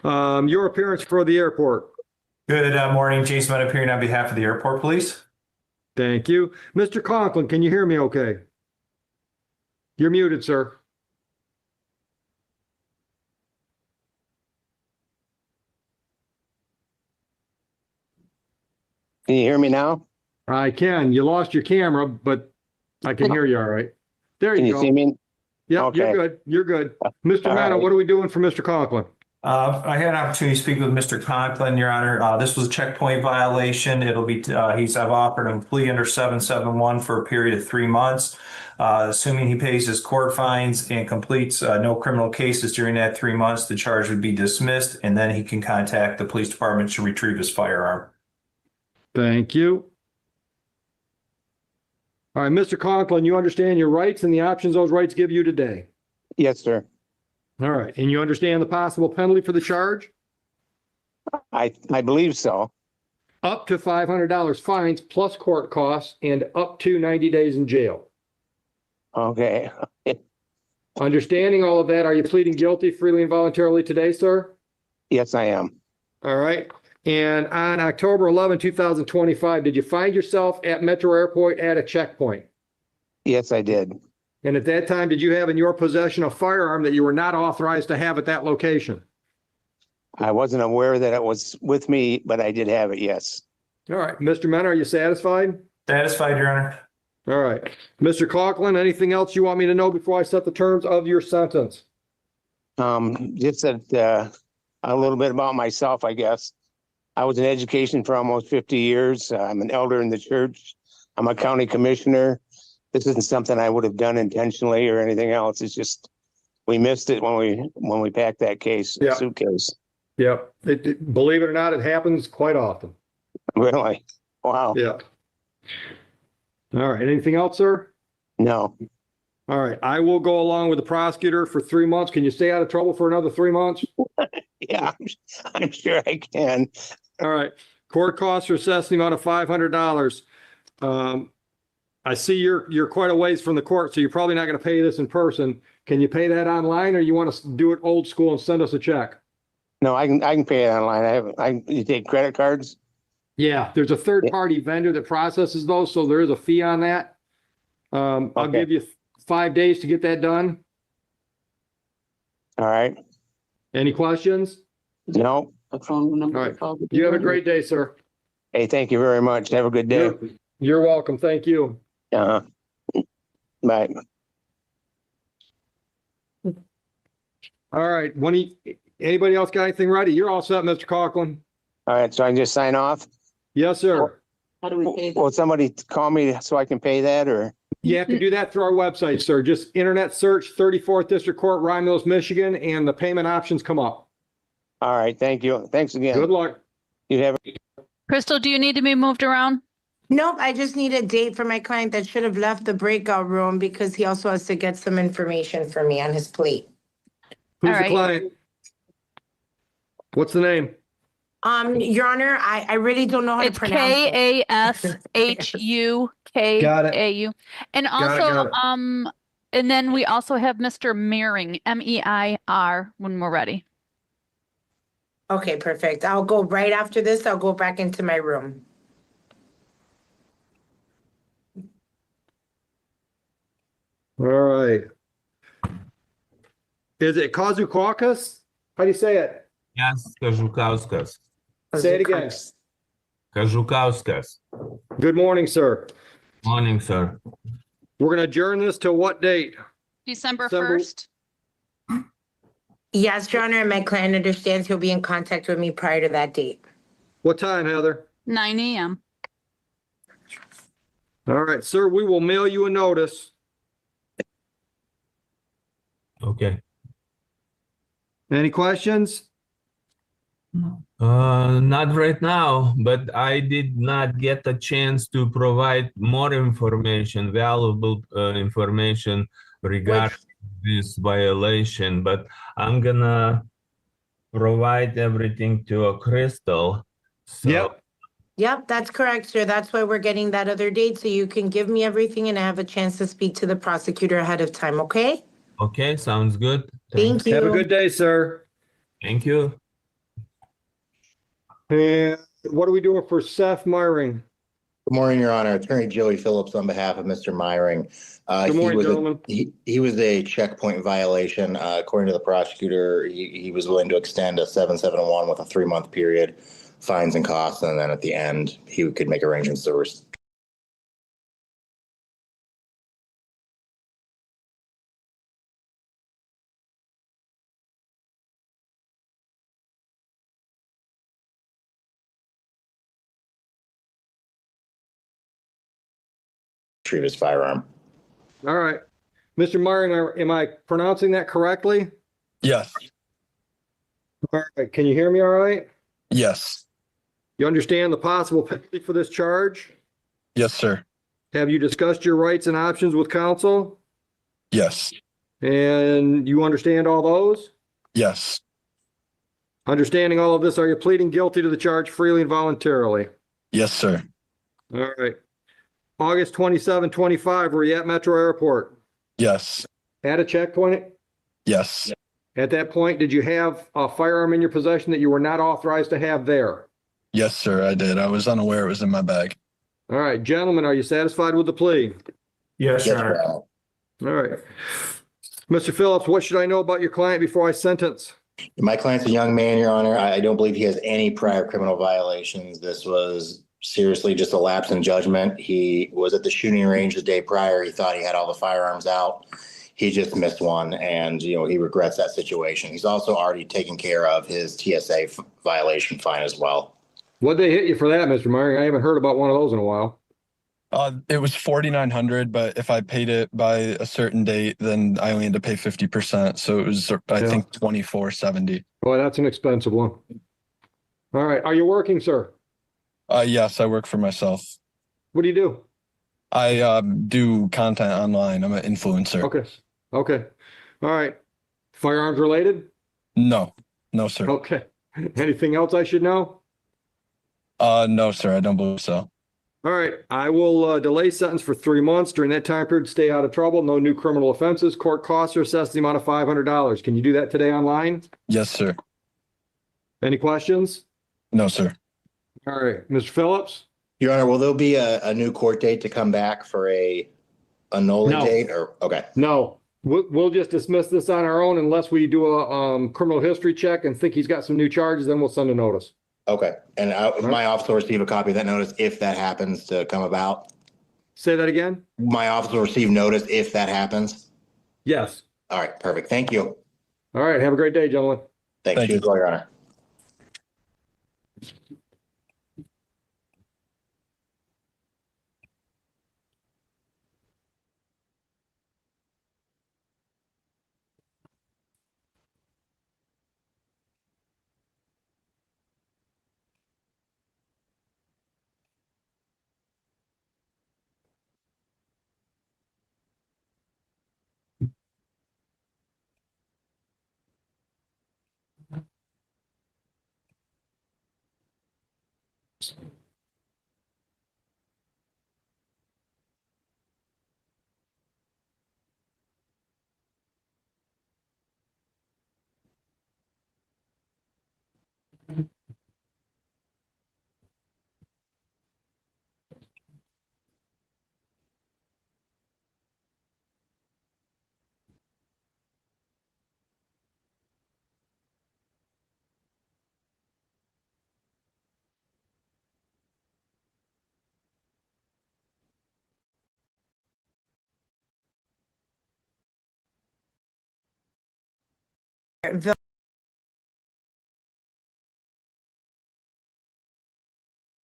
Your appearance for the airport. Good morning, Jason Mudd appearing on behalf of the airport police. Thank you. Mr. Conklin, can you hear me okay? You're muted, sir. Can you hear me now? I can. You lost your camera, but I can hear you all right. There Can you you go. see me? Yep, Okay. you're good. You're good. Mr. All Manna, right. what are we doing for Mr. Conklin? I had an opportunity to speak with Mr. Conklin, Your Honor. This was a checkpoint violation. It'll be, I've offered him a plea under 771 for a period of 3 months. Assuming he pays his court fines and completes no criminal cases during that 3 months, the charge would be dismissed, and then he can contact the police department to retrieve his firearm. Thank you. All right, Mr. Conklin, you understand your rights and the options those rights give you today. Yes, sir. All right, and you understand the possible penalty for the charge? I believe so. Up to $500 fines plus court costs and up to 90 days in jail. Okay. Understanding all of that, are you pleading guilty freely and voluntarily today, sir? Yes, I am. All right. And on October 11, 2025, did you find yourself at Metro Airport at a checkpoint? Yes, I did. And at that time, did you have in your possession a firearm that you were not authorized to have at that location? I wasn't aware that it was with me, but I did have it. Yes. All right. Mr. Mena, are you satisfied? Satisfied, Your Honor. All right. Mr. Conklin, anything else you want me to know before I set the terms of your sentence? Just that, a little bit about myself, I guess. I was in education for almost 50 years. I'm an elder in the church. I'm a county commissioner. This isn't something I would have done intentionally or anything else. It's just, we missed it when we packed that suitcase. Yep. Believe it or not, it happens quite often. Really? Wow. Yeah. All right. Anything else, sir? No. All right. I will go along with the prosecutor for 3 months. Can you stay out of trouble for another 3 months? Yeah, I'm sure I can. All right. Court costs are assessed in the amount of $500. I see you're quite a ways from the court, so you're probably not going to pay this in person. Can you pay that online, or you want to do it old school and send us a check? No, I can pay it online. You take credit cards? Yeah, there's a third-party vendor that processes those, so there is a fee on that. I'll give you 5 days to get that done. All right. Any questions? No. All right. You have a great day, sir. Hey, thank you very much. Have a good day. You're welcome. Thank you. Bye. All right. Anybody else got anything ready? You're all set, Mr. Conklin. All right, so I can just sign off? Yes, sir. How do we pay that? Will somebody call me so I can pay that, or? You have to do that through our website, sir. Just internet search 34th District Court, Romulus, Michigan, and the payment options come up. All right, thank you. Thanks again. Good luck. You have. Crystal, do you need to be moved around? Nope, I just need a date for my client that should have left the breakout room because he also has to get some information for me on his plate. Who's All the right. client? What's the name? Your Honor, I really don't know how to It's pronounce it. KASHUKAU. And Got also, it. and then we also have Mr. Meering, MEIR, when we're ready. Okay, perfect. I'll go right after this. I'll go back into my room. All right. Is it Kazukauskas? How do you say it? Yes, Kazukauskas. Say it again. Kazukauskas. Good morning, sir. Morning, sir. We're going to adjourn this till what date? December December- 1st. Yes, Your Honor, and my client understands he'll be in contact with me prior to that date. What time, Heather? 9 a.m. All right, sir, we will mail you a notice. Okay. Any questions? Not right now, but I did not get a chance to provide more information, valuable information regarding this violation, but I'm gonna provide everything to a Crystal. So, Yep. Yep, that's correct, sir. That's why we're getting that other date, so you can give me everything and I have a chance to speak to the prosecutor ahead of time, okay? Okay, sounds good. Thank you. Have a good day, sir. Thank you. And what are we doing for Seth Myring? Good morning, Your Honor. Attorney Joey Phillips on behalf of Mr. Myring. Good morning, He was gentlemen. he was a checkpoint violation. According to the prosecutor, he was willing to extend a 771 with a 3-month period, fines and costs, and then at the end, he could make arrangements to retrieve his firearm. All right. Mr. Myring, am I pronouncing that correctly? Yes, All right. Can you hear me all right? yes, You understand the possible penalty for this charge? yes, sir. Have you discussed your rights and options with counsel? Yes, And you understand all those? yes, Understanding all of this, are you pleading guilty to the charge freely and voluntarily? yes, sir. All right. August 27, 25, were you at Metro Airport? Yes, At a checkpoint? yes, At that point, did you have a firearm in your possession that you were not authorized to have there? yes, sir. I did. I was unaware it was in my bag. All right, gentlemen, are you satisfied with the plea? Yes, Your Yes, Honor. Your Honor. All right. Mr. Phillips, what should I know about your client before I sentence? My client's a young man, Your Honor. I don't believe he has any prior criminal violations. This was seriously just a lapse in judgment. He was at the shooting range the day prior. He thought he had all the firearms out. He just missed one, and he regrets that situation. He's also already taken care of his TSA violation fine as well. What'd they hit you for that, Mr. Myring? I haven't heard about one of those in a while. It was 4,900, but if I paid it by a certain date, then I only had to pay 50%. So it was, I think, 2,470. Boy, that's an expensive one. All right, are you working, sir? Yes, I work for myself. What do you do? I do content online. I'm an influencer. Okay, okay. All right. Firearms related? No, no, sir. Okay. Anything else I should know? No, sir. I don't believe so. All right, I will delay sentence for 3 months. During that time period, stay out of trouble, no new criminal offenses. Court costs are assessed the amount of $500. Can you do that today online? Yes, sir. Any questions? No, sir. All right, Mr. Phillips? Your Honor, will there be a new court date to come back for a nollie No. date or, okay. No, we'll just dismiss this on our own unless we do a criminal history check and think he's got some new charges, then we'll send a notice. Okay. And my office will receive a copy of that notice if that happens to come about. Say that again? My office will receive notice if that happens. Yes. All right, perfect. Thank you. All right, have a great day, gentlemen. Thank Thank you, you. Your Honor.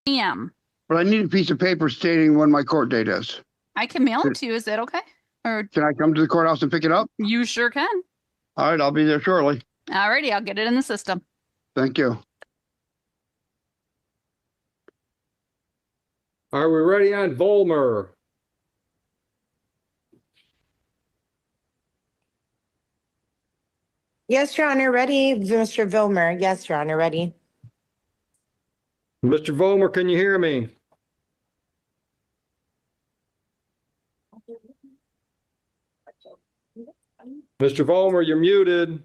PM. But I need a piece of paper stating when my court date is. I can mail it to you. Is that okay? Or Can I come to the courthouse and pick it up? you sure can. All right, I'll be there shortly. Alrighty, I'll get it in the system. Thank you. Are we ready on Volmer? Yes, Your Honor, ready. Mr. Vilmer, yes, Your Honor, ready. Mr. Volmer, can you hear me? Mr. Volmer, you're muted.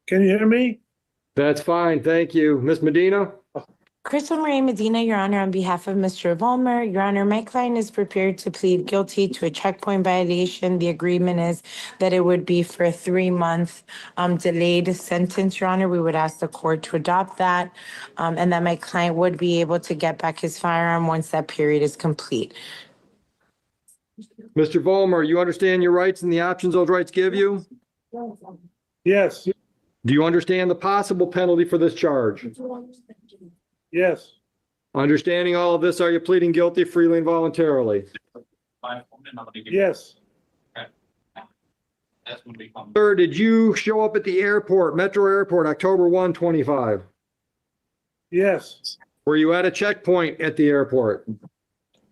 Can you hear me? That's fine. Thank you. Ms. Medina? Crystal Marie Medina, Your Honor, on behalf of Mr. Vollmer. Your Honor, my client is prepared to plead guilty to a checkpoint violation. The agreement is that it would be for a 3-month delayed sentence, Your Honor. We would ask the court to adopt that, and that my client would be able to get back his firearm once that period is complete. Mr. Vollmer, you understand your rights and the options those rights give you? Yes, Do you understand the possible penalty for this charge? yes, Understanding all of this, are you pleading guilty freely and voluntarily? yes, Sir, did you show up at the airport, Metro Airport, October 1, 25? yes, Were you at a checkpoint at the airport?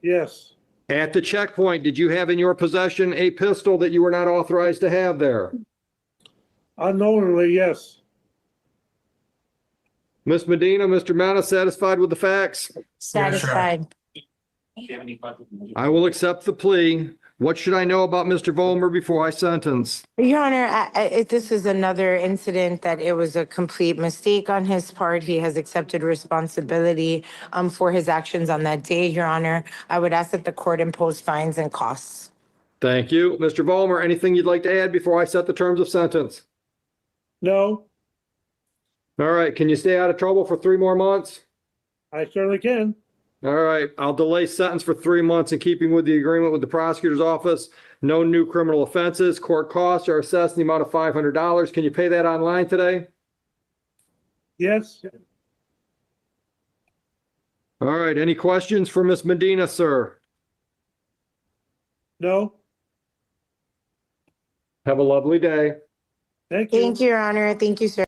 yes, At the checkpoint, did you have in your possession a pistol that you were not authorized to have there? unknowingly, yes, Ms. Medina, Mr. Mena, satisfied with the facts? Satisfied. I will accept the plea. What should I know about Mr. Vollmer before I sentence? Your Honor, this is another incident that it was a complete mistake on his part. He has accepted responsibility for his actions on that day, Your Honor. I would ask that the court impose fines and costs. Thank you. Mr. Vollmer, anything you'd like to add before I set the terms of sentence? no, All right, can you stay out of trouble for 3 more months? I certainly can. All right, I'll delay sentence for 3 months in keeping with the agreement with the prosecutor's office. No new criminal offenses. Court costs are assessed in the amount of $500. Can you pay that online today? Yes, All right, any questions for Ms. Medina, sir? no, Have a lovely day. thank you. Thank you, Your Honor. Thank you, sir.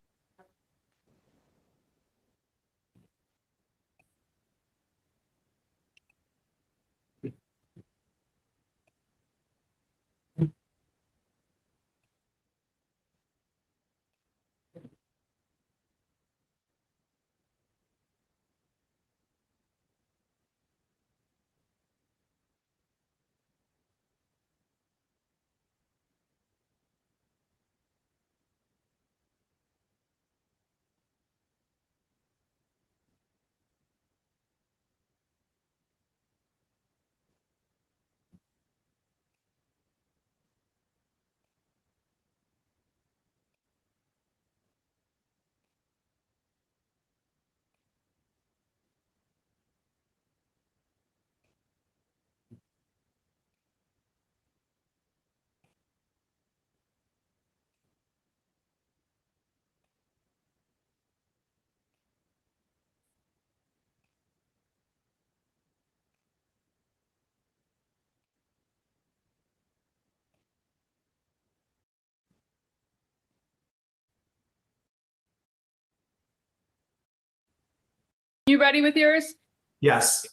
You ready with yours? Yes.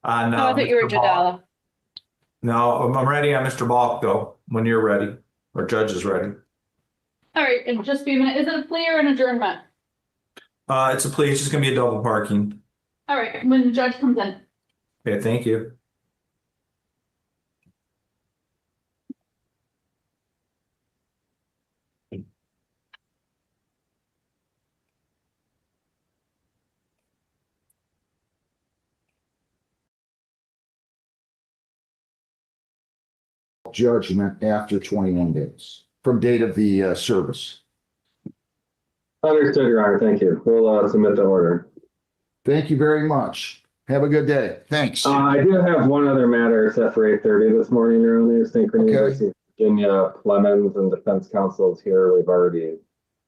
On, Oh, I thought you were Mr. Balk. Jadala. No, I'm ready on Mr. Balk though, when you're ready, or judge is ready. All right, and just be a minute. Is it a plea or an adjournment? It's a plea, it's just gonna be a double parking. All right, when the judge comes in. Okay, thank you. Judgment after 21 days from date of the service. Understood, Your Honor. Thank you. We'll submit the order. Thank you very much. Have a good day. Thanks. I do have one other matter set for 8:30 this morning, Your Honor. Synchrony versus Virginia Clemens and defense counsels here. We've already.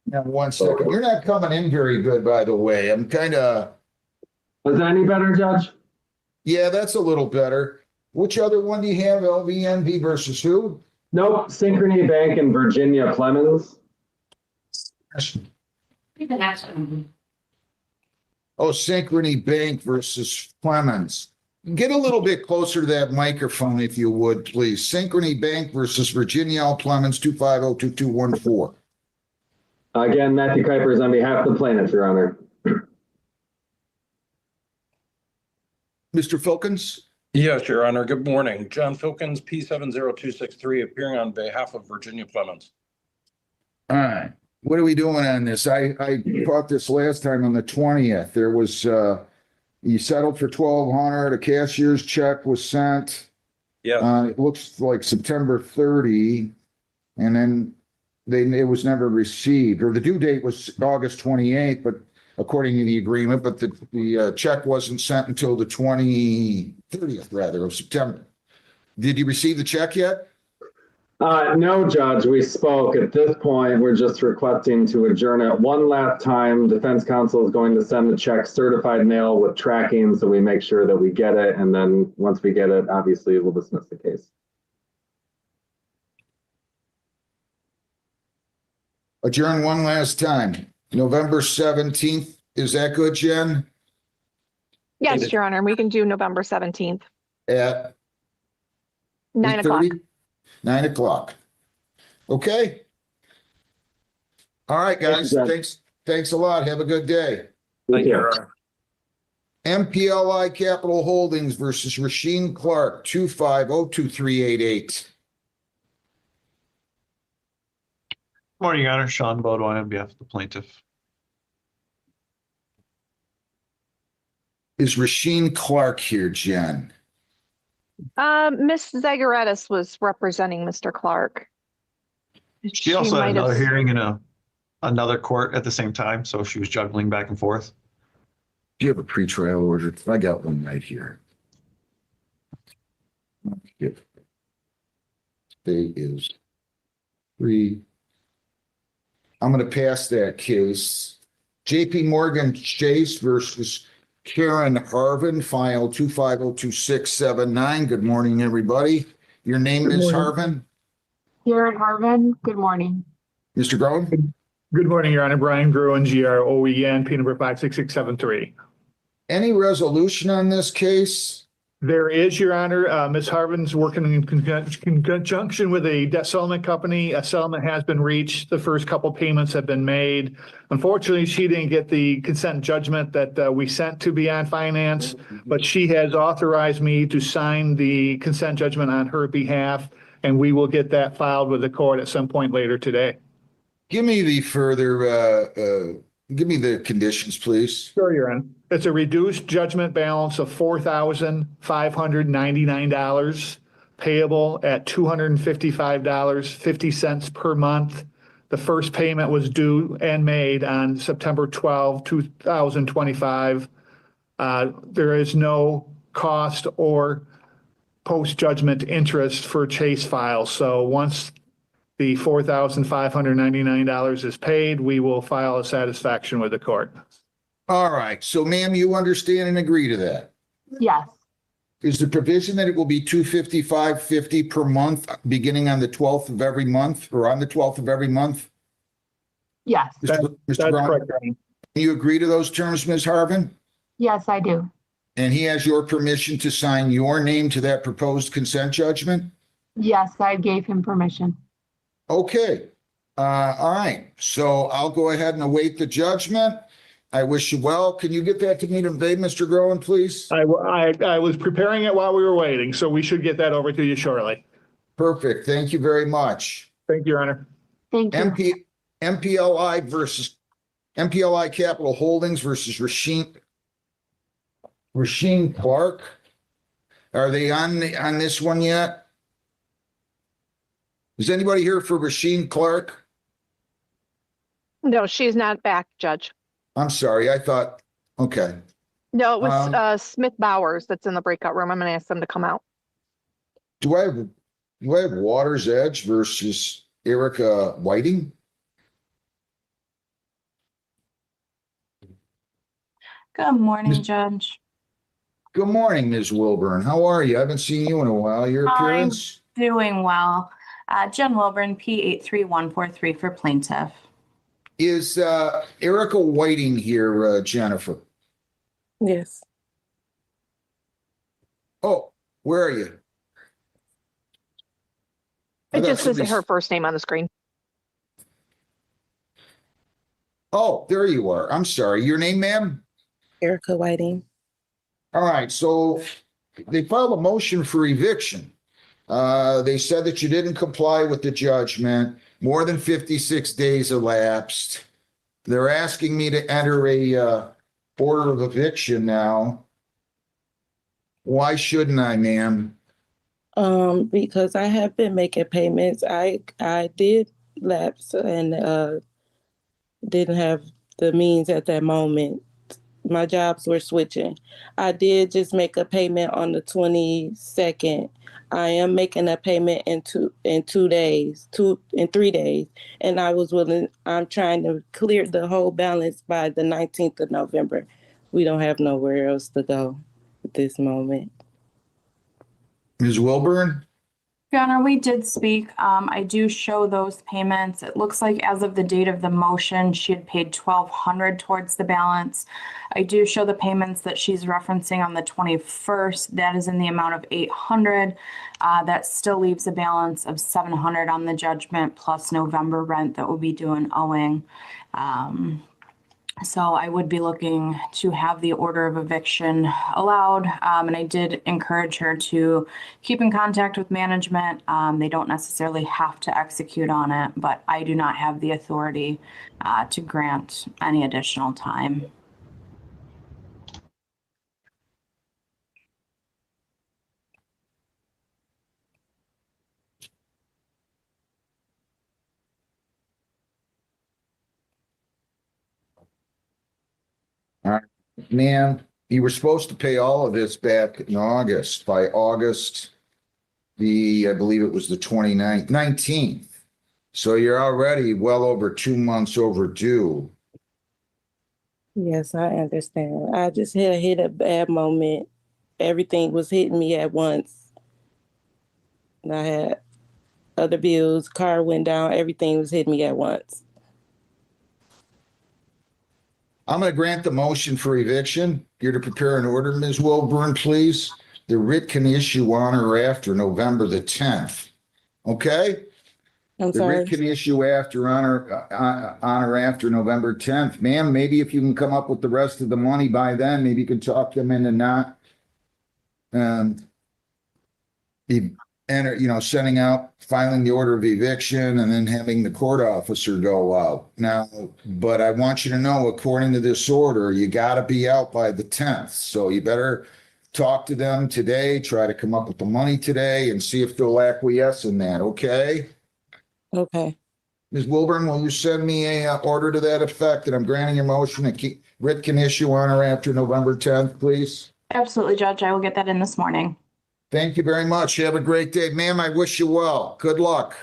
Now, 1 second. You're not coming in very good, by the way. I'm kind of. Is that any better, Judge? Yeah, that's a little better. Which other one do you have? LVNV versus who? Nope. Synchrony Bank and Virginia Clemens. Oh, Synchrony Bank versus Clemens. Get a little bit closer to that microphone, if you would, please. Synchrony Bank versus Virginia L. Clemens, 250-2214. Again, Matthew Kuipers on behalf of the plaintiff, Your Honor. Mr. Filkins? Yes, Your Honor. Good morning. John Filkins, P70263, appearing on behalf of Virginia Clemens. All right. What are we doing on this? I caught this last time on the 20th. There was, you settled for 1,200, a cashier's check was sent. Yes, It looks like September 30, and then it was never received, or the due date was August 28th, but according to the agreement, but the check wasn't sent until the 30th rather of September. Did you receive the check yet? No, Judge, we spoke. At this point, we're just requesting to adjourn it one last time. Defense counsel is going to send the check certified mail with tracking, so we make sure that we get it. And then once we get it, obviously we'll dismiss the case. Adjourn one last time. November 17th. Is that good, Jen? Yes, Your Honor, we can do November 17th, At 9 o'clock. 8:30? 9 o'clock. Okay. All right, guys. Thanks a lot. Have a good day. Thank you. MPLI Capital Holdings versus Rasheen Clark, 2502388. Morning, Your Honor. Sean Bodwine on behalf of the plaintiff. Is Rasheen Clark here, Jen? Miss Zagaretis was representing Mr. Clark. She also had might another have- hearing in another court at the same time, so she was juggling back and forth. Do you have a pretrial order? I got one right here. Yep. Today is 3. I'm going to pass that case. JP Morgan Chase versus Karen Harvin, file 2502679. Good morning, everybody. Your name is Harvin? Karen Harvin, good morning. Mr. Groen? Good morning, Your Honor. Brian Gruen, GROEN, P number 56673. Any resolution on this case? There is, Your Honor, Ms. Harvin's working in conjunction with a debt settlement company. A settlement has been reached. The first couple payments have been made. Unfortunately, she didn't get the consent judgment that we sent to Beyond Finance, but she has authorized me to sign the consent judgment on her behalf, and we will get that filed with the court at some point later today. Give me the give me the conditions, please. Sure, Your Honor. It's a reduced judgment balance of $4,599 payable at $255.50 per month. The first payment was due and made on September 12, 2025. There is no cost or post-judgment interest for Chase files. So once the $4,599 is paid, we will file a satisfaction with the court. All right. So, ma'am, you understand and agree to that? Yes, Is the provision that it will be $255.50 per month, beginning on the 12th of every month, or on the 12th of every month? yes, Mr. That's Brown, correct, Your Honor. you agree to those terms, Ms. Harvin? yes, I do. And he has your permission to sign your name to that proposed consent judgment? Yes, I gave him permission. Okay. All right. So I'll go ahead and await the judgment. I wish you well. Can you get that to me today, Mr. Groen, please? I was preparing it while we were waiting, so we should get that over to you shortly. Perfect. Thank you very much. Thank you, Your Honor. Thank you. MPLI versus MPLI Capital Holdings versus Rasheen Clark. Are they on this one yet? Is anybody here for Rasheen Clark? No, she's not back, Judge. I'm sorry. I thought, okay. No, it was Smith Bowers that's in the breakout room. I'm going to ask them to come out. Do I have Waters Edge versus Erica Whiting? Good morning, Judge. Good morning, Ms. Wilburn. How are you? I haven't seen you in a while. Your appearance? Doing well. Jen Wilburn, P83143 for plaintiff. Is Erica Whiting here, Jennifer? Yes. Oh, where are you? It just says her first name on the screen. Oh, there you are. I'm sorry. Your name, ma'am? Erica Whiting. All right, so they filed a motion for eviction. They said that you didn't comply with the judgment. More than 56 days elapsed. They're asking me to enter a order of eviction now. Why shouldn't I, ma'am? Because I have been making payments. I did lapse and didn't have the means at that moment. My jobs were switching. I did just make a payment on the 22nd. I am making a payment in 3 days, and I'm trying to clear the whole balance by the 19th of November. We don't have nowhere else to go at this moment. Ms. Wilburn? Your Honor, we did speak. I do show those payments. It looks like as of the date of the motion, she had paid $1,200 towards the balance. I do show the payments that she's referencing on the 21st. That is in the amount of $800. That still leaves a balance of $700 on the judgment plus November rent that will be due and owing. So I would be looking to have the order of eviction allowed. And I did encourage her to keep in contact with management. They don't necessarily have to execute on it, but I do not have the authority to grant any additional time. All right, ma'am, you were supposed to pay all of this back in August, by August, I believe it was the 19th. So you're already well over 2 months overdue. Yes, I understand. I just hit a bad moment. Everything was hitting me at once. And I had other bills, car went down, everything was hitting me at once. I'm going to grant the motion for eviction. You're to prepare an order, Ms. Wilburn, please. The writ can issue on or after November the 10th. Okay? I'm The sorry. writ can issue on or after November 10th. Ma'am, maybe if you can come up with the rest of the money by then, maybe you can talk them into not sending out, filing the order of eviction and then having the court officer go out. Now, but I want you to know, according to this order, you got to be out by the 10th. So you better talk to them today, try to come up with the money today and see if they'll acquiesce in that, okay? Okay. Ms. Wilburn, will you send me a order to that effect that I'm granting your motion and writ can issue on or after November 10th, please? Absolutely, Judge. I will get that in this morning. Thank you very much. Have a great day. Ma'am, I wish you well. Good luck.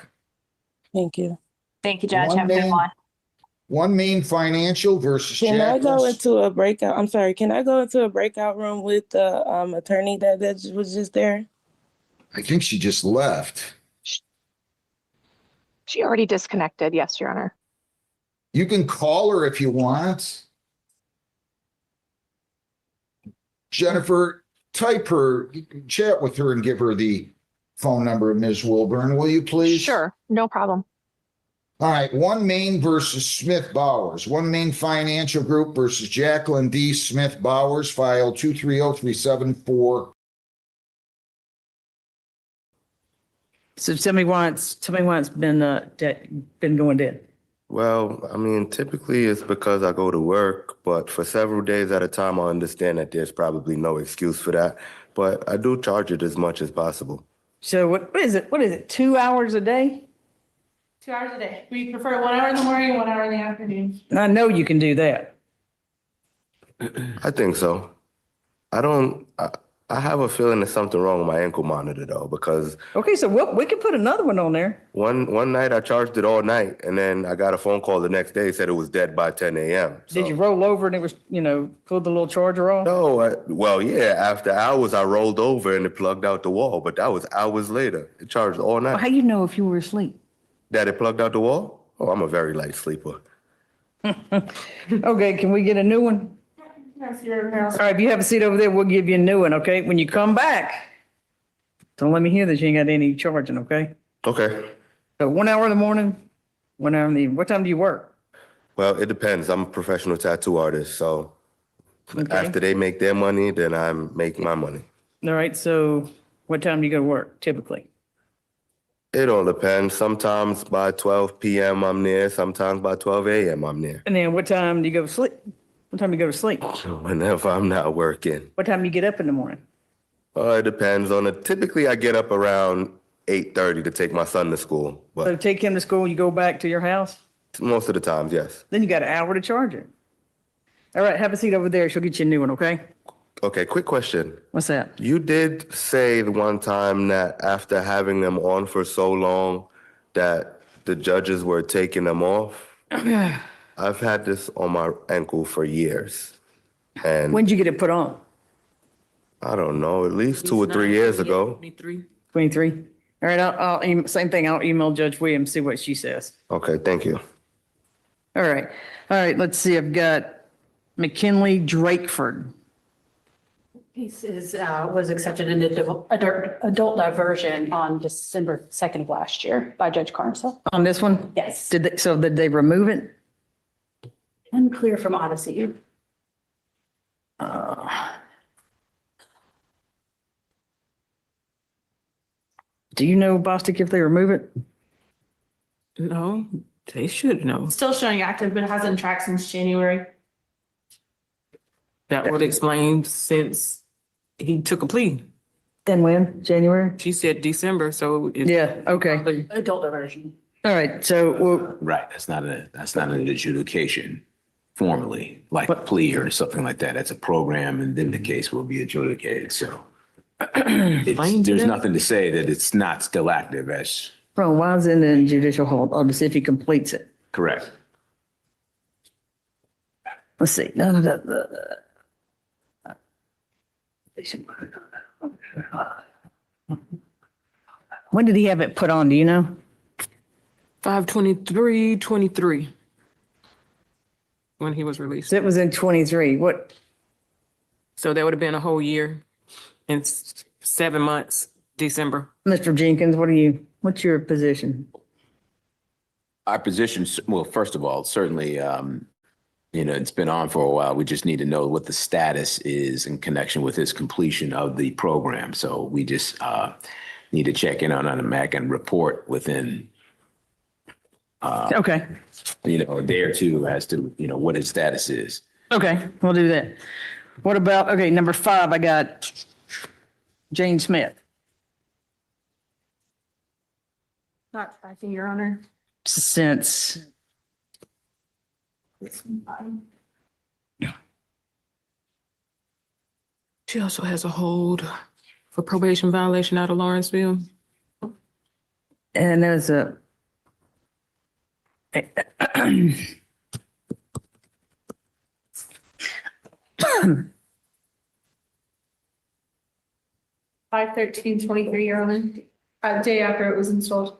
Thank you. Thank you, Judge. Have a good one. One Main Financial versus Can I go Jackals. into a breakout? I'm sorry. Can I go into a breakout room with the attorney that was just there? I think she just left. She already disconnected. Yes, Your Honor. You can call her if you want. Jennifer, type her, chat with her and give her the phone number of Ms. Wilburn, will you please? Sure, no problem. All right, One Main versus Smith Bowers. One Main Financial Group versus Jacqueline D. Smith Bowers, file 230374. So tell me why it's been going dead. Well, I mean, typically it's because I go to work, but for several days at a time, I understand that there's probably no excuse for that. But I do charge it as much as possible. So what is it? What is it? 2 hours a day? 2 hours a day. We prefer 1 hour in the morning, 1 hour in the afternoon. I know you can do that. I think so. I have a feeling there's something wrong with my ankle monitor though, because Okay, so we can put another one on there. one night I charged it all night, and then I got a phone call the next day said it was dead by 10 a.m. Did you roll over and it was, pulled the little charger off? No, well, yeah. After hours, I rolled over and it plugged out the wall, but that was hours later. It charged all night. How you know if you were asleep? That it plugged out the wall? Oh, I'm a very light sleeper. Okay, can we get a new one? All right, if you have a seat over there, we'll give you a new one, okay? When you come back, don't let me hear that you ain't got any charging, okay? Okay. So 1 hour in the morning, 1 hour in the evening. What time do you work? Well, it depends. I'm a professional tattoo artist, so After Okay. they make their money, then I make my money. All right, so what time do you go to work typically? It all depends. Sometimes by 12 p.m. I'm there. Sometimes by 12 a.m. I'm there. And then what time do you go to sleep? What time do you go to sleep? Whenever I'm not working. What time do you get up in the morning? It depends on it. Typically, I get up around 8:30 to take my son to school. So But take him to school, you go back to your house? most of the times, yes. Then you got an hour to charge it. All right, have a seat over there. She'll get you a new one, okay? Okay, quick question. What's that? You did say the one time that after having them on for so long that the judges were taking them off. I've had this on my ankle for years. And When'd you get it put on? I don't know, at least 2 or 3 years ago. 23? All right, same thing. I'll email Judge Williams, see what she says. Okay, thank you. All right, let's see. I've got McKinley Drakeford. Piece was accepted in adult diversion on December 2nd of last year by Judge Carnesel. On this one? Yes. Did they remove it? Unclear from Odyssey. Do you know, Bostic, if they remove it? No, they should know. Still showing active, but hasn't tracked since January. That would explain since he took a plea. Then when? January? She said December, so. Yeah, okay. Adult diversion. All right, so Right, that's not an adjudication formally, like a plea or something like that. That's a program and then the case will be adjudicated, so. There's nothing to say that it's not still active as well, why is it in judicial hold? I'll just see if he completes it. correct. Let's see. When did he have it put on? Do you know? 5/23/23. When he was released. It was in 23. What? So that would have been a whole year and 7 months, December. Mr. Jenkins, what's your position? Our position, well, first of all, certainly, it's been on for a while. We just need to know what the status is in connection with his completion of the program. So we just need to check in on the MAC and report within Okay. a day or two as to, what his status is. Okay, we'll do that. What about, okay, number 5, I got Jane Smith. Not tracking, Your Honor. Since She also has a hold for probation violation out of Lawrenceville. and there's a Five 13/23, Your Honor. Day after it was installed.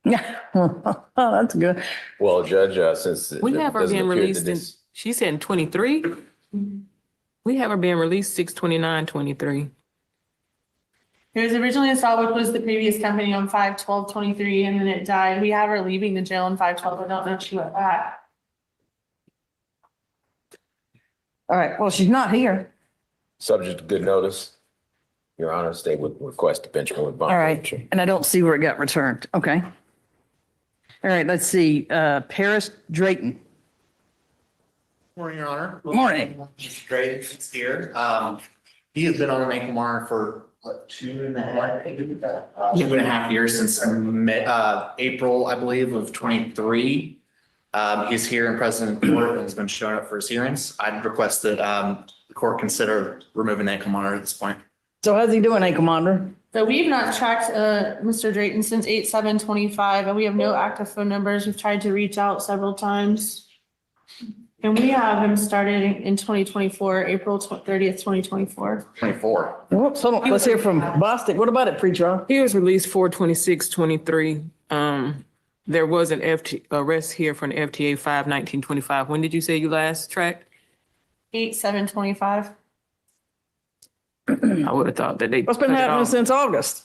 Yeah, oh, that's good. Well, Judge, since. We have her being released in, she said in 23. We have her being released 6/29/23. It was originally installed, which was the previous company on 5/12/23, and then it died. We have her leaving the jail on 5/12. I don't know if she went back. All right, well, she's not here. Subject to good notice. Your Honor, state would request the bench with bond. All right, and I don't see where it got returned. Okay. All right, let's see, Paris Drayton. Morning, Your Honor. Morning. Drayton's here. He has been on an ankle monitor for what, 2.5 years since April, I believe, of 23. He's here in President Court and has been showing up for his hearings. I'd request that the court consider removing the ankle monitor at this point. So how's he doing, ankle monitor? So we've not tracked Mr. Drayton since 8/7/25, and we have no active phone numbers. We've tried to reach out several times. And we have him started in 2024, April 30th, 2024. 24. Whoops, hold on, let's hear from Bostic. What about it, pretrial? He was released 4/26/23. There was an arrest here for an FTA 5/19/25. When did you say you last tracked? 8/7/25. I would have thought that they. What's been cut it happening off. since August?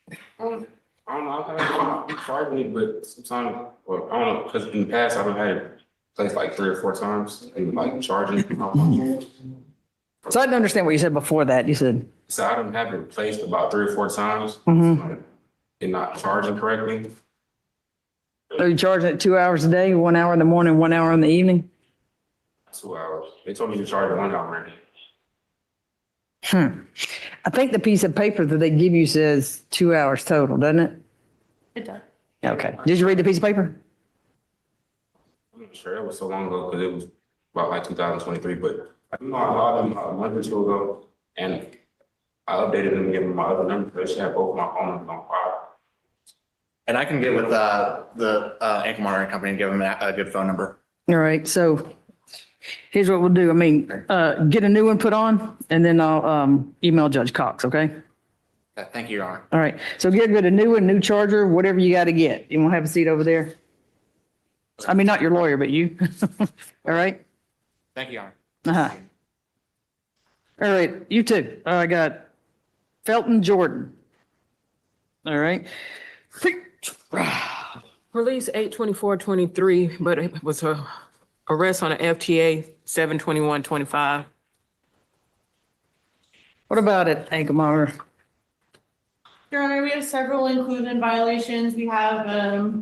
I don't know, I've had it charged me, but sometimes, well, I don't know, because in the past, I've had place like 3 or 4 times and like charging. So I didn't understand what you said before that. You said, So I done have it placed about 3 or 4 times. Mhm. And not charging correctly. are you charging it 2 hours a day, 1 hour in the morning, 1 hour in the evening? 2 hours. They told me to charge 1 hour. I think the piece of paper that they give you says 2 hours total, doesn't it? It does. Okay. Did you read the piece of paper? I'm not sure, it was so long ago because it was about like 2023, but I know I logged them about a month or two ago and I updated them and gave them my other number. They should have both my phone numbers on file. And I can get with the ankle monitoring company and give them a good phone number. All right, so here's what we'll do. I mean, get a new one put on and then I'll email Judge Cox, okay? Thank you, Your Honor. All right, so get a new one, new charger, whatever you got to get. You want to have a seat over there? I mean, not your lawyer, but you. All right? Thank you, Your Honor. Uh-huh. All right, you too. I got Felton Jordan. All right. Release 8/24/23, but it was a arrest on an FTA 7/21/25. What about it, Anchemar? Your Honor, we have several inclusion violations. We have a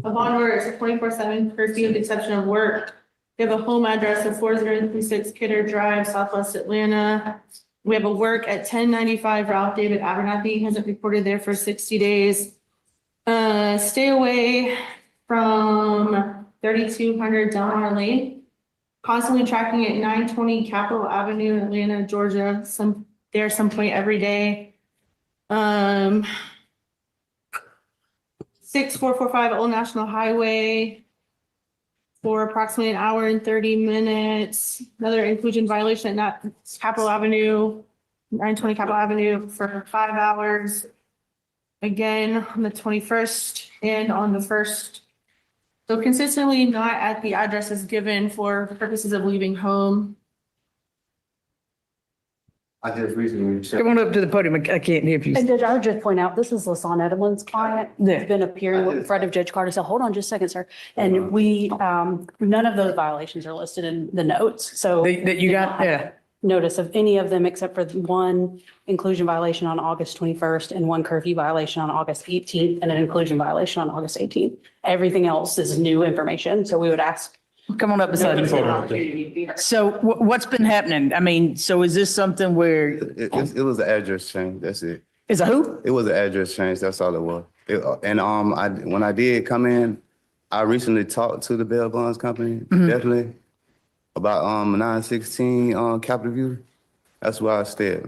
bond order, it's a 24/7 curfew with the exception of work. We have a home address of 4036 Kidder Drive, Southwest Atlanta. We have a work at 1095 Ralph David Abernathy, hasn't reported there for 60 days. Stay away from 3200 Delmar Lane. Constantly tracking at 920 Capitol Avenue, Atlanta, Georgia, some point every day. 6445 Old National Highway for approximately 1 hour and 30 minutes. Another inclusion violation at Capitol Avenue, 920 Capitol Avenue for 5 hours. Again, on the 21st and on the 1st. So consistently not at the addresses given for purposes of leaving home. I just recently. Come on up to the podium. I can't hear you. And Judge, I would just point out, this is LaSawn Edelman's client. Yeah. He's been appearing in front of Judge Carter. So hold on just a second, sir. And we, none of those violations are listed in the notes. So That you got, yeah. notice of any of them except for the one inclusion violation on August 21st and one curfew violation on August 18th and an inclusion violation on August 18th. Everything else is new information. So we would ask. Come on up beside me. So what's been happening? I mean, so is this something where? It was an address change, that's it. Is a who? It was an address change, that's all it was. When I did come in, I recently talked to the bail bonds company, definitely, about 916 Capitol View. That's where I stayed.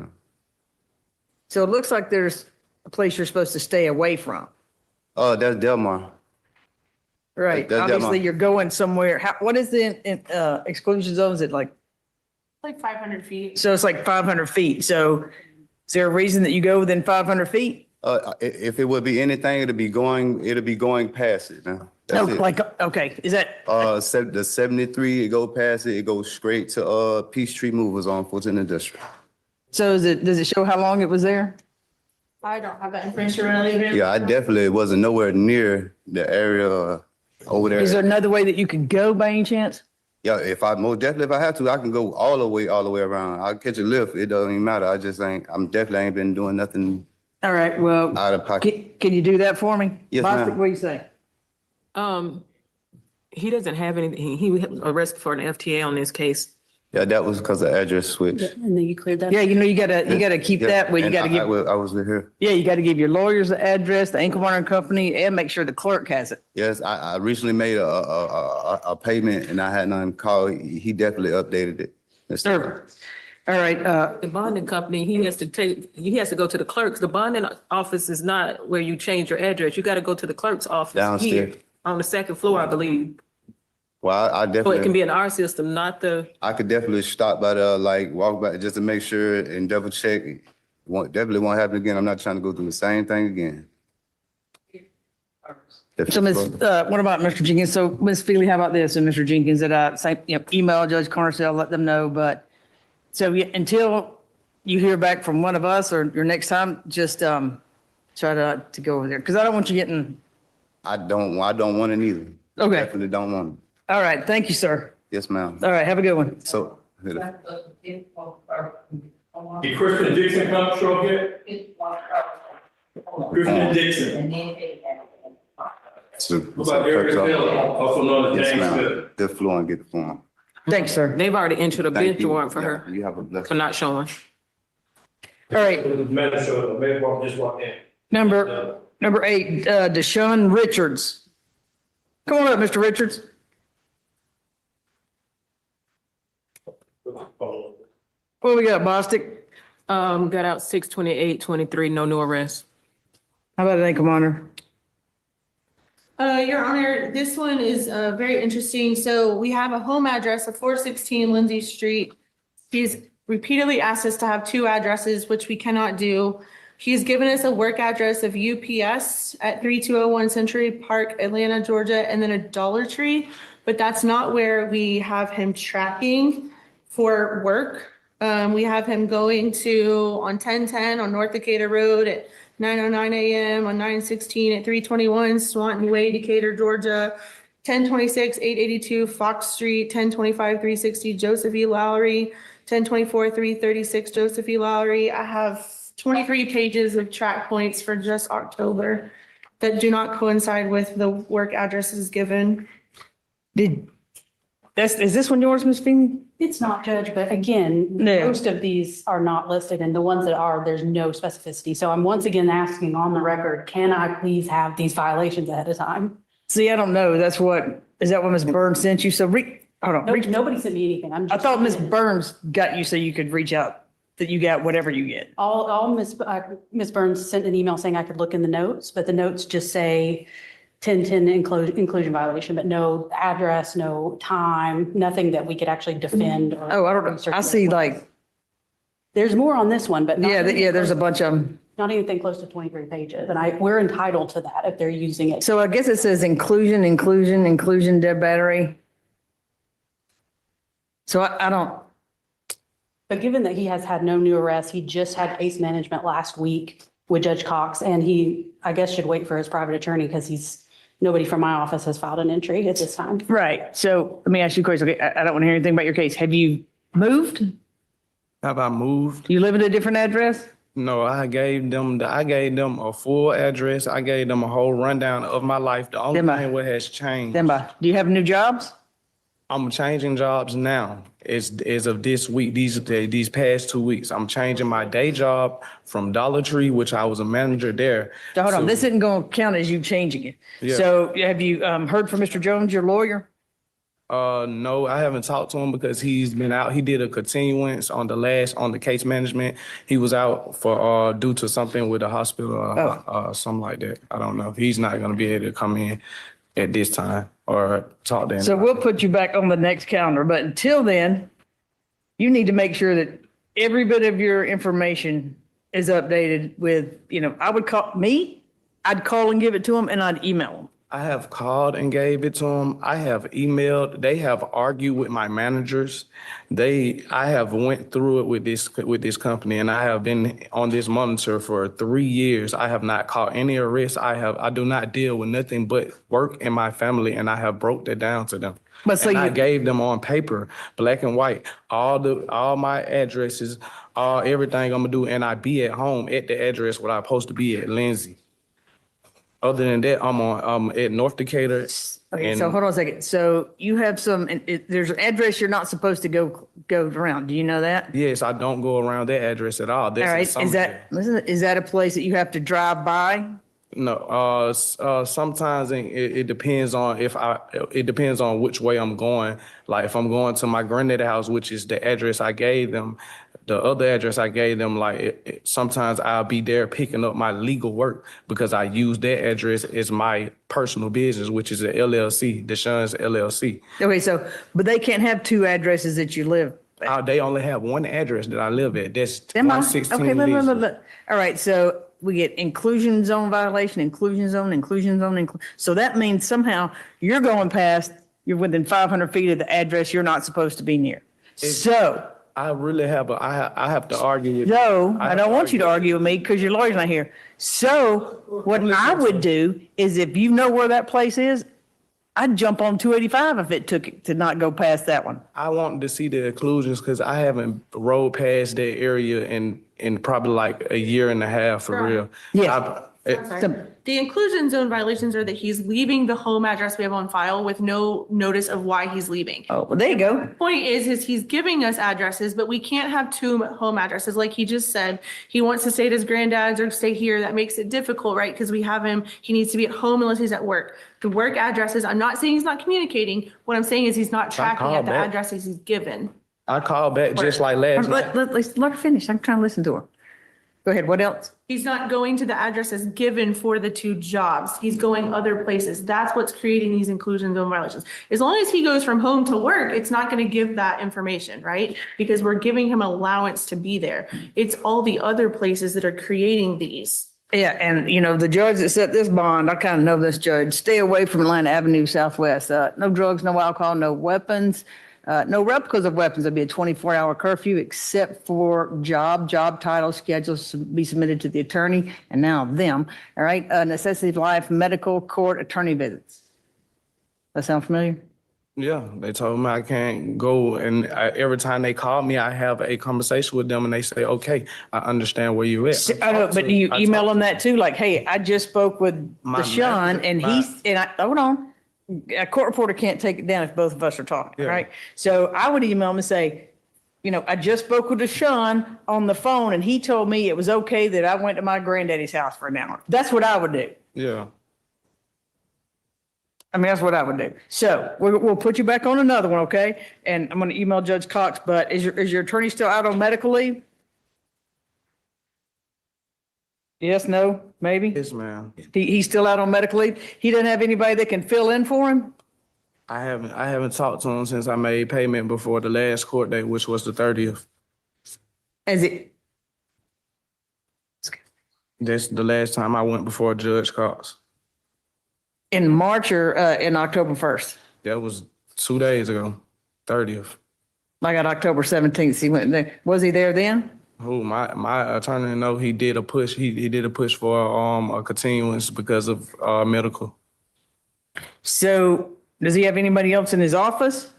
So it looks like there's a place you're supposed to stay away from. Oh, that's Delmar. Right, That's obviously Delmar. you're going somewhere. What is the exclusion zone? Is it like, Like 500 feet. so it's like 500 feet. So is there a reason that you go within 500 feet? If it would be anything, it'll be going past it now. Oh, That's it. like, okay, is that, The 73, it go past it, it goes straight to Peachtree Movers on Fulton Industrial. so does it show how long it was there? I don't have that information really. Yeah, I definitely wasn't nowhere near the area over there. Is there another way that you could go by any chance? Yeah, if I have to, I can go all the way around. I'll catch a lift. It doesn't even matter. I'm definitely ain't been doing nothing All right, well, out of pocket. can you do that for me? Yes, Bostic, ma'am. what do you say? He doesn't have anything. He was arrested for an FTA on this case. Yeah, that was because of address switch. And then you cleared that. Yeah, you gotta keep Yeah, that where you and gotta give. I was with her. Yeah, you got to give your lawyers the address, the ankle monitor company, and make sure the clerk has it. Yes, I recently made a payment and I had none called. He definitely updated it. Sure. All right, The bonding company, he has to go to the clerk's. The bonding office is not where you change your address. You got to go to the clerk's office here Downstairs. on the second floor, I believe. Well, I So it can definitely, be in our system, not the, I could definitely stop by there, like walk by just to make sure and double check. Definitely won't happen again. I'm not trying to go through the same thing again. so what about Mr. Jenkins? So Ms. Feely, how about this? And Mr. Jenkins, that email Judge Carcel, let them know, but so until you hear back from one of us or your next time, just try to go over there. Cause I don't want you getting, I don't want it either. Okay. Definitely don't want it. All right, thank you, sir. Yes, ma'am. All right, have a good one. So, Did Kristen Dixon come show up yet? Kristen Dixon. Also known as yes, James ma'am. Smith. The floor and get the form. Thanks, sir. They've already entered a Thank bench you. warrant for Yeah, her You have a blessing. for not showing. All right, Minnesota, just walked in. number 8, Deshaun Richards. Come on up, Mr. Richards. What we got, Bostic? Got out 6/28/23, no new arrests. How about that, Commander? Your Honor, this one is very interesting. So we have a home address of 416 Lindsay Street. He's repeatedly asked us to have 2 addresses, which we cannot do. He's given us a work address of UPS at 3201 Century Park, Atlanta, Georgia, and then a Dollar Tree. But that's not where we have him tracking for work. We have him going to on 1010 on North Decatur Road at 9:09 a.m. on 9:16 at 321 Swanton Way, Decatur, Georgia, 1026 882 Fox Street, 1025 360 Joseph E. Lowry, 1024 336 Joseph E. Lowry. I have 23 pages of track points for just October that do not coincide with the work addresses given. Is this one yours, Ms. Feeney? It's not, Judge, but again, Yeah. most of these are not listed, and the ones that are, there's no specificity. So I'm once again asking on the record, can I please have these violations ahead of time? See, I don't know. Is that what Ms. Burns sent you? So hold on. Nope, nobody sent me anything. I thought Ms. Burns got you so you could reach out, that you got whatever you get. All Ms. Burns sent an email saying I could look in the notes, but the notes just say 1010 inclusion violation, but no address, no time, nothing that we could actually defend. Or Oh, I don't know. I see There's more on this one, but. there's a bunch of them. Not anything close to 23 pages, and we're entitled to that if they're using it. So I guess it says inclusion, dead battery. So I don't, But given that he has had no new arrests, he just had case management last week with Judge Cox, and he, I guess, should wait for his private attorney because nobody from my office has filed an entry at this time. right. So let me ask you a question. Okay, I don't want to hear anything about your case. Have you moved? Have I moved? You live at a different address? No, I gave them a full address. I gave them a whole rundown of my life. The only thing what has changed. Do you have new jobs? I'm changing jobs now. As of this week, these past 2 weeks, I'm changing my day job from Dollar Tree, which I was a manager there. So hold on, this isn't going to count as you changing it. Yeah. So have you heard from Mr. Jones, your lawyer? No, I haven't talked to him because he's been out. He did a continuance on the case management. He was out for due to something with the hospital, something like that. I don't know. He's not going to be able to come in at this time or talk to him. So we'll put you back on the next calendar, but until then, you need to make sure that every bit of your information is updated with, I'd call and give it to him and I'd email him. I have called and gave it to them. I have emailed. They have argued with my managers. I have went through it with this company, and I have been on this monitor for 3 years. I have not caught any arrests. I do not deal with nothing but work and my family, and I have broke that down to them. I gave them on paper, black and white, all my addresses, everything I'm gonna do, and I be at home at the address where I'm supposed to be at, Lindsay. Other than that, I'm at North Decatur. Okay, so hold on a second. So you have there's an address you're not supposed to go around. Do you know that? Yes, I don't go around that address at all. All right, is that a place that you have to drive by? No, sometimes it depends on it depends on which way I'm going. Like if I'm going to my granddad's house, which is the address I gave them, the other address I gave them, sometimes I'll be there picking up my legal work because I use that address as my personal business, which is a LLC, Deshaun's LLC. Okay, but they can't have 2 addresses that you live at. They only have one address that I live at. That's Okay, 116. look. All right, so we get inclusion zone violation, inclusion zone. So that means somehow you're going past, you're within 500 feet of the address you're not supposed to be near. I really have I have to argue with. No, I don't want you to argue with me because your lawyer's not here. So what I would do is if you know where that place is, I'd jump on 285 if it took it to not go past that one. I wanted to see the inclusions because I haven't rode past that area in probably like a year and a half for Right. real. Yeah. The inclusion zone violations are that he's leaving the home address we have on file with no notice of why he's leaving. Oh, well, there you go. Point is he's giving us addresses, but we can't have two home addresses. Like he just said, he wants to stay at his granddad's or stay here. That makes it difficult, right? Because we have him, he needs to be at home unless he's at work. The work addresses, I'm not saying he's not communicating. What I'm saying is he's not tracking at the addresses he's given. I called back just like last night. Let her finish. I'm trying to listen to her. Go ahead. What else? He's not going to the addresses given for the two jobs. He's going other places. That's what's creating these inclusion zone violations. As long as he goes from home to work, it's not going to give that information, right? Because we're giving him allowance to be there. It's all the other places that are creating these. Yeah, and you know, the judge that set this bond, I kind of know this judge, stay away from Atlanta Avenue Southwest. No drugs, no alcohol, no weapons. No replicas of weapons. There'll be a 24-hour curfew except for job title schedules to be submitted to the attorney and now them. All right. Necessity of life, medical, court, attorney visits. That sound familiar? Yeah, they told me I can't go, and every time they call me, I have a conversation with them, and they say, "Okay, I understand where you at." I know, but do you email them that too? Like, hey, I just spoke with Deshaun, and hold on. A court reporter can't take it down if both of us are talking, Yeah. right? So I would email him and say, you know, I just spoke with Deshaun on the phone, and he told me it was okay that I went to my granddaddy's house for an hour. That's what I would do. Yeah. I mean, that's what I would do. So we'll put you back on another one, okay? And I'm going to email Judge Cox, but is your attorney still out on medical leave? Yes, no, maybe? Yes, ma'am. He's still out on medical leave? He doesn't have anybody that can fill in for him? I haven't talked to him since I made payment before the last court date, which was the 30th. Is it? That's the last time I went before Judge Cox. In March or in October 1st? That was 2 days ago, 30th. I got October 17th. He went there. Was he there then? Who, my attorney, know he did a push. He did a push for a continuance because of medical. So does he have anybody else in his office?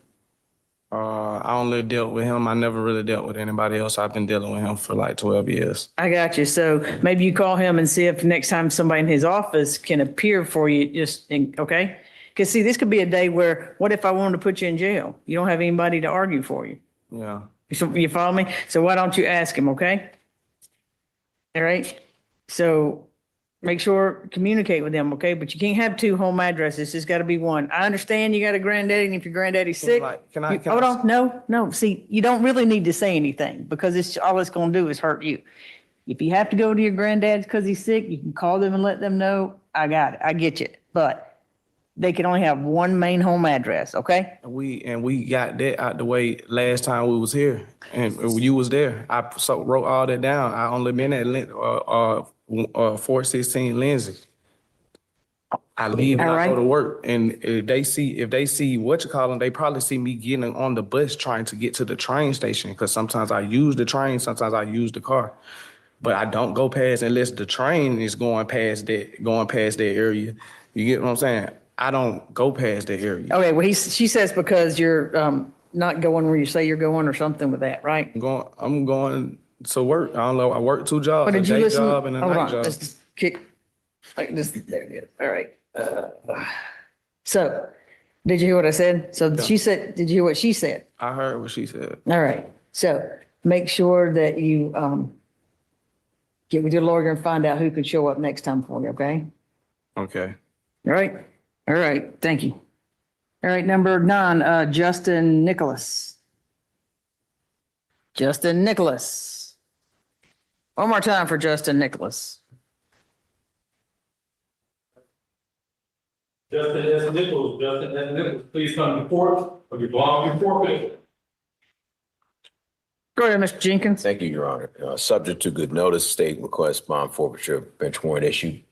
I only dealt with him. I never really dealt with anybody else. I've been dealing with him for like 12 years. I got you. So maybe you call him and see if next time somebody in his office can appear for you, okay? Because see, this could be a day where, what if I wanted to put you in jail? You don't have anybody to argue for you. Yeah. You follow me? So why don't you ask him, okay? All right? So make sure, communicate with them, okay? But you can't have two home addresses. It's got to be one. I understand you got a granddaddy, and if your granddaddy's sick. Hold on. No. See, you don't really need to say anything because all it's going to do is hurt you. If you have to go to your granddad's because he's sick, you can call them and let them know. I got it. I get you. But they can only have one main home address, okay? We got that out the way last time we was here, and you was there. I wrote all that down. I only been at 416 Lindsay. I leave and I go to work, and if they see what you call them, they probably see me getting on the bus trying to get to the train station because sometimes I use the train, sometimes I use the car, but I don't go past unless the train is going past that area. You get what I'm saying? I don't go past that area. Okay, well, she says because you're not going where you say you're going or something with that, right? I'm going to work. I don't know. I work two jobs, But a did you day listen? job and a Hold night on, job. let's kick like this. There it is. All right. So, did you hear what I said? So Yeah. she said, did you hear what she said? I heard what she said. All right. So make sure that you get with your lawyer and find out who can show up next time for you, okay? Okay. All right. All right. Thank you. All right. Number 9, Justin Nicholas. Justin Nicholas. One more time for Justin Nicholas. Justin S. Nichols, please come to court or be bond before me. Go ahead, Mr. Jenkins. Thank you, Your Honor. Subject to good notice, state request bond forfeiture, bench warrant issued.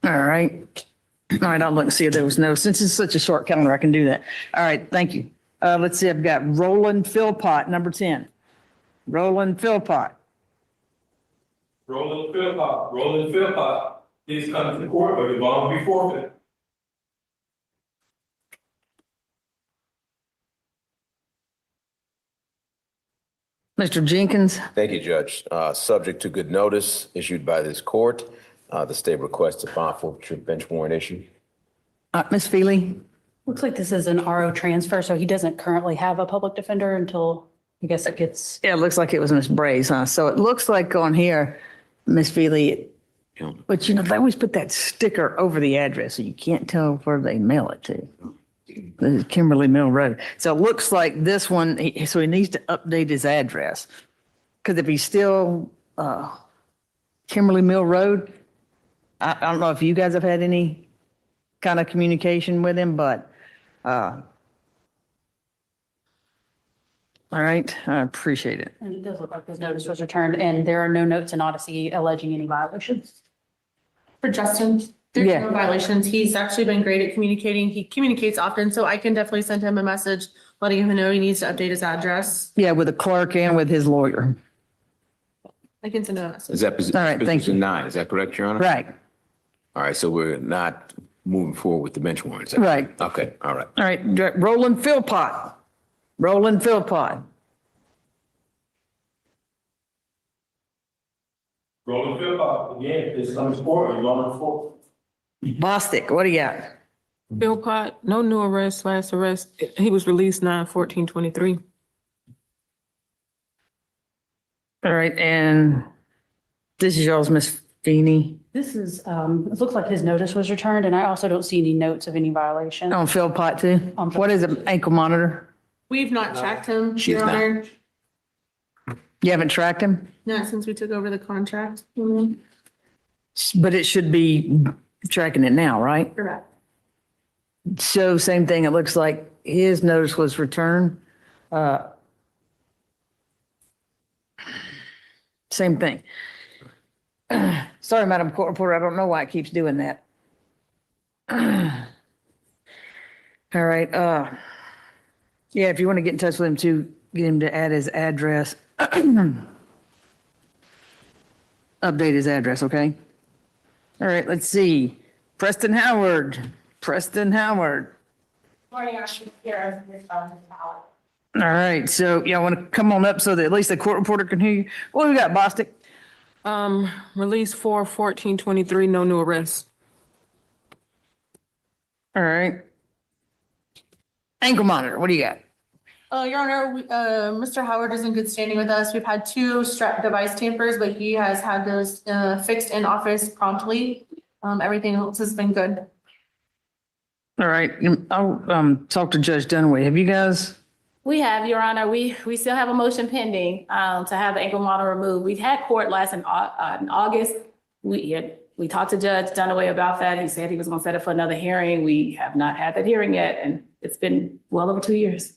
All right. All right, I'll look and see if there was no, since it's such a short calendar, I can do that. All right, thank you. Let's see, I've got Roland Philpott, number 10. Roland Philpott. Roland Philpott, please come to court or be bond before me. Mr. Jenkins? Thank you, Judge. Subject to good notice issued by this court, the state requests a bond forfeiture bench warrant issue. Ms. Feely? Looks like this is an RO transfer, so he doesn't currently have a public defender until, I guess it gets. Yeah, it looks like it was Ms. Bray's, huh? So it looks like on here, Ms. Feely, but you know, they always put that sticker over the address, so you can't tell where they mail it to. This is Kimberly Mill Road. So it looks like this one, so he needs to update his address. Because if he's still Kimberly Mill Road, I don't know if you guys have had any kind of communication with him, but all right, I appreciate it. And it does look like his notice was returned, and there are no notes in Odyssey alleging any violations. For Justin, there's Yeah. no violations. He's actually been great at communicating. He communicates often, so I can definitely send him a message letting him know he needs to update his address. Yeah, with the clerk and with his lawyer. I can send him a message. Is that All right, thank position 9? Is that correct, Your Honor? Right, All right, so we're not moving forward with the bench warrant. is that right. Okay, all right. All right, Roland Philpott. Roland Philpott. Rolling field, again, it's on the sport, or you on the floor? Bostic, what do you got? Philpott, no new arrest, last arrest. He was released 9/14/23. All right, and this is yours, Miss Feeney. This is, it looks like his notice was returned, and I also don't see any notes of any violation. On Philpott too? What is it, ankle monitor? We've not tracked him, She's Your not. Honor, You haven't tracked him? not since we took over the contract. But it should be tracking it now, right? Correct. So same thing, it looks like his notice was returned. Same thing. Sorry, Madam Court Reporter, I don't know why it keeps doing that. All right, yeah, if you want to get in touch with him too, get him to add his address. Update his address, okay? All right, let's see. Preston Howard. Preston Howard. Morning, I'm here. All right, so y'all want to come on up so that at least the court reporter can hear you? What do we got, Bostic? Release 4/14/23, no new arrests. All right. Ankle monitor, what do you got? Your Honor, Mr. Howard is in good standing with us. We've had 2 strap device tampers, but he has had those fixed in office promptly. Everything else has been good. All right, I'll talk to Judge Dunaway. Have you guys? We have, Your Honor, we still have a motion pending to have the ankle monitor removed. We had court last in August. We talked to Judge Dunaway about that. He said he was going to set up for another hearing. We have not had that hearing yet, and it's been well over 2 years.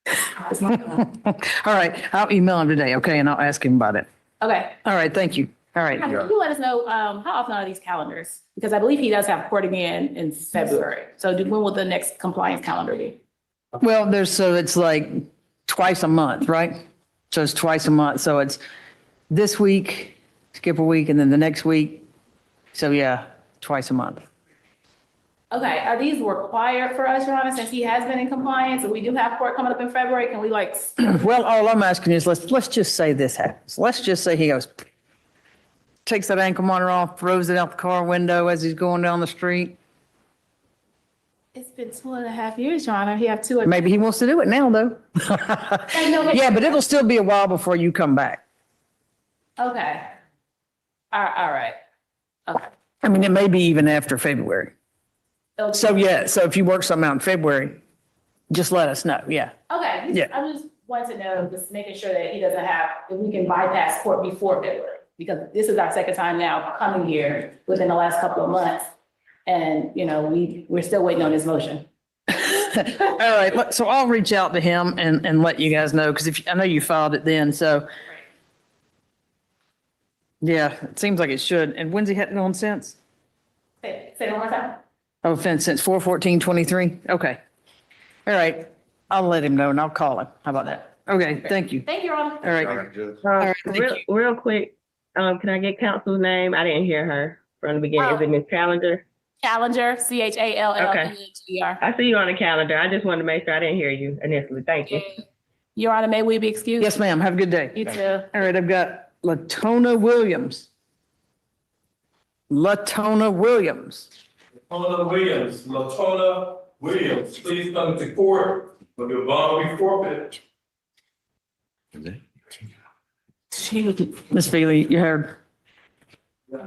All right, I'll email him today, okay, and I'll ask him about it. Okay. All right, thank you. All right. Can you let us know how often are these calendars? Because I believe he does have court again in February. So when will the next compliance calendar be? Well, so it's like twice a month, right? So it's twice a month. So it's this week, skip a week, and then the next week. So yeah, twice a month. Okay, are these required for us, Your Honor, since he has been in compliance and we do have court coming up in February? Can we Well, all I'm asking is let's just say this happens. Let's just say he goes, takes that ankle monitor off, throws it out the car window as he's going down the street. It's been 2.5 years, Your Honor. He have 2. Maybe he wants to do it now, though. Yeah, but it'll still be a while before you come back. Okay. All right. Okay. I mean, it may be even after February. Okay. So yeah, so if you work something out in February, just let us know, yeah. Okay. Yeah. I just want to know, just making sure that he doesn't have, that we can bypass court before February. Because this is our second time now coming here within the last couple of months. And, we're still waiting on his motion. All right, so I'll reach out to him and let you guys know, because I know you filed it then, so. Yeah, it seems like it should. And when's he had it on since? Say it one more time. Oh, since 4/14/23? Okay. All right, I'll let him know and I'll call him. How about that? Okay, thank you. Thank you, Your Honor. All right. All right, thank you. Real quick, can I get counsel's name? I didn't hear her from the beginning. Is it Ms. Challenger? Challenger, CHALLENGER. I see you on the calendar. I just wanted to make sure I didn't hear you initially. Thank you. Your Honor, may we be excused? Yes, ma'am. Have a good day. You too. All right, I've got Latona Williams. Latona Williams. Latona Williams, please come to court, or your bond will be forfeited. Ms. Feely, you heard.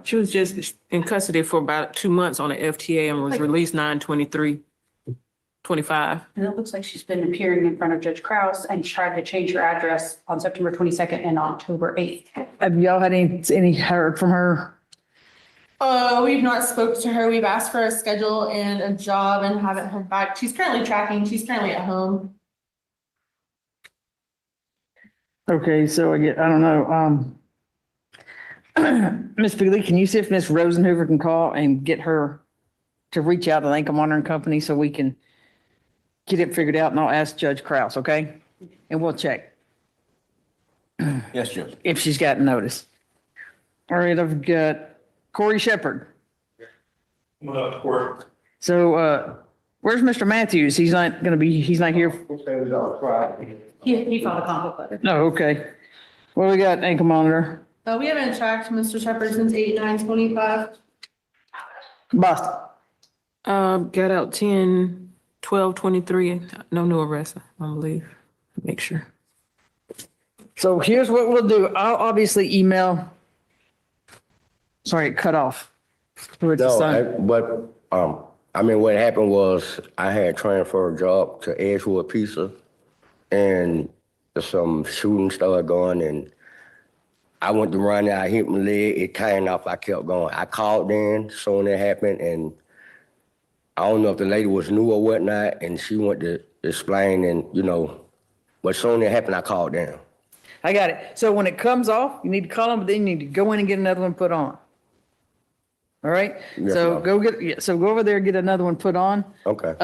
She was just in custody for about 2 months on the FTA and was released 9/23/25. And it looks like she's been appearing in front of Judge Kraus and tried to change her address on September 22nd and October 8th. Have y'all had any heard from her? We've not spoke to her. We've asked for a schedule and a job and haven't heard back. She's currently tracking. She's currently at home. Okay, so I don't know, Ms. Feely, can you see if Ms. Rosenhoover can call and get her to reach out to the Ankle Monitoring Company so we can get it figured out, and I'll ask Judge Kraus, okay? And we'll check Yes, Judge. if she's gotten notice. All right, I've got Corey Shepherd. Come on up to court. So, where's Mr. Matthews? He's not here. He filed a conflict letter. No, okay. What do we got, Ankle Monitor? We haven't tracked Mr. Shepherd since 8/9/25. Boston. Got out 10/12/23. No new arrests, I believe. Make sure. So here's what we'll do. I'll obviously email. Sorry, it cut off. What happened was I had transferred a job to Edgewood Pizza, and some shooting started going, and I went to run there. I hit my leg. It tightened off. I kept going. I called in soon it happened, and I don't know if the lady was new or whatnot, and she went to explain, and but soon it happened. I called down. I got it. So when it comes off, you need to call them, but then you need to go in and get another one put on. All right? Yes, So ma'am. go over there, get another one put on. Okay.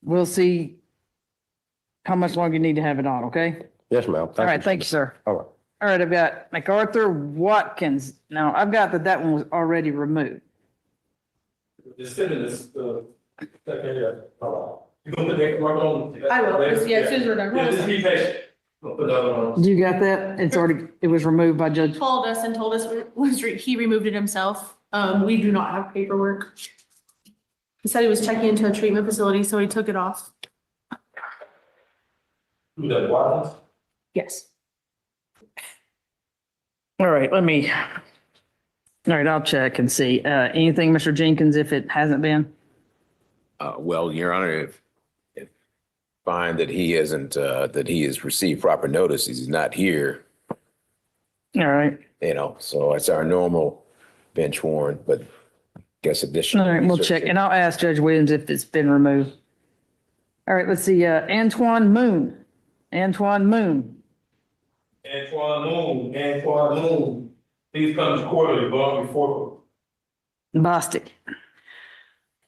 We'll see how much longer you need to have it on, okay? Yes, ma'am. All right, thank you, sir. All right. All right, I've got MacArthur Watkins. Now, I've got that one was already removed. Just send it this, second here. You gonna put that mark on? I will. Yeah, as soon as we're done. Yeah, just be patient. We'll put the other one on. You got that? It was removed by Judge. Called us and told us he removed it himself. We do not have paperwork. He said he was checking into a treatment facility, so he took it off. Who that, Watkins? Yes. All right, all right, I'll check and see. Anything, Mr. Jenkins, if it hasn't been? Well, Your Honor, if find that he hasn't, that he has received proper notice, he's not here, All right, so it's our normal bench warrant, but guess additional. all right, we'll check. And I'll ask Judge Williams if it's been removed. All right, let's see, Antoine Moon. Antoine Moon, please come to court, or your bond will be forfeited. Bostic.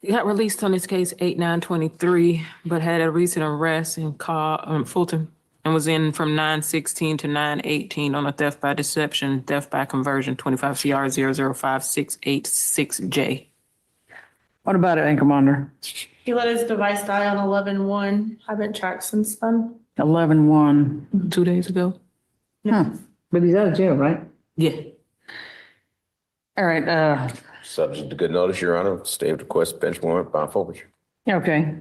He got released on this case 8/9/23, but had a recent arrest in Fulton and was in from 9/16 to 9/18 on a theft by deception, theft by conversion, 25 CR 005-686J. What about it, Ankle Monitor? He let his device die on 11/1. Haven't tracked since then. 11/1. 2 days ago. But he's out of jail, right? Yeah. All right, Subject to good notice, Your Honor, stay of request, bench warrant, bond forfeiture. okay.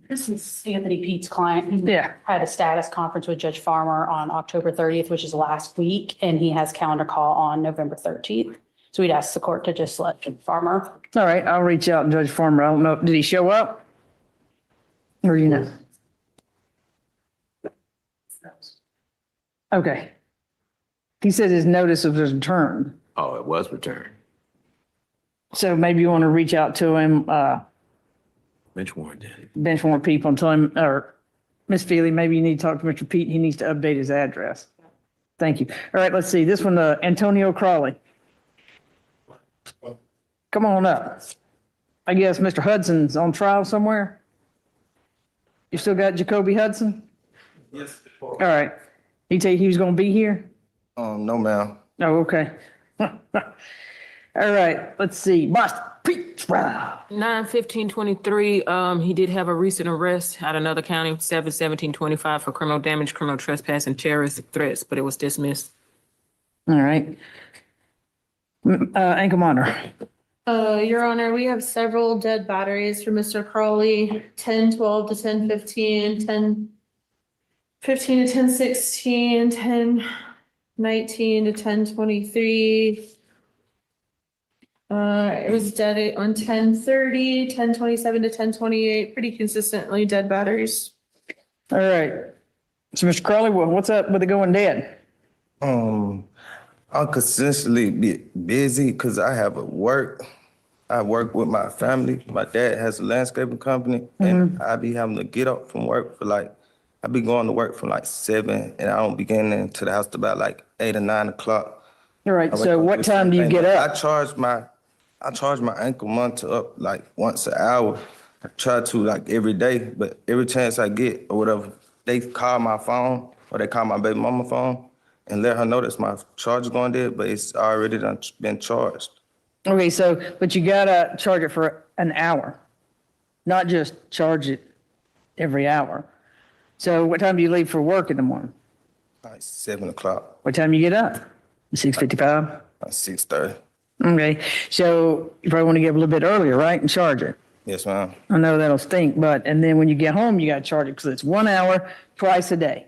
This is Anthony Pete's client. He Yeah. had a status conference with Judge Farmer on October 30th, which is last week, and he has calendar call on November 13th. So we'd ask the court to just let Judge Farmer. All right, I'll reach out to Judge Farmer. I don't know, did he show up? Or Okay. He said his notice was returned. Oh, it was returned. So maybe you want to reach out to him, Bench warrant did. bench warrant people and tell him, or Ms. Feely, maybe you need to talk to Mr. Pete. He needs to update his address. Thank you. All right, let's see. This one, Antonio Crawley. Come on up. I guess Mr. Hudson's on trial somewhere. You still got Jacoby Hudson? Yes. All right. He tell you he was going to be here? No, ma'am. Oh, okay. All right, let's see. Boston. Pre-trial. 9/15/23, he did have a recent arrest out of another county, 7/17/25 for criminal damage, criminal trespass, and terrorist threats, but it was dismissed. All right. Ankle monitor. Your Honor, we have several dead batteries for Mr. Crawley, 10/12 to 10/15, 10/15 to 10/16, 10/19 to 10/23. It was dead on 10/30, 10/27 to 10/28, pretty consistently dead batteries. All right. So, Mr. Crawley, what's up with it going dead? I'll consistently be busy because I have a work. I work with my family. My dad has a landscaping company, and I be having to get up from work for I be going to work from 7, and I don't be getting into the house till about 8 or 9 o'clock. All right. So, what time do you get up? I charge my ankle monitor up once an hour. I try to every day, but every chance I get or whatever, they call my phone or they call my baby mama phone and let her know that my charge is going dead, but it's already been charged. Okay, so, but you gotta charge it for an hour, not just charge it every hour. So what time do you leave for work in the morning? 7 o'clock. What time you get up? 6:55? 6:30. Okay, so you probably want to get up a little bit earlier, right, and charge it. Yes, ma'am. I know that'll stink, and then when you get home, you gotta charge it because it's 1 hour, twice a day.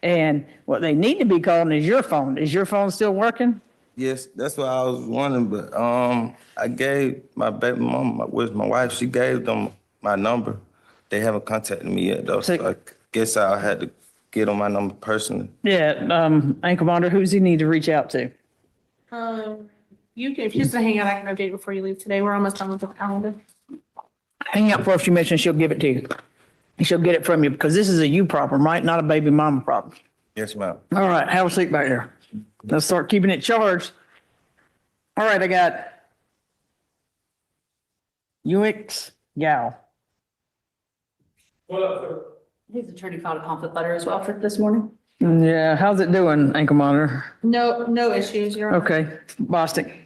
And what they need to be calling is your phone. Is your phone still working? Yes, that's what I was wondering, but I gave my baby mama with my wife, she gave them my number. They haven't contacted me yet though, so I guess I had to get on my number personally. Yeah, ankle monitor, who's he need to reach out to? You can, if you just hang out, I can update before you leave today. We're almost done with the calendar. Hang out for a few minutes and she'll give it to you. And she'll get it from you because this is a you problem, right? Not a baby mama problem. Yes, ma'am. All right, have a seat back there. Let's start keeping it charged. All right, I got UX Gal. His attorney filed a conflict letter as well for this morning. Yeah, how's it doing, ankle monitor? No issues, Your Honor. Okay, Bostic.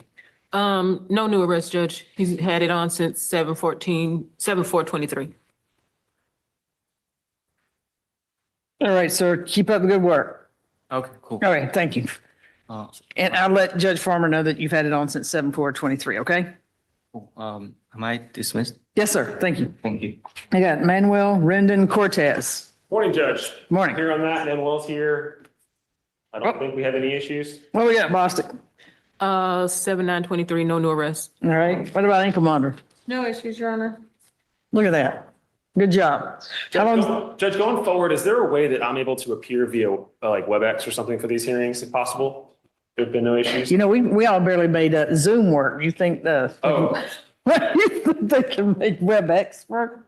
No new arrest, Judge. He's had it on since 7/4/23. All right, sir, keep up the good work. Okay, cool. All right, thank you. And I'll let Judge Farmer know that you've had it on since 7/4/23, okay? Am I dismissed? Yes, sir, thank you. Thank you. I got Manuel Rendon Cortez. Morning, Judge. Morning. Here on that, and Will's here. I don't think we have any issues. What we got, Bostic? 7/9/23, no new arrest. All right, what about ankle monitor? No issues, Your Honor. Look at that. Good job. Judge, going forward, is there a way that I'm able to appear via WebEx or something for these hearings if possible? There've been no issues? You know, we all barely made Zoom work. You think you think they can make WebEx work?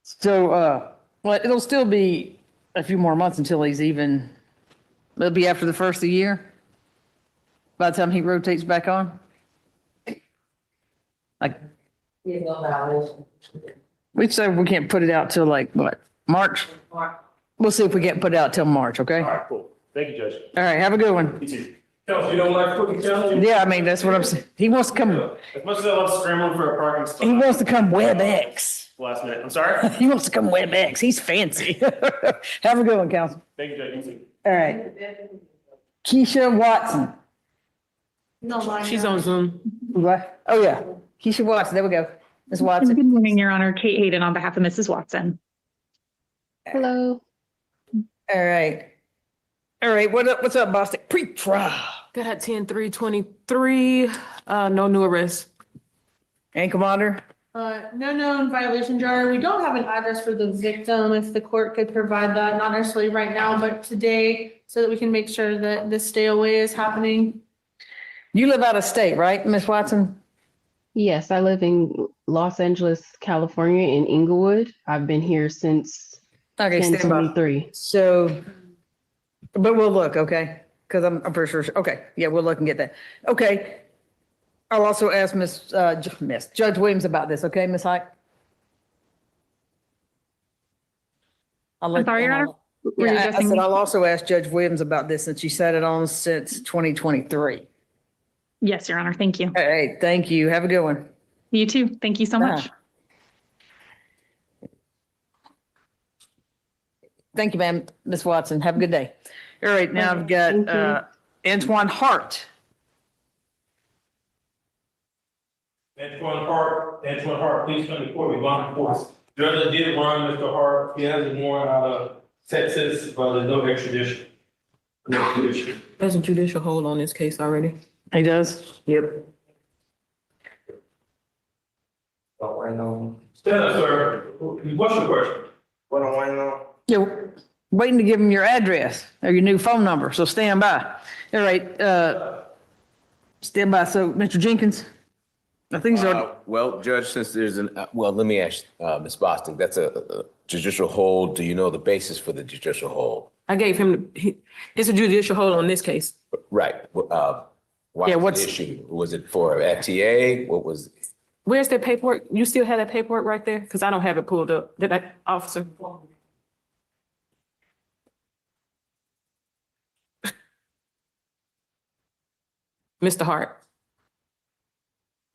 So, well, it'll still be a few more months until it'll be after the first of the year. By the time he rotates back on. We said we can't put it out till March? We'll see if we can't put it out till March, okay? All right, cool. Thank you, Judge. All right, have a good one. You too. You don't like cooking challenge? Yeah, I mean, that's what I'm saying. He wants to come, As much as I love scrambling for a parking spot. he wants to come WebEx. Last minute, I'm sorry? He wants to come WebEx. He's fancy. Have a good one, counsel. Thank you, Judge. You too. All right. Keisha Watson. No, She's on Zoom. What? Oh, yeah. Keisha Watson. There we go. Ms. Watson. Good morning, Your Honor. Kate Hayden on behalf of Mrs. Watson. Hello. All right. All right. What's up, Bostic? Pre-trial. Got 10/3/23, no new arrests. Ankle monitor. No known violation jar. We don't have an address for the victim. If the court could provide that, not necessarily right now, but today, so that we can make sure that this stay away is happening. You live out of state, right, Ms. Watson? Yes, I live in Los Angeles, California, in Inglewood. I've been here since Okay, stand by. 10/23. So, but we'll look, okay? Because I'm pretty sure. Okay, yeah, we'll look and get that. Okay. I'll also ask Judge Williams about this, okay, Ms. Hike? I'm sorry, Your Honor? Were you Yeah, I addressing said me? I'll also ask Judge Williams about this since she set it on since 2023. Yes, Your Honor. Thank you. All right, thank you. Have a good one. You too. Thank you so much. Thank you, ma'am. Ms. Watson, have a good day. All right, now I've got Antoine Hart. Antoine Hart, please come to court. We bond force. Judge did run Mr. Hart. He has a warrant out of Texas, but there's no extradition. No extradition. There's a judicial hold on this case already. He does? Yep. Stand up, sir. What's your question? What I'm waiting on? You're waiting to give him your address or your new phone number, so stand by. All right, stand by. So, Mr. Jenkins, I think so. Well, Judge, since there's well, let me ask, Ms. Bostic, that's a judicial hold. Do you know the basis for the judicial hold? I gave him, it's a judicial hold on this case. Right. Why was the issue? Was it for FTA? What was? Where's that paperwork? You still have that paperwork right there? Because I don't have it pulled up. Did I, officer? Mr. Hart.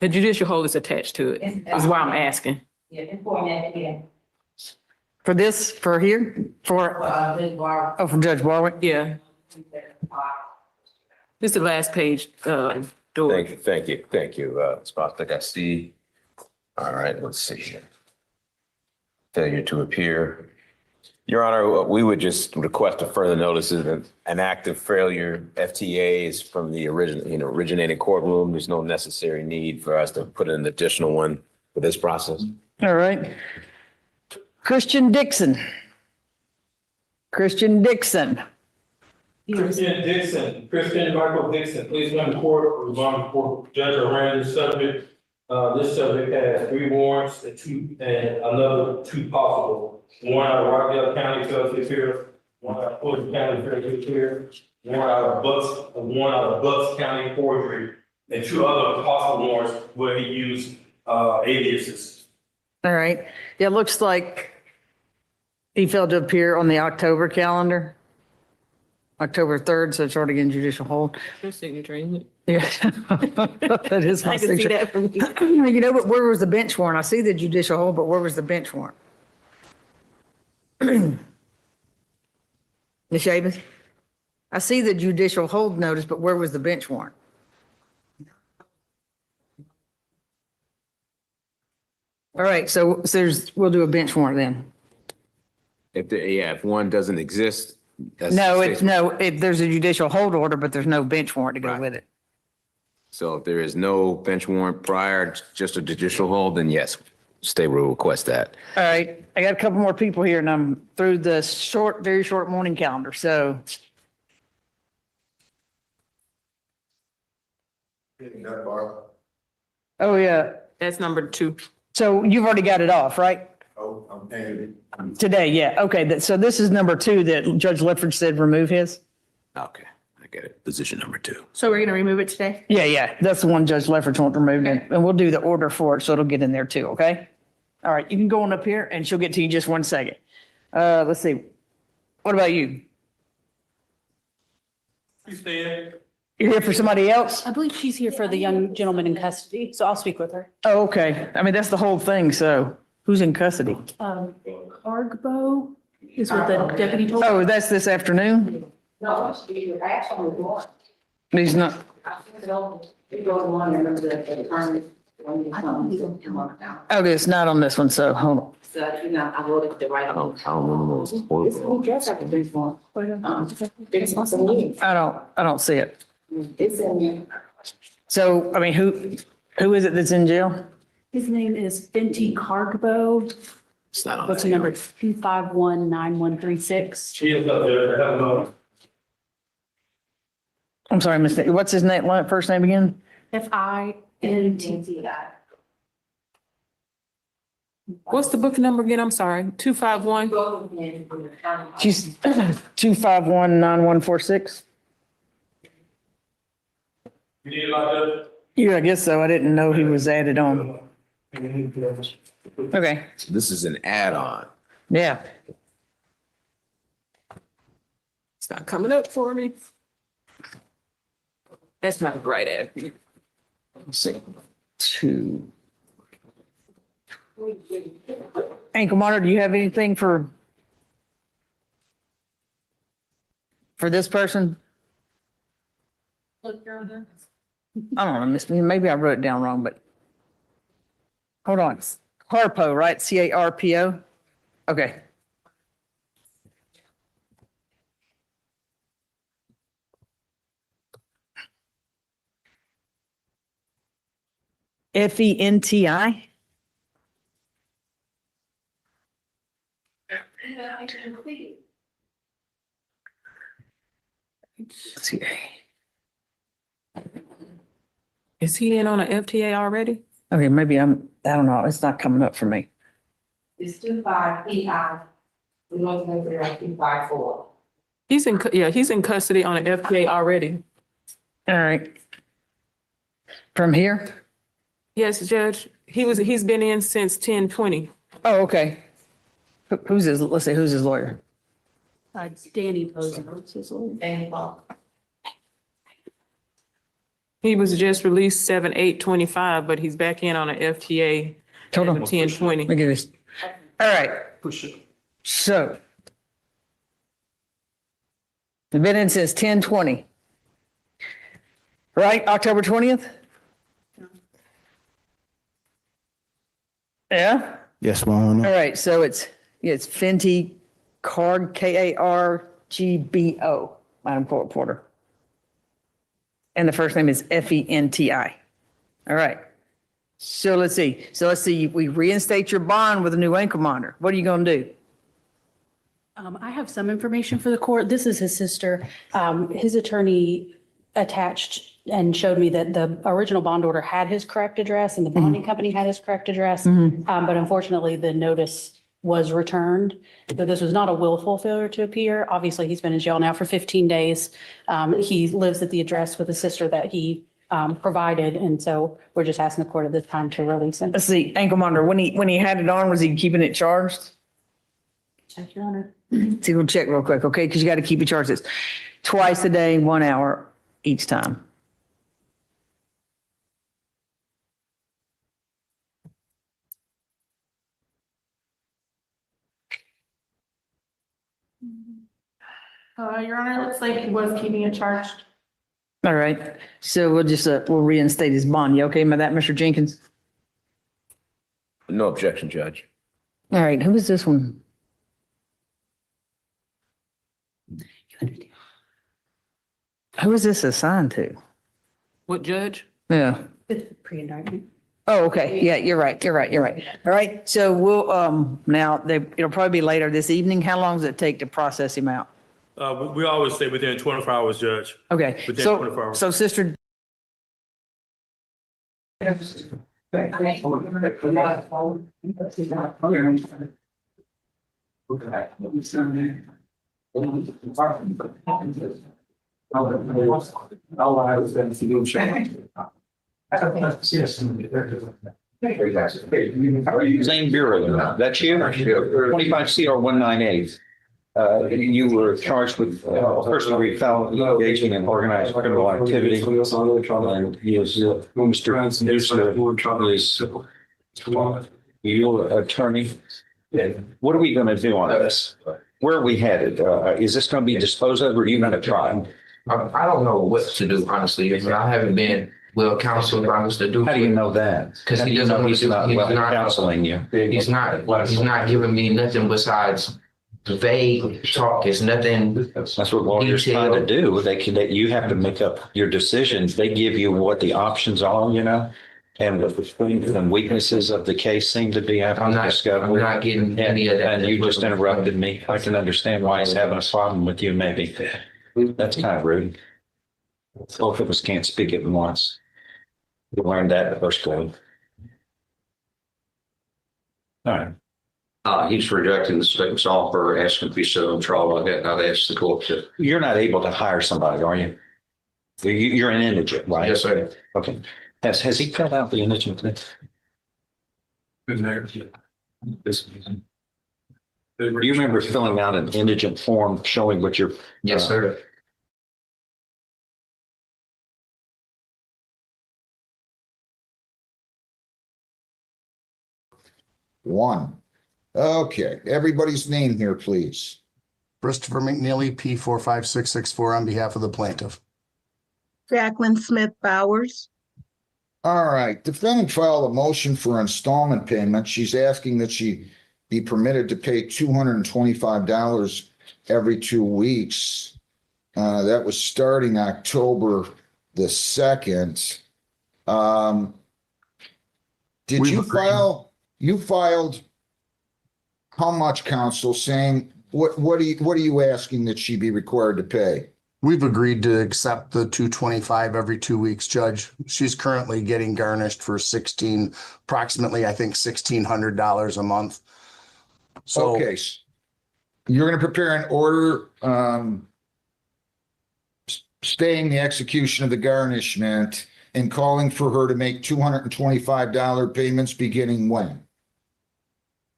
The judicial hold is attached to it, is why I'm asking. For this, for here, for, for Judge Warwick? Yeah. This is the last page, door. Thank you, Ms. Bostic. I see. All right, let's see here. Failure to appear. Your Honor, we would just request a further notice of an active failure. FTA is from the originating courtroom. There's no necessary need for us to put in an additional one for this process. All right. Christian Dixon. Christian Michael Dixon, please come to court. We bond for Judge ran this subject. This subject has 3 warrants and another 2 possible. One out of Rockdale County failed to appear, one out of Fulton County failed to appear, one out of Bucks County forgery, and 2 other possible warrants where he used aliases. All right. It looks like he failed to appear on the October calendar. October 3rd, so it's already in judicial hold. Your signature, isn't it? Yeah. That is my I can see signature. that from here. You know, but where was the bench warrant? I see the judicial hold, but where was the bench warrant? Ms. Shavens? I see the judicial hold notice, but where was the bench warrant? All right, so we'll do a bench warrant then. If one doesn't exist. There's a judicial hold order, but there's no bench warrant to go with it. So if there is no bench warrant prior, just a judicial hold, then yes, state will request that. All right, I got a couple more people here and I'm through the very short morning calendar, so. Oh, yeah. That's number 2. So you've already got it off, right? Oh, I'm paying it. Today, yeah. Okay, so this is number 2 that Judge Lefford said remove his? Okay, I get it. Position number 2. So we're gonna remove it today? Yeah. That's the one Judge Lefford's want removed, and we'll do the order for it, so it'll get in there too, okay? All right, you can go on up here and she'll get to you in just 1 second. Let's see. What about you? You stand. You're here for somebody else? I believe she's here for the young gentleman in custody, so I'll speak with her. Oh, okay. I mean, that's the whole thing, so who's in custody? Cargbo is what the deputy told me. Oh, that's this afternoon? No, actually, one. He's not, okay, it's not on this one, so hold on. So, you know, I wrote it the right. I don't remember those. It's who just have to do for. It's not some new. I don't see it. It's in there. So, I mean, who is it that's in jail? His name is Fenty Cargbo. It's not on What's the number? 2519136. She is up there. I have no. I'm sorry, Mr. What's his name, first name again? FINT. What's the book number again? I'm sorry. 251. She's 2519146. You need it like that? Yeah, I guess so. I didn't know he was added on. Okay, This is an add-on. yeah. It's not coming up for me. That's not the right ad. Let's see, 2. Ankle monitor, do you have anything for this person? I don't know, maybe I wrote it down wrong, but hold on. Carpo, right? CARPO? Okay. FENTI? Let's see. Is he in on an FTA already? Okay, maybe I don't know. It's not coming up for me. It's 25 PI. We want to make it like 254. He's in custody on an FTA already. All right. From here? Yes, Judge. He's been in since 10/20. Oh, okay. Who's his, let's say, who's his lawyer? It's Danny Posen. And Bob. He was just released 7/8/25, but he's back in on an FTA. Hold on. 10/20. Look at this. All right. So. They've been in since 10/20. Right, October 20th? Yeah? Yes, ma'am. All right, so it's Fenty Card, KARGBO, Madam Court Reporter. And the first name is FENTI. All right. So let's see. We reinstate your bond with a new ankle monitor. What are you going to do? I have some information for the court. This is his sister. His attorney attached and showed me that the original bond order had his correct address and the bonding company had his correct address. But unfortunately, the notice was returned. So this was not a willful failure to appear. Obviously, he's been in jail now for 15 days. He lives at the address with the sister that he provided. And so we're just asking the court at this time to release him. Let's see, ankle monitor, when he had it on, was he keeping it charged? Check, Your Honor. See, we'll check real quick, okay? Because you got to keep it charged. It's twice a day, 1 hour each time. Your Honor, it looks like he was keeping it charged. All right, so we'll reinstate his bond. You okay with that, Mr. Jenkins? No objection, Judge. All right, who is this one? Who is this assigned to? What judge? Yeah. It's pre-indictment. Oh, okay. Yeah, you're right. All right, so we'll, now, it'll probably be later this evening. How long does it take to process him out? We always say within 24 hours, Judge. Okay, Within 24 hours. so sister. Zane Bureau, that's you? 25 CR 198. You were charged with first-degree felony engaging in organized criminal activity. And he is your attorney. What are we going to do on this? Where are we headed? Is this going to be disposed of or are you going to try? I don't know what to do, honestly. I haven't been well counseled on this to do. How do you know that? Because he doesn't want He's to. not well counseling you. He's not giving me nothing besides vague talk. It's nothing. That's what lawyers try to do. You have to make up your decisions. They give you what the options are, and what the strengths and weaknesses of the case seem to be after discovery. I'm not getting any of that. And you just interrupted me. I can understand why he's having a problem with you, maybe. That's kind of rude. Both of us can't speak at once. We learned that the first grade. All right. He's rejecting the state's offer, asking to be set on trial. I've asked the court to. You're not able to hire somebody, are you? You're an indigent, right? Yes, sir. Okay. Has he filled out the indigent thing? Do you remember filling out an indigent form showing what you're? Yes, sir. One. Okay, everybody's name here, please. Christopher McNally, P45664 on behalf of the plaintiff. Jacqueline Smith Bowers. All right, defendant filed a motion for installment payment. She's asking that she be permitted to pay $225 every 2 weeks. That was starting October the 2nd. Did you file, you filed how much, counsel, saying, what are you asking that she be required to pay? We've agreed to accept the $225 every 2 weeks, Judge. She's currently getting garnished for approximately, I think, $1,600 a month. So, Okay, you're gonna prepare an order, staying the execution of the garnishment and calling for her to make $225 payments beginning when?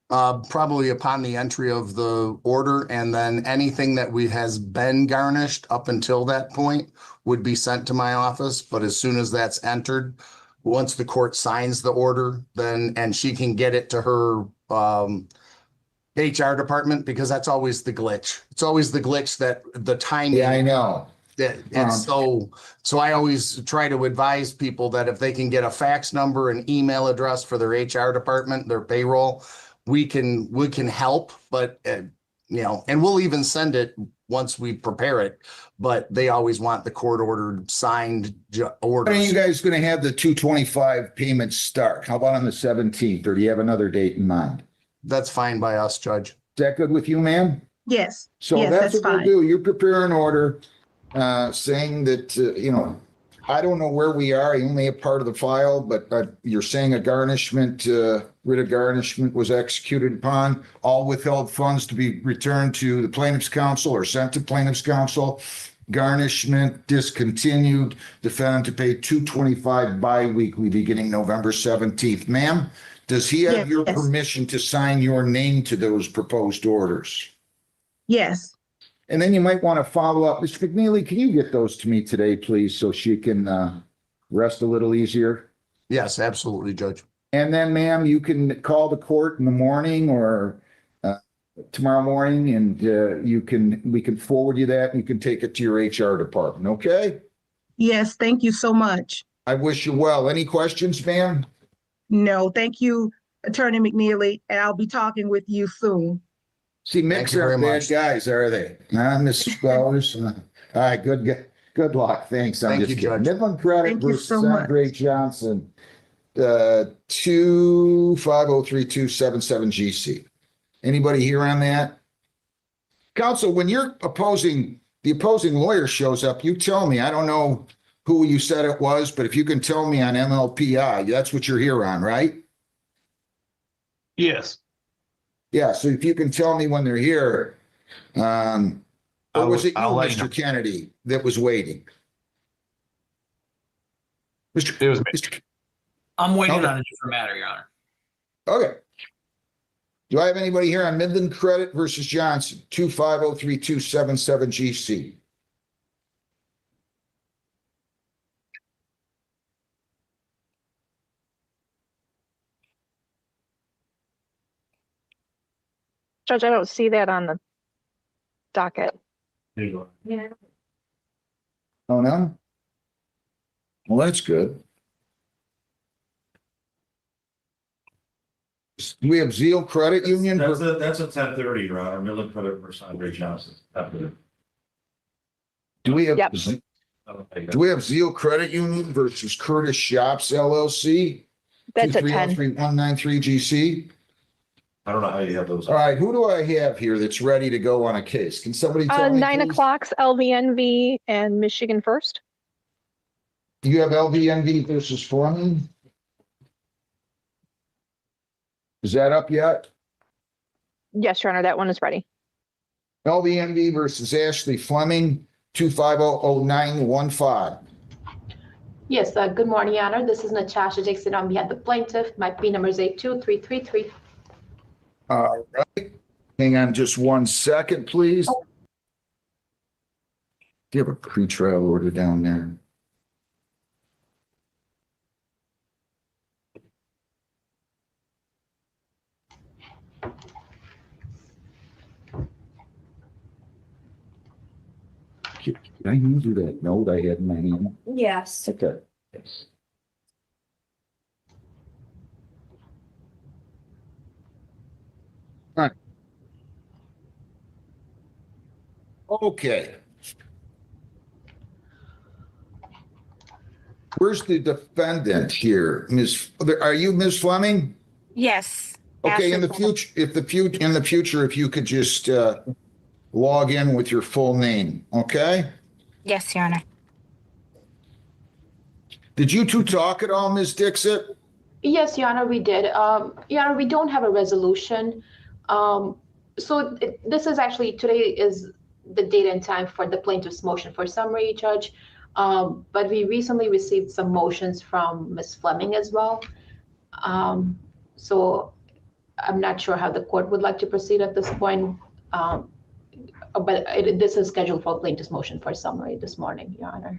probably upon the entry of the order, and then anything that has been garnished up until that point would be sent to my office. But as soon as that's entered, once the court signs the order, then, and she can get it to her, HR department, because that's always the glitch. It's always the glitch that the timing. Yeah, I know. That it's so I always try to advise people that if they can get a fax number and email address for their HR department, their payroll, we can help, but and we'll even send it once we prepare it, but they always want the court ordered signed orders. When are you guys gonna have the 225 payments start? How about on the 17th, or do you have another date in mind? That's fine by us, Judge. Is that good with you, ma'am? Yes. So yes, that's what we'll fine. do. You prepare an order, saying that, I don't know where we are. I only a part of the file, but you're saying a garnishment, writ of garnishment was executed upon, all withheld funds to be returned to the plaintiff's counsel or sent to plaintiff's counsel. Garnishment discontinued, defendant to pay $225 bi-weekly beginning November 17th. Ma'am, does he have your permission to sign your name to those proposed orders? Yes. And then you might want to follow up. Mr. McNeely, can you get those to me today, please, so she can rest a little easier? Yes, absolutely, Judge. And then, ma'am, you can call the court in the morning or tomorrow morning, and we can forward you that, and you can take it to your HR department, okay? Yes, thank you so much. I wish you well. Any questions, ma'am? No, thank you, Attorney McNeely, and I'll be talking with you soon. See, Micks aren't bad guys, are they? Mrs. Flowers. All right, good luck. Thanks. I'm Thank just you, kidding. Judge. Midland Credit Thank you versus so much. Andre Johnson. 2503277 GC. Anybody here on that? Counsel, when the opposing lawyer shows up, you tell me. I don't know who you said it was, but if you can tell me on MLPI, that's what you're here on, right? Yes. Yeah, so if you can tell me when they're here, or was it you, Mr. Kennedy, that was waiting? It was Mr. I'm waiting Okay. on a different matter, Your Honor. Okay. Do I have anybody here on Midland Credit versus Johnson, 2503277 GC? Judge, I don't see that on the docket. There you go. Yeah. Oh, no? Well, that's good. Do we have Zeal Credit Union? That's a 10:30, Your Honor. Middleton Credit versus Andre Johnson. Do we have, Yep. do we have Zeal Credit Union versus Curtis Shops LLC? That's at 10. 2303193 GC? I don't know how you have those. All right, who do I have here that's ready to go on a case? Can somebody tell me? 9 please? o'clock's LVNV and Michigan First. Do you have LVNV versus Fleming? Is that up yet? Yes, Your Honor, that one is ready. LVNV versus Ashley Fleming, 2500915. Yes, good morning, Your Honor. This is Natasha Dixon on behalf of the plaintiff. My P number is 82333. All right, hang on just 1 second, please. Do you have a pretrial order down there? Can I hand you that note I had in my hand? Yes. Okay. All right. Okay. Where's the defendant here? Are you Ms. Fleming? Yes. Okay, in the Ashley Fleming. future, in the future, if you could just log in with your full name, okay? Yes, Your Honor. Did you two talk at all, Ms. Dixit? Yes, Your Honor, we did. Your Honor, we don't have a resolution. This is actually, today is the date and time for the plaintiff's motion for summary, Judge. But we recently received some motions from Ms. Fleming as well. So I'm not sure how the court would like to proceed at this point. But this is scheduled for plaintiff's motion for summary this morning, Your Honor.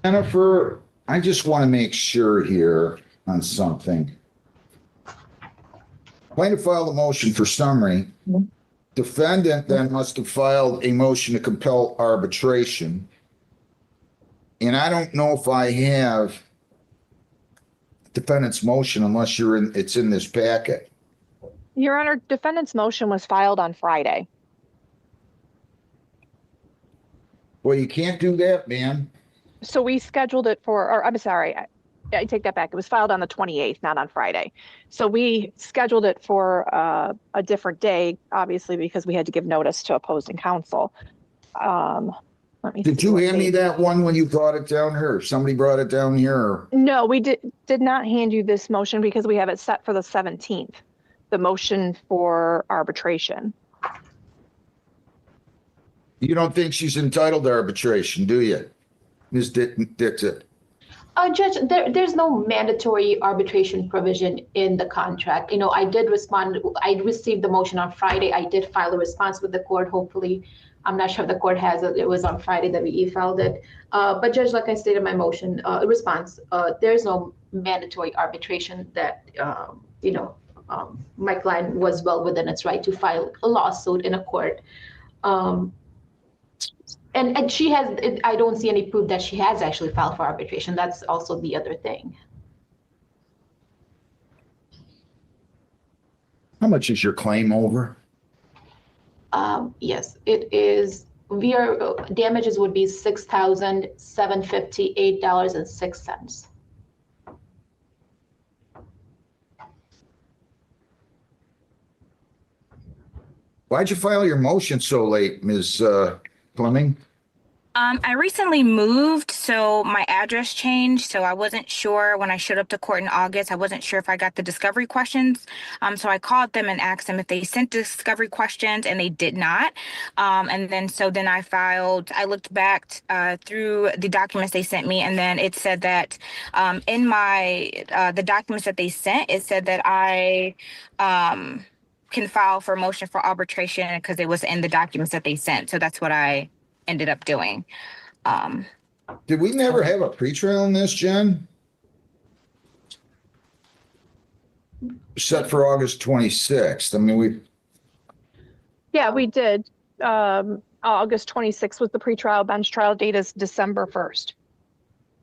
Jennifer, I just want to make sure here on something. Plaintiff filed a motion for summary. Defendant then must have filed a motion to compel arbitration. And I don't know if I have defendant's motion unless it's in this packet. Your Honor, defendant's motion was filed on Friday. Well, you can't do that, man. So we scheduled it or I'm sorry, I take that back. It was filed on the 28th, not on Friday. So we scheduled it for a different day, obviously, because we had to give notice to opposing counsel. Did you hand me that one when you brought it down here? Or somebody brought it down here? Or? No, we did not hand you this motion because we have it set for the 17th, the motion for arbitration. You don't think she's entitled to arbitration, do you? Ms. Dixit? Judge, there's no mandatory arbitration provision in the contract. You know, I did respond. I received the motion on Friday. I did file a response with the court. Hopefully, I'm not sure if the court has it. It was on Friday that we e-filed it. But Judge, like I stated in my motion response, there's no mandatory arbitration that, my client was well within its right to file a lawsuit in a court. And she has, I don't see any proof that she has actually filed for arbitration. That's also the other thing. How much is your claim over? Yes, it is. Damages would be $6,758.06. Why'd you file your motion so late, Ms. Fleming? I recently moved, so my address changed. So I wasn't sure when I showed up to court in August, I wasn't sure if I got the discovery questions. So I called them and asked them if they sent discovery questions, and they did not. And then I looked back through the documents they sent me, and then it said that in the documents that they sent, it said that I can file for a motion for arbitration because it was in the documents that they sent. So that's what I ended up doing. Did we never have a pretrial in this, Jen? Set for August 26th. I mean, Yeah, we did. August 26th was the pretrial. Bench trial date is December 1st.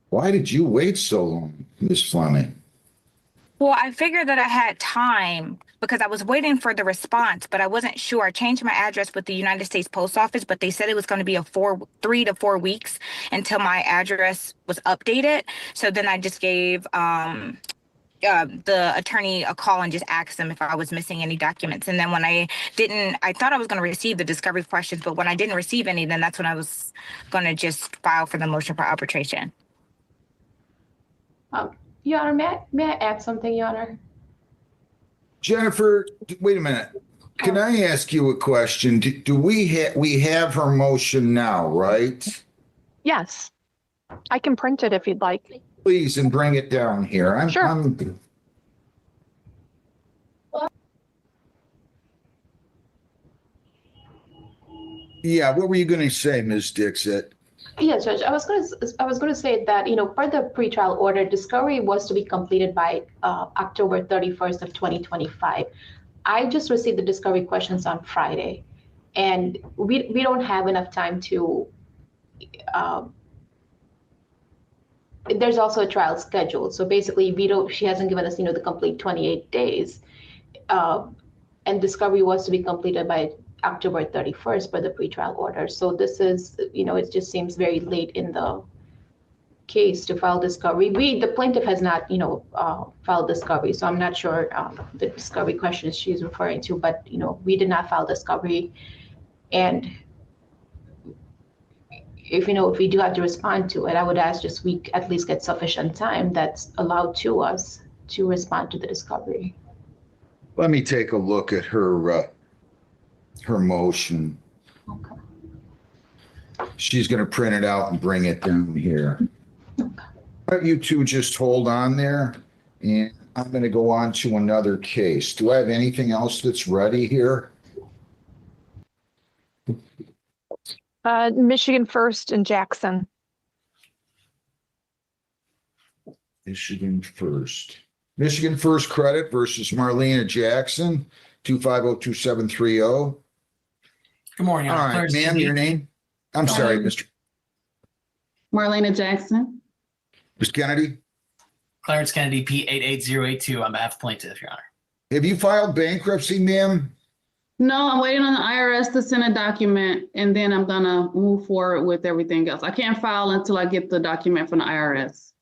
Why did you wait so long, Ms. Fleming? Well, I figured that I had time because I was waiting for the response, but I wasn't sure. I changed my address with the United States Post Office, but they said it was going to be 3 to 4 weeks until my address was updated. So then I just gave the attorney a call and just asked them if I was missing any documents. And then when I thought I was going to receive the discovery questions, but when I didn't receive any, then that's when I was going to just file for the motion for arbitration. Your Honor, may I add something, Your Honor? Jennifer, wait a minute. Can I ask you a question? Do we have her motion now, right? Yes, I can print it if you'd like. Please, and bring it down here. Sure. Yeah, what were you going to say, Ms. Dixit? Yeah, Judge, I was gonna say that, per the pretrial order, discovery was to be completed by October 31st of 2025. I just received the discovery questions on Friday, and we don't have enough time to, there's also a trial scheduled. So basically, she hasn't given us, the complete 28 days. And discovery was to be completed by October 31st for the pretrial order. So this is, it just seems very late in the case to file discovery. The plaintiff has not, filed discovery, so I'm not sure the discovery questions she's referring to, but, we did not file discovery. And if we do have to respond to it, I would ask just we at least get sufficient time that's allowed to us to respond to the discovery. Let me take a look at her motion. Okay. She's going to print it out and bring it down here. Okay. Why don't you two just hold on there, and I'm going to go on to another case. Do I have anything else that's ready here? Michigan First and Jackson. Michigan First. Michigan First Credit versus Marlena Jackson, 2502730. Good morning. All right, Clarence ma'am, Kennedy. your name? I'm sorry, Mr. Marlena Jackson. Mr. Kennedy. Clarence Kennedy, P88082 on behalf of plaintiff, Your Honor. Have you filed bankruptcy, ma'am? No, I'm waiting on the IRS to send a document and then I'm gonna move forward with everything else. I can't file until I get the document from the IRS.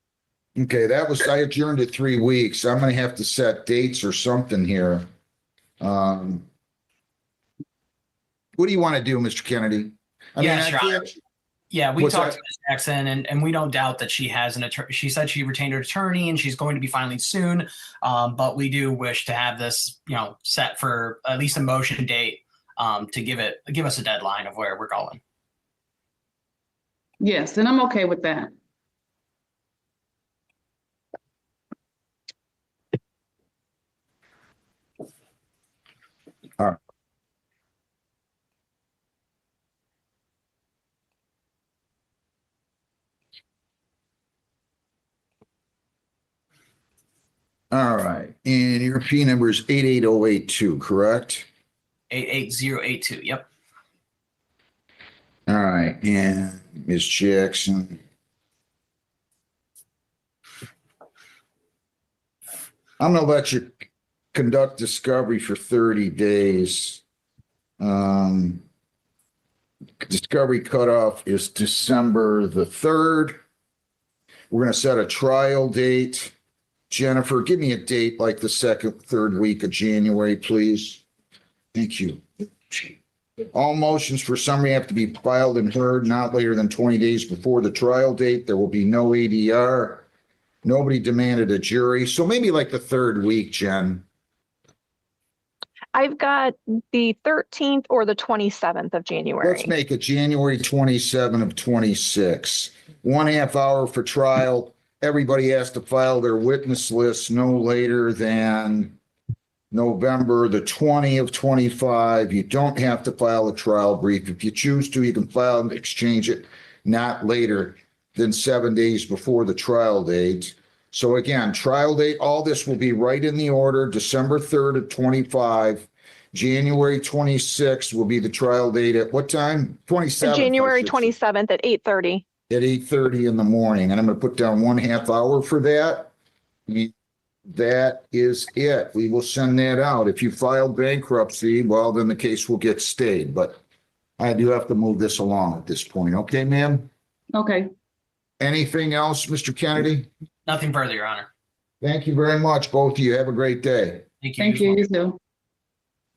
Okay, I adjourned it 3 weeks. I'm gonna have to set dates or something here. What do you want to do, Mr. Kennedy? Yes, Your Honor. Yeah, we What's talked that? to Ms. Jackson and we don't doubt that she has an attorney. She said she retained her attorney and she's going to be filing soon. But we do wish to have this, set for at least a motion date to give us a deadline of where we're going. Yes, and I'm okay with that. All right. All right, and your P number is 88082, correct? 88082. Yep. All right, and Ms. Jackson. I'm gonna let you conduct discovery for 30 days. Discovery cutoff is December the 3rd. We're gonna set a trial date. Jennifer, give me a date like the second, third week of January, please. Thank you. All motions for summary have to be filed and heard not later than 20 days before the trial date. There will be no ADR. Nobody demanded a jury. So maybe like the third week, Jen. I've got the 13th or the 27th of January. Let's make it January 27 of 26. 1/2 hour for trial. Everybody has to file their witness list no later than November the 20th of 25. You don't have to file a trial brief. If you choose to, you can file and exchange it not later than 7 days before the trial date. So again, trial date, all this will be right in the order, December 3rd of 25. January 26th will be the trial date at what time? 27th. January 27th at 8:30. At 8:30 in the morning, and I'm going to put down 1/2 hour for that. That is it. We will send that out. If you file bankruptcy, well, then the case will get stayed, but I do have to move this along at this point. Okay, ma'am? Okay. Anything else, Mr. Kennedy? Nothing further, Your Honor. Thank you very much, both of you. Have a great day. Thank you. Thank you, you too.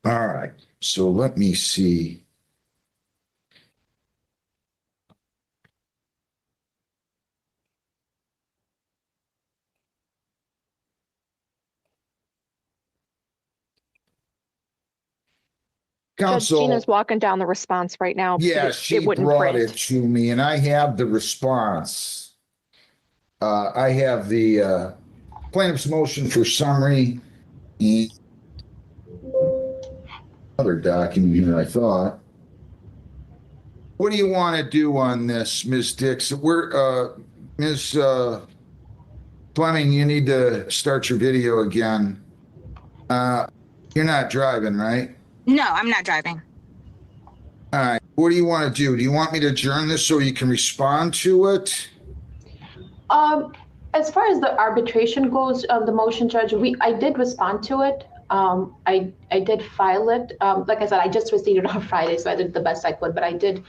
All right, so let me see. Judge Counsel, Gina's walking down the response right now. because yeah, it she wouldn't brought print. it to me, and I have the response. I have the plaintiff's motion for summary. And other document here, I thought. What do you want to do on this, Ms. Dix? Ms. Fleming, you need to start your video again. You're not driving, right? No, I'm not driving. All right. What do you want to do? Do you want me to adjourn this so you can respond to it? As far as the arbitration goes, the motion, Judge, I did respond to it. I did file it. Like I said, I just received it on Friday, so I did the best I could, but I did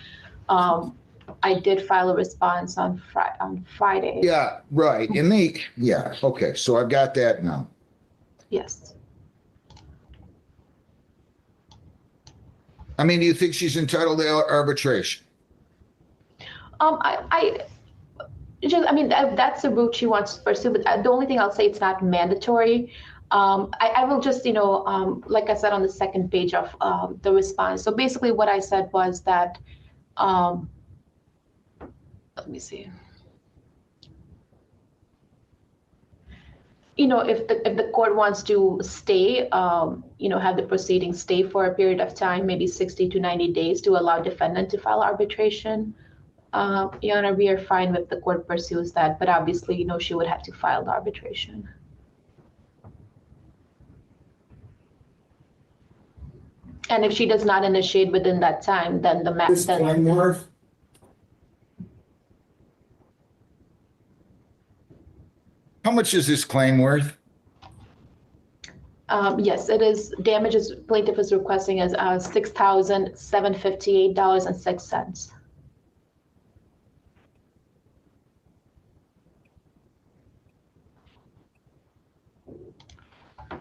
file a response on Friday. Yeah, right. Yeah, okay. So I've got that now. Yes. I mean, do you think she's entitled to arbitration? That's the route she wants to pursue, but the only thing I'll say, it's not mandatory. I will just, like I said on the second page of the response. So basically what I said was that, let me see. If the court wants to stay, have the proceedings stay for a period of time, maybe 60 to 90 days to allow defendant to file arbitration. Your Honor, we are fine if the court pursues that, but obviously, she would have to file the arbitration. And if she does not initiate within that time, then the max. How much is this claim worth? Yes, it is. Damages plaintiff is requesting is $6,758.06.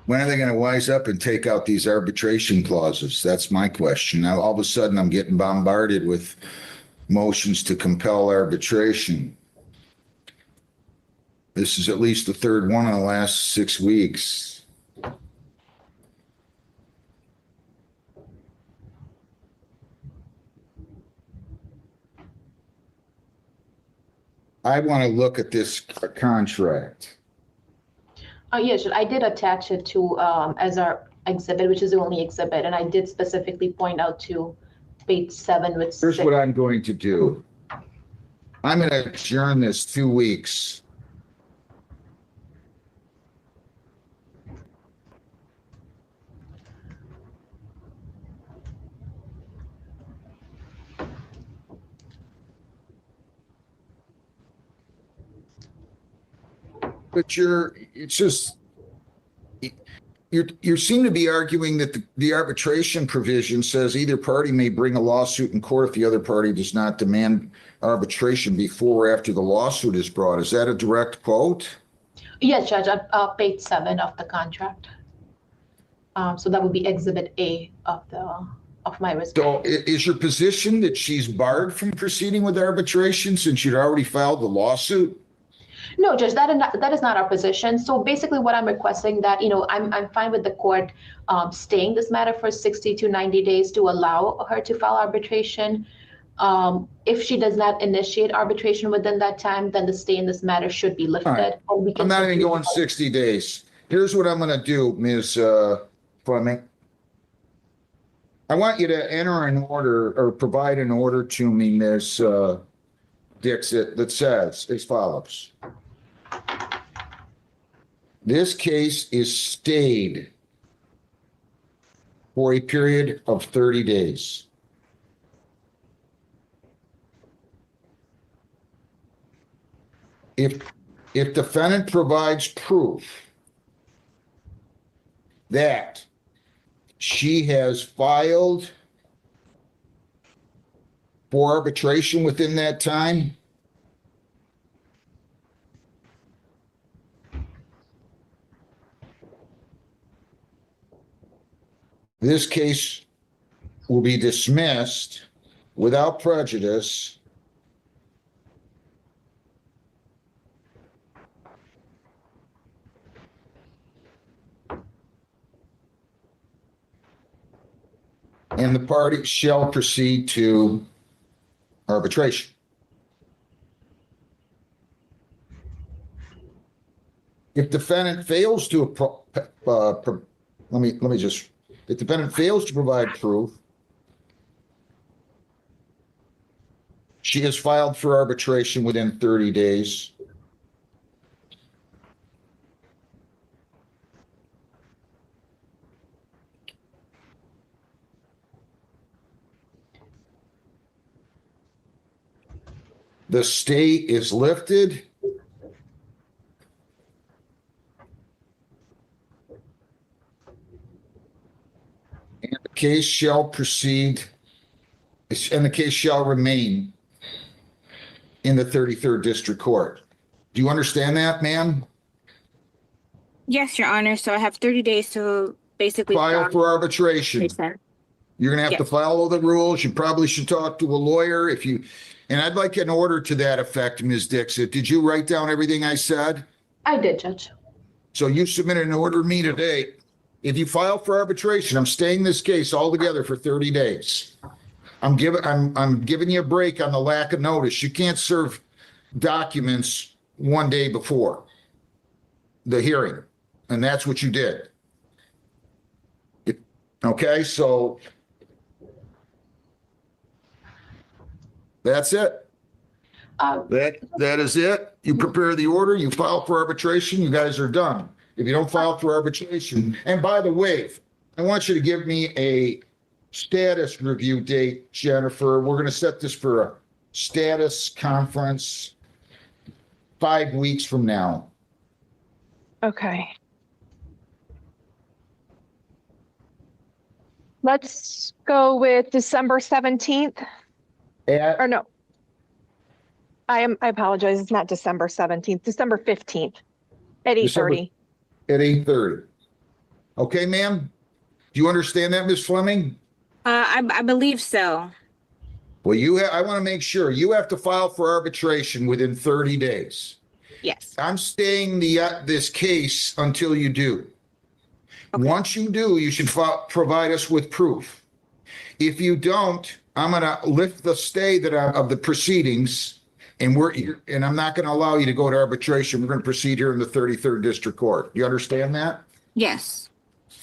When are they going to wise up and take out these arbitration clauses? That's my question. Now, all of a sudden, I'm getting bombarded with motions to compel arbitration. This is at least the third one in the last 6 weeks. I want to look at this contract. Yes, I did attach it to as our exhibit, which is the only exhibit, and I did specifically point out to page 7 with. Here's what I'm going to do. I'm going to adjourn this 2 weeks. But you seem to be arguing that the arbitration provision says either party may bring a lawsuit in court if the other party does not demand arbitration before or after the lawsuit is brought. Is that a direct quote? Yes, Judge, page 7 of the contract. So that would be exhibit A of my response. So is your position that she's barred from proceeding with arbitration since you'd already filed the lawsuit? No, Judge, that is not our position. So basically what I'm requesting that, I'm fine with the court staying this matter for 60 to 90 days to allow her to file arbitration. If she does not initiate arbitration within that time, then the stay in this matter should be lifted. Right. I'm not even going 60 days. Here's what I'm going to do, Ms. Fleming. I want you to enter an order or provide an order to me, Ms. Dixit, that says as follows. This case is stayed for a period of 30 days. If defendant provides proof that she has filed for arbitration within that time, this case will be dismissed without prejudice and the party shall proceed to arbitration. If defendant fails to if defendant fails to provide proof She has filed for arbitration within 30 days. The stay is lifted. And the case shall proceed, and the case shall remain in the 33rd District Court. Do you understand that, ma'am? Yes, Your Honor. So I have 30 days to basically File for arbitration. You're gonna have to Yes. follow the rules. You probably should talk to a lawyer if you, and I'd like an order to that effect, Ms. Dixit. Did you write down everything I said? I did, Judge. So you submitted an order to me today. If you file for arbitration, I'm staying this case altogether for 30 days. I'm giving you a break on the lack of notice. You can't serve documents one day before the hearing, and that's what you did. Okay, so that's it. That is it. You prepare the order, you file for arbitration, you guys are done. If you don't file for arbitration, and by the way, I want you to give me a status review date, Jennifer. We're gonna set this for a status conference 5 weeks from now. Okay. Let's go with December 17th, or no. I apologize, it's not December 17th, December 15th at 8:30. At 8:30. Okay, ma'am? Do you understand that, Ms. Fleming? I believe so. Well, I want to make sure you have to file for arbitration within 30 days. Yes. I'm staying this case until you do. Once you do, you should provide us with proof. If you don't, I'm going to lift the stay of the proceedings, and I'm not going to allow you to go to arbitration. We're going to proceed here in the 33rd District Court. You understand that? Yes.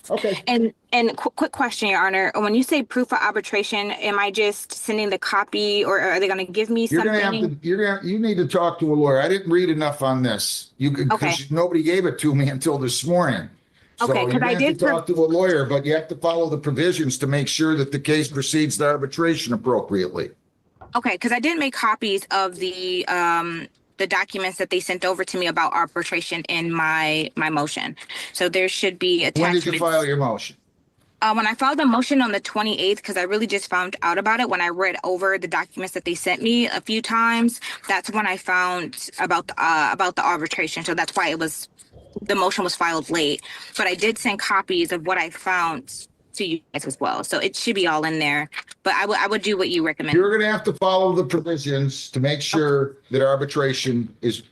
Okay. And quick question, Your Honor. When you say proof of arbitration, am I just sending the copy, or are they going to give me You're something? gonna have to, you need to talk to a lawyer. I didn't read enough on this. Because nobody gave it to me until this morning. So Okay, you're 'cause gonna I have to did talk to a lawyer, but you have to follow the provisions to make sure that the case proceeds to arbitration appropriately. Okay, because I did make copies of the documents that they sent over to me about arbitration in my motion. So there should be When attachments. did you file your motion? When I filed the motion on the 28th, because I really just found out about it when I read over the documents that they sent me a few times. That's when I found about the arbitration. So that's why the motion was filed late. But I did send copies of what I found to you guys as well. So it should be all in there. But I would do what you recommend. You're gonna have to follow the provisions to make sure that arbitration is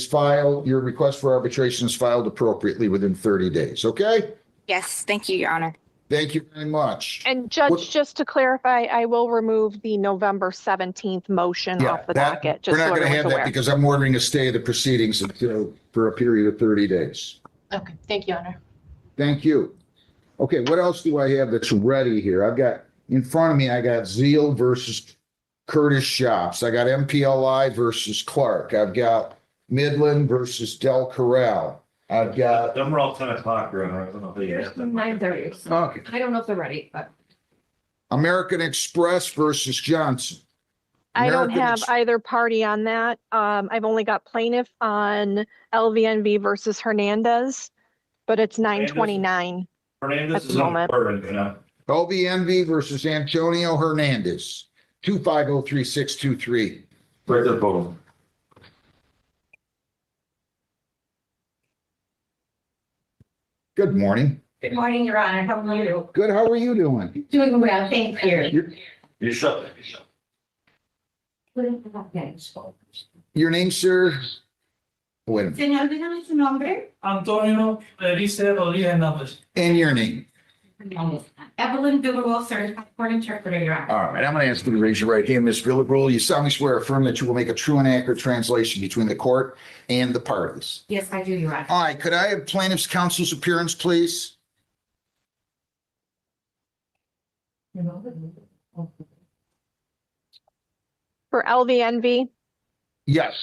filed, your request for arbitration is filed appropriately within 30 days, okay? Yes, thank you, Your Honor. Thank you very much. And Judge, just to clarify, I will remove the November 17th motion off the docket. We're just not so gonna have everyone's that aware. because I'm ordering a stay of the proceedings for a period of 30 days. Okay, thank you, Your Honor. Thank you. Okay, what else do I have that's ready here? I've got, in front of me, I got Zeal versus Curtis Shops. I got MPLI versus Clark. I've got Midland versus Del Corral. I've got. Them are all 10 o'clock, Your Honor. I don't know if you have them. 9:30. Okay. I don't know if they're ready, but. American Express versus Johnson. I don't American have Ex- either party on that. I've only got plaintiff on LVNV versus Hernandez, but it's 9:29. Hernandez At the is on moment. burn, you know. LVNV versus Antonio Hernandez, 2503623. Right there, both. Good morning. Good morning, Your Honor. How are you? Good, how are you doing? Doing well, thank you. Your- You shut it. Okay. Your name, sir? Wait a minute. Señor, dígame su nombre. Antonio Elise Rodriguez Navas. And your name? Evelyn Bigelow, certified court interpreter, Your Honor. All right, I'm going to ask you to raise your right hand, Ms. Villabruel. You solemnly swear or affirm that you will make a true and accurate translation between the court and the parties. Yes, I do, Your Honor. All right, could I have plaintiff's counsel's appearance, please? For LVNV, Yes.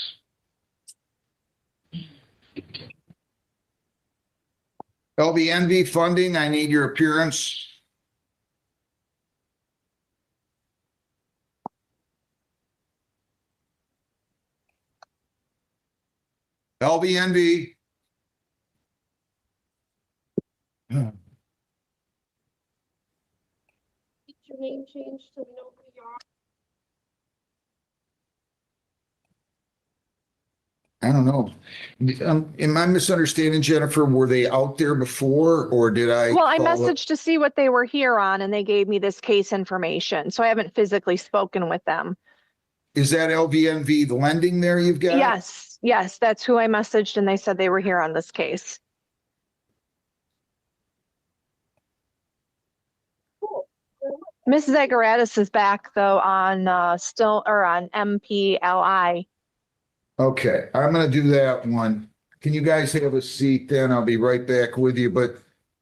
LVNV funding, I need your appearance. LVNV. your name changed so we know who you are. I don't know. Am I misunderstanding, Jennifer? Were they out there before or did I? Well, I follow- messaged to see what they were here on and they gave me this case information. So I haven't physically spoken with them. Is that LVNV the lending there you've got? Yes, yes, that's who I messaged and they said they were here on this case. Ms. Zagoratis is back though on on MPLI. Okay, I'm gonna do that one. Can you guys have a seat then? I'll be right back with you, but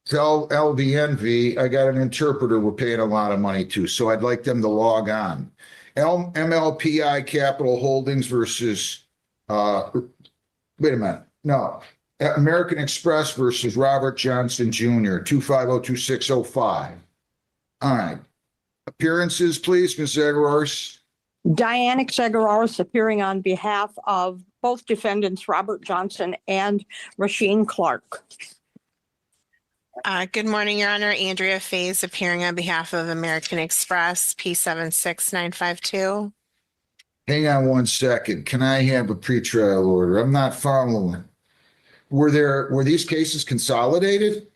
tell LVNV, I got an interpreter we're paying a lot of money to, so I'd like them to log on. MLPI Capital Holdings versus, wait a minute, no. American Express versus Robert Johnson Jr., 2502605. All right. Appearances, please, Ms. Zagorowski. Diana Xegaroris appearing on behalf of both defendants, Robert Johnson and Rasheen Clark. Good morning, Your Honor. Andrea Faze appearing on behalf of American Express, P76952. Hang on one second. Can I have a pretrial order? I'm not following. Were these cases consolidated?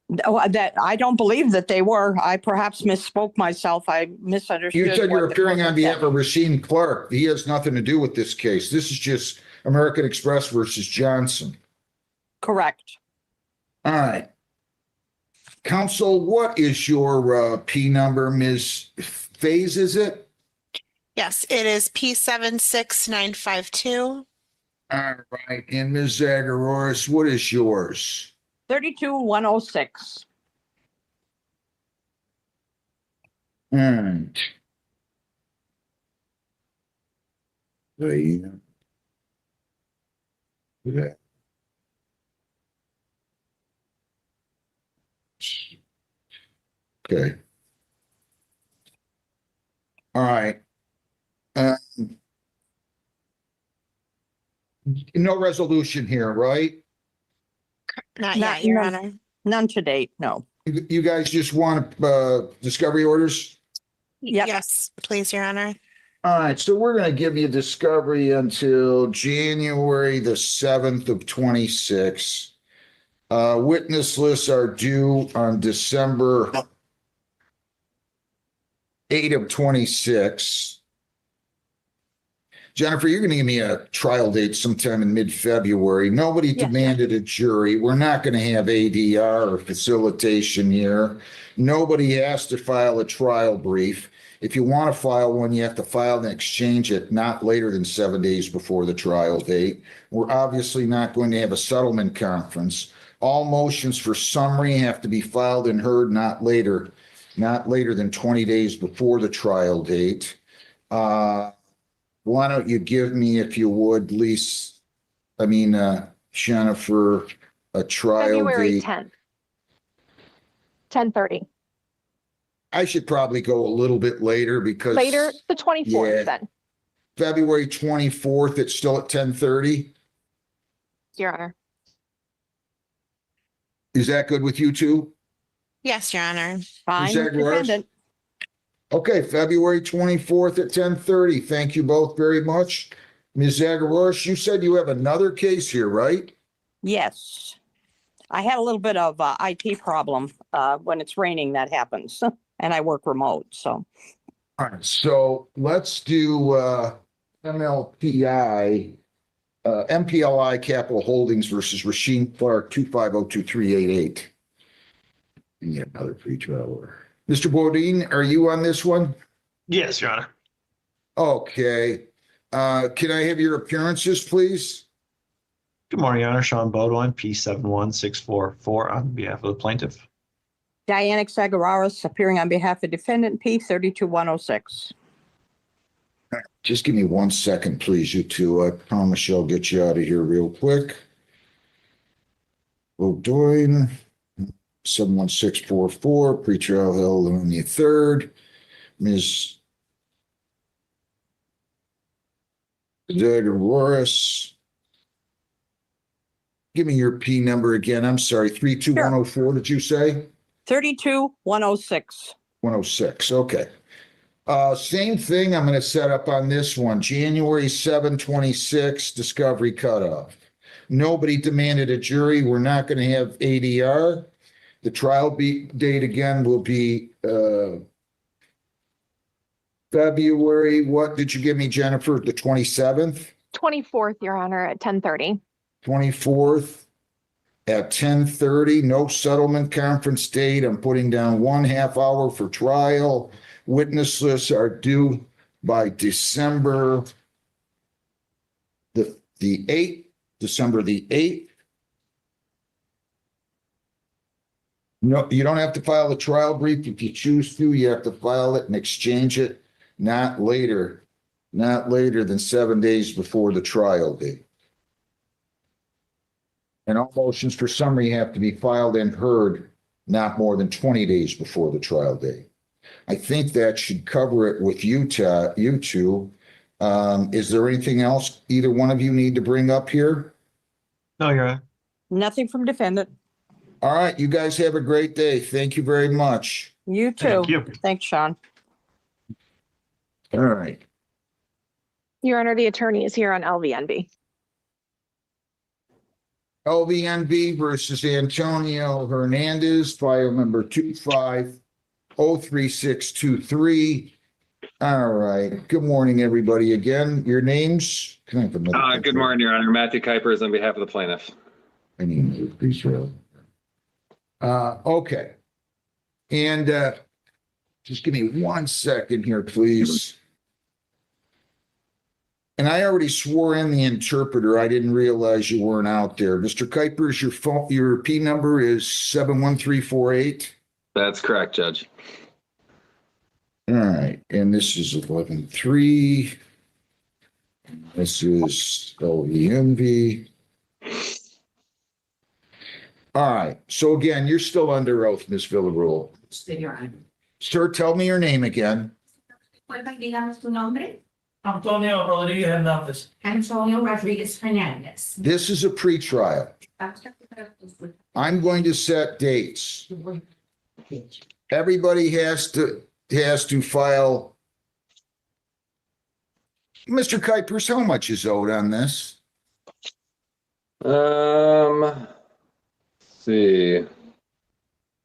That I don't believe that they were. I perhaps misspoke myself. I misunderstood. You said you're what the appearing court on behalf said. of Rasheen Clark. He has nothing to do with this case. This is just American Express versus Johnson. Correct. All right. Counsel, what is your P number, Ms. Faze, is it? Yes, it is P76952. All right. And Ms. Zagorowski, what is yours? 32106. All right. Okay. Okay. All right. No resolution here, right? Not yet, Your Honor. None to date, no. You guys just want discovery orders? Yes, please, Your Honor. All right, so we're going to give you discovery until January the 7th of 26. Witness lists are due on December 8 of 26. Jennifer, you're going to give me a trial date sometime in mid-February. Nobody demanded a jury. We're not going to have ADR or facilitation here. Nobody has to file a trial brief. If you want to file one, you have to file and exchange it not later than 7 days before the trial date. We're obviously not going to have a settlement conference. All motions for summary have to be filed and heard not later than 20 days before the trial date. Why don't you give me, if you would, Jennifer, a trial February date. 10th. 10:30. I should probably go a little bit later because. Later, the 24th Yeah. then, February 24th, it's still at 10:30. Your Honor. Is that good with you two? Yes, Your Honor. Fine, that gross? defendant. Okay, February 24th at 10:30. Thank you both very much. Ms. Zagorowski, you said you have another case here, right? Yes. I had a little bit of IT problem. When it's raining, that happens. And I work remote, so. All right, so let's do MPLI Capital Holdings versus Rasheen Clark, 2502388. And yet another pretrial order. Mr. Bodine, are you on this one? Yes, Your Honor. Okay. Can I have your appearances, please? Good morning, Your Honor. Sean Bodwine, P71644 on behalf of the plaintiff. Diana Sagararas appearing on behalf of defendant P 32106. Just give me 1 second, please, you two. I promise you I'll get you out of here real quick. O'Doyne, 71644, pretrial held on the 3rd. Ms. Zagaroris. Give me your P number again. I'm sorry, 32104, did you say? 32106. 106, okay. Same thing I'm gonna set up on this one, January 7/26, discovery cutoff. Nobody demanded a jury. We're not gonna have ADR. The trial date again will be, February, what did you give me, Jennifer? The 27th? 24th, Your Honor, at 10:30. 24th at 10:30, no settlement conference date. I'm putting down 1/2 hour for trial. Witness lists are due by December the 8th, December the 8th. No, you don't have to file a trial brief. If you choose to, you have to file it and exchange it not later than 7 days before the trial date. And all motions for summary have to be filed and heard not more than 20 days before the trial date. I think that should cover it with you two. Is there anything else either one of you need to bring up here? No, Your Honor. Nothing from defendant. All right, you guys have a great day. Thank you very much. You too. Thank you. Thanks, Sean. All right. Your Honor, the attorney is here on LVNB. LVNB versus Antonio Hernandez, file number 2503623. All right. Good morning, everybody. Again, your names? Can I have another? Good morning, Your Honor. Matthew Kuipers on behalf of the plaintiff. I need to please. Okay. And just give me 1 second here, please. And I already swore in the interpreter. I didn't realize you weren't out there. Mr. Kuipers, your P number is 71348. That's correct, Judge. All right. And this is 11-3. This is LEMV. All right. So again, you're still under oath, Ms. Villarreal. Sir, tell me your name again. Díganos tu nombre. Antonio Rodriguez Hernández. Antonio Rodriguez Hernandez. This is a pretrial. I'm going to set dates. Everybody has to file. Mr. Kuipers, how much is owed on this? Let's see.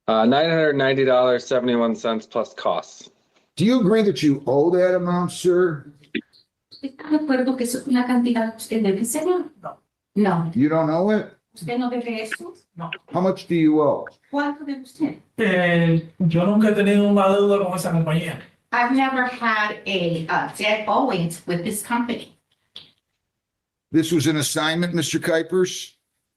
$990.71 plus costs. Do you agree that you owe that amount, sir? ¿Está de acuerdo que eso es una cantidad que usted debe, señor? No. You don't owe it? ¿Usted no debe eso? No. How much do you owe? ¿Cuánto debe usted? Yo nunca he tenido una deuda con esa compañía. I've never had a debt owing with this company. This was an assignment, Mr. Kuipers?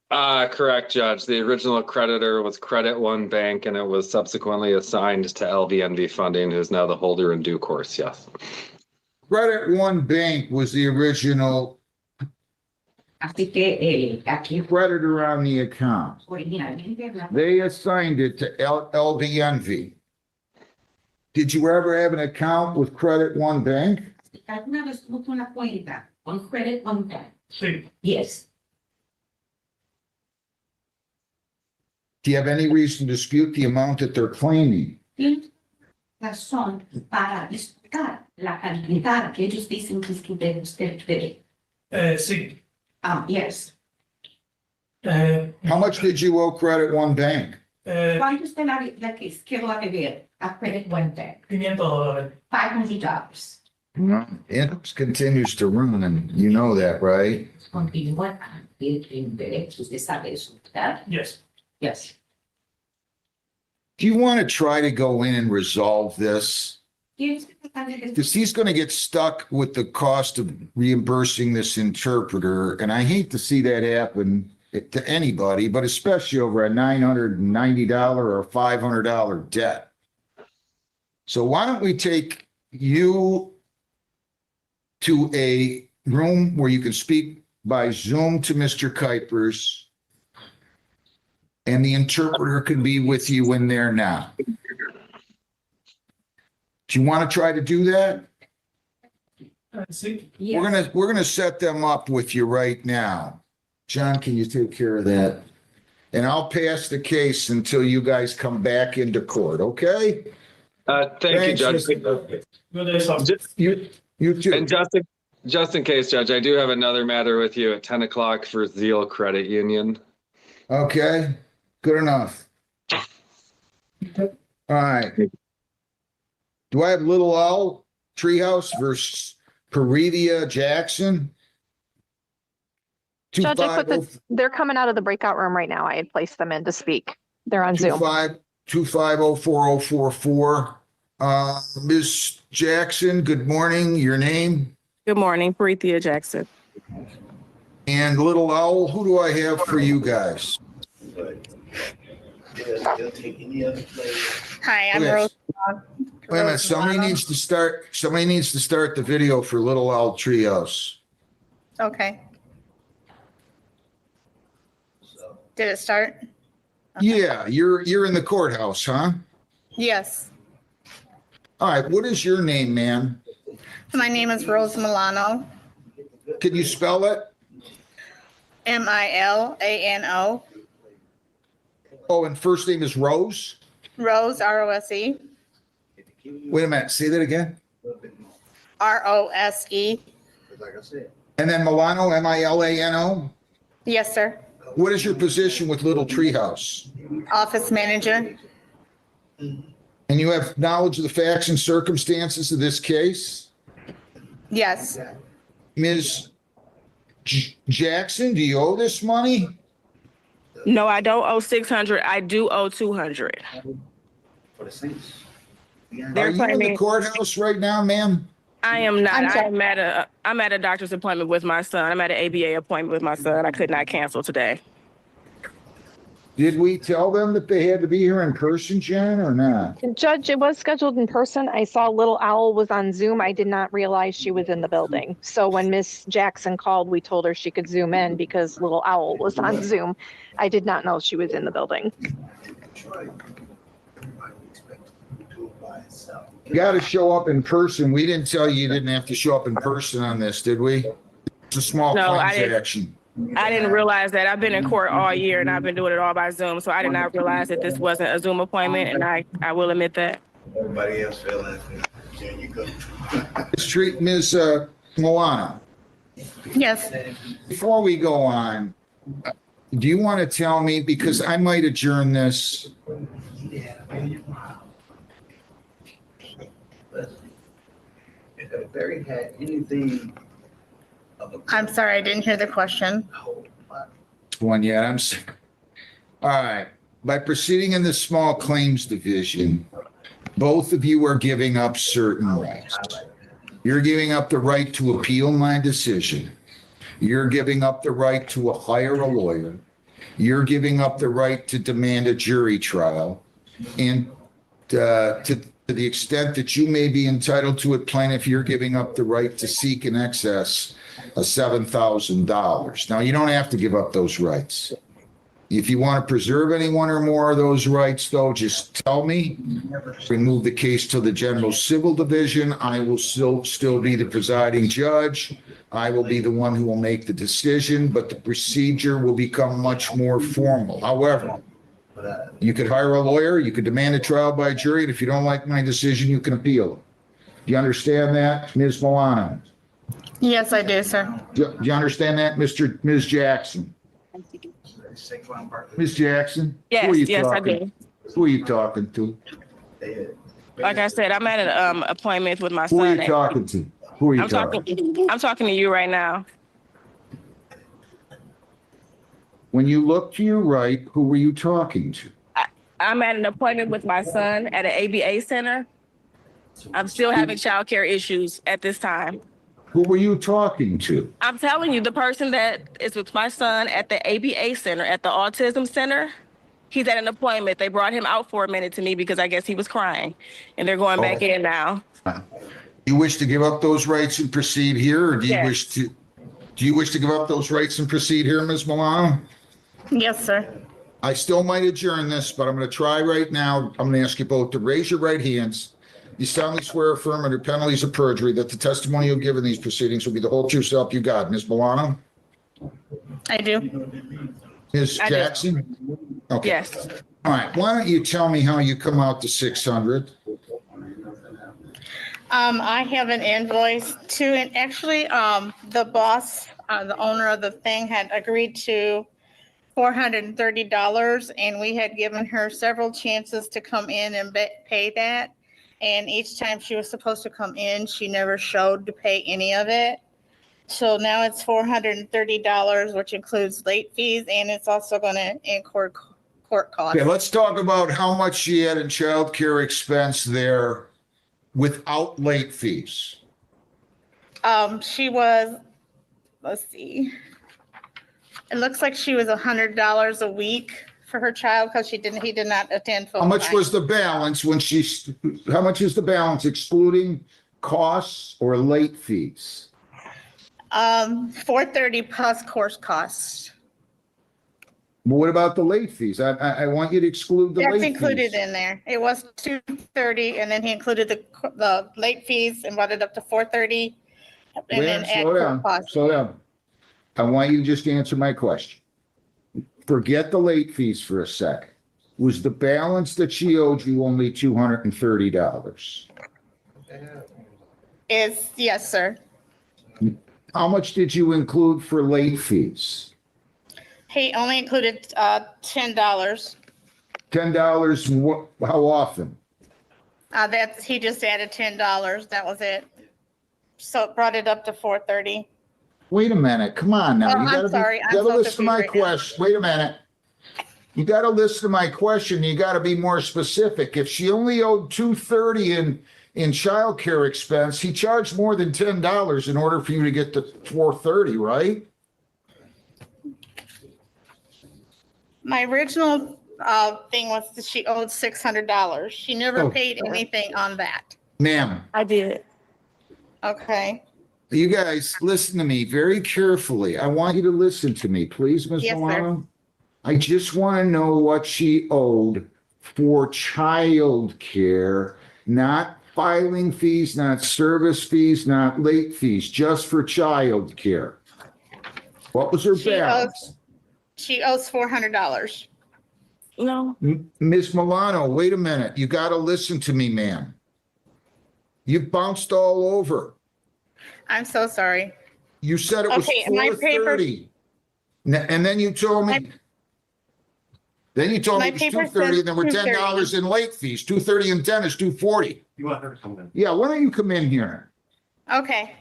Correct, Judge. The original creditor was Credit One Bank, and it was subsequently assigned to LVNV Funding, who's now the holder in due course, yes. Credit One Bank was the original Así que aquí creditor on the account. originalmente They assigned it to LVNV. Did you ever have an account with Credit One Bank? alguna vez tuvo una cuenta con Credit One Bank. Sí. Yes. Do you have any reason to dispute the amount that they're claiming? Tienes razón para disputar la cantidad que ellos dicen que usted debe. Sí. Yes. How much did you owe Credit One Bank? ¿Cuánto usted la que quedó a deber a Credit One Bank? $500. $500. It continues to run, and you know that, right? Continúa en derecho. ¿Usted sabe eso, verdad? Yes. Yes. Do you want to try to go in and resolve this? Because he's going to get stuck with the cost of reimbursing this interpreter, and I hate to see that happen to anybody, but especially over a $990 or $500 debt. So why don't we take you to a room where you can speak by Zoom to Mr. Kuipers, and the interpreter can be with you in there now. Do you want to try to do that? We're gonna set them up with you right now. John, can you take care of that? And I'll pass the case until you guys come back into court, okay? Thank Thanks, you, Judge. You too. And just in case, Judge, I do have another matter with you at 10 o'clock for Zeal Credit Union. Okay, good enough. All right. Do I have Little Owl Treehouse versus Peridia Jackson? Judge, they're coming out of the breakout room right now. I had placed them in to speak. They're on Zoom. 2504044. Ms. Jackson, good morning. Your name? Good morning, Parithia Jackson. And Little Owl, who do I have for you guys? Hi, I'm Yes. Rose. Wait a minute, somebody needs to start the video for Little Owl Treehouse. Okay. Did it start? Yeah, you're in the courthouse, huh? Yes. All right, what is your name, ma'am? My name is Rose Milano, Can you spell it? Milano. Oh, and first name is Rose? Rose, R-O-S-E. Wait a minute, say that again. R-O-S-E. And then Milano, M-I-L-A-N-O? Yes, sir. What is your position with Little Treehouse? Office manager. And you have knowledge of the facts and circumstances of this case? Yes. Ms. Jackson, do you owe this money? No, I don't owe 600. I do owe 200. Are you in the courthouse right now, ma'am? I am not. I'm at a doctor's appointment with my son. I'm at an ABA appointment with my son. I could not cancel today. Did we tell them that they had to be here in person, Jen, or not? Judge, it was scheduled in person. I saw Little Owl was on Zoom. I did not realize she was in the building. So when Miss Jackson called, we told her she could Zoom in because Little Owl was on Zoom. I did not know she was in the building. You got to show up in person. We didn't tell you didn't have to show up in person on this, did we? It's a small claims action. I didn't realize that. I've been in court all year and I've been doing it all by Zoom. So I did not realize that this wasn't a Zoom appointment, and I will admit that. Everybody else fell in. There you go. Ms. Milano. Yes. Before we go on, do you want to tell me, because I might adjourn this. If Barry had anything of a. I'm sorry, I didn't hear the question. One yet, all right. By proceeding in the small claims division, both of you are giving up certain rights. You're giving up the right to appeal my decision. You're giving up the right to hire a lawyer. You're giving up the right to demand a jury trial. And to the extent that you may be entitled to it, plaintiff, you're giving up the right to seek in excess of $7,000. Now, you don't have to give up those rights. If you want to preserve any one or more of those rights, though, just tell me. Remove the case to the general civil division. I will still be the presiding judge. I will be the one who will make the decision, but the procedure will become much more formal. However, you could hire a lawyer, you could demand a trial by jury, and if you don't like my decision, you can appeal it. Do you understand that, Ms. Milano? Yes, I do, sir. Do you understand that, Ms. Jackson? Ms. Jackson? Yes, I do. Who are you talking to? Like I said, I'm at an appointment with my Who son. are you talking to? Who are you talking? I'm talking to you right now. When you look to your right, who were you talking to? I'm at an appointment with my son at an ABA center. I'm still having childcare issues at this time. Who were you talking to? I'm telling you, the person that is with my son at the ABA center, at the autism center, he's at an appointment. They brought him out for a minute to me because I guess he was crying, and they're going back in now. You wish to give up those rights and proceed here, or do you wish to give up those rights and proceed here, Ms. Milano? Yes, sir. I still might adjourn this, but I'm going to try right now. I'm going to ask you both to raise your right hands. You solemnly swear or affirm under penalties of perjury that the testimony you'll give in these proceedings will be the whole true self you got. Ms. Milano? I do. Ms. I do. Jackson? Okay. Yes. All right. Why don't you tell me how you come out to 600? I have an invoice too, and actually, the boss, the owner of the thing had agreed to $430, and we had given her several chances to come in and pay that. And each time she was supposed to come in, she never showed to pay any of it. So now it's $430, which includes late fees, and it's also going to include court costs. Okay, let's talk about how much she had in child care expense there without late fees. She was, let's see. It looks like she was $100 a week for her child because he did not attend full How much time. was the balance how much is the balance excluding costs or late fees? $430 plus course costs. But what about the late fees? I want you to exclude the late That's fees. included in there. It was $230, and then he included the late fees and brought it up to $430. And then add court costs. Slow down. I want you to just answer my question. Forget the late fees for a second. Was the balance that she owed you only $230? Yes, sir. How much did you include for late fees? He only included $10. $10, how often? He just added $10. That was it. So it brought it up to $430. Wait a minute, come on now. Oh, You I'm gotta sorry. I'm You gotta so listen to my confused right now. question. Wait a minute. You gotta listen to my question. You gotta be more specific. If she only owed $230 in childcare expense, he charged more than $10 in order for you to get to $430, right? My original thing was that she owed $600. She never Oh. paid anything on that. Ma'am, I did. Okay. you guys, listen to me very carefully. I want you to listen to me, please, Ms. Yes, sir. Milano. I just want to know what she owed for childcare, not filing fees, not service fees, not late fees, just for childcare. What was her balance? She owes $400. No. Ms. Milano, wait a minute. You got to listen to me, ma'am. You bounced all over. I'm so sorry. You said it was Okay, my papers- $430. And then you told me. Then you told me My it was paper $230 says and there were $10 $230. in late fees. $230 and 10 is $240. You want her to come in? Yeah, why don't you come in here? Okay.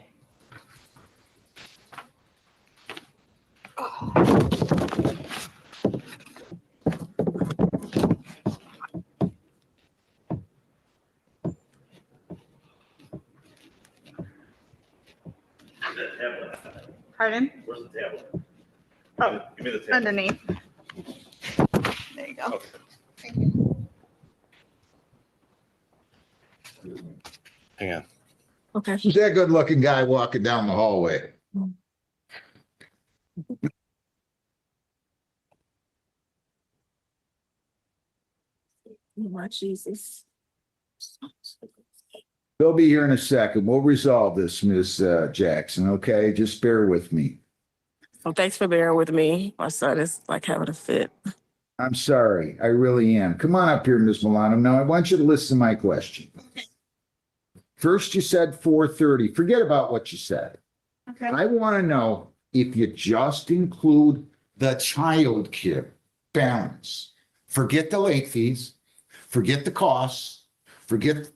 Pardon? Where's the tablet? Oh, Give me the tablet. underneath. There you go. Hang on. Okay. Who's that good looking guy walking down the hallway? Lord Jesus. They'll be here in a second. We'll resolve this, Ms. Jackson, okay? Just bear with me. Well, thanks for bearing with me. My son is like having a fit. I'm sorry. I really am. Come on up here, Ms. Milano. Now, I want you to listen to my question. First, you said 430. Forget about what you said. Okay. I want to know if you just include the child care balance. Forget the late fees, forget the costs, forget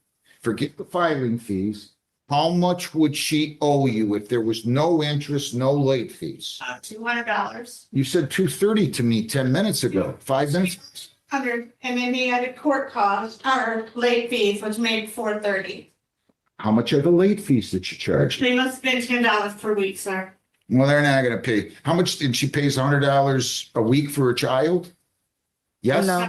the filing fees. How much would she owe you if there was no interest, no late fees? $200. You said 230 to me 10 minutes ago, 5 minutes. 100, and then he added court costs or late fees, which made $430. How much are the late fees that you charge? They must spend $10 per week, sir. Well, they're not gonna pay. How much did she pays $100 a week for a child? Yes? No.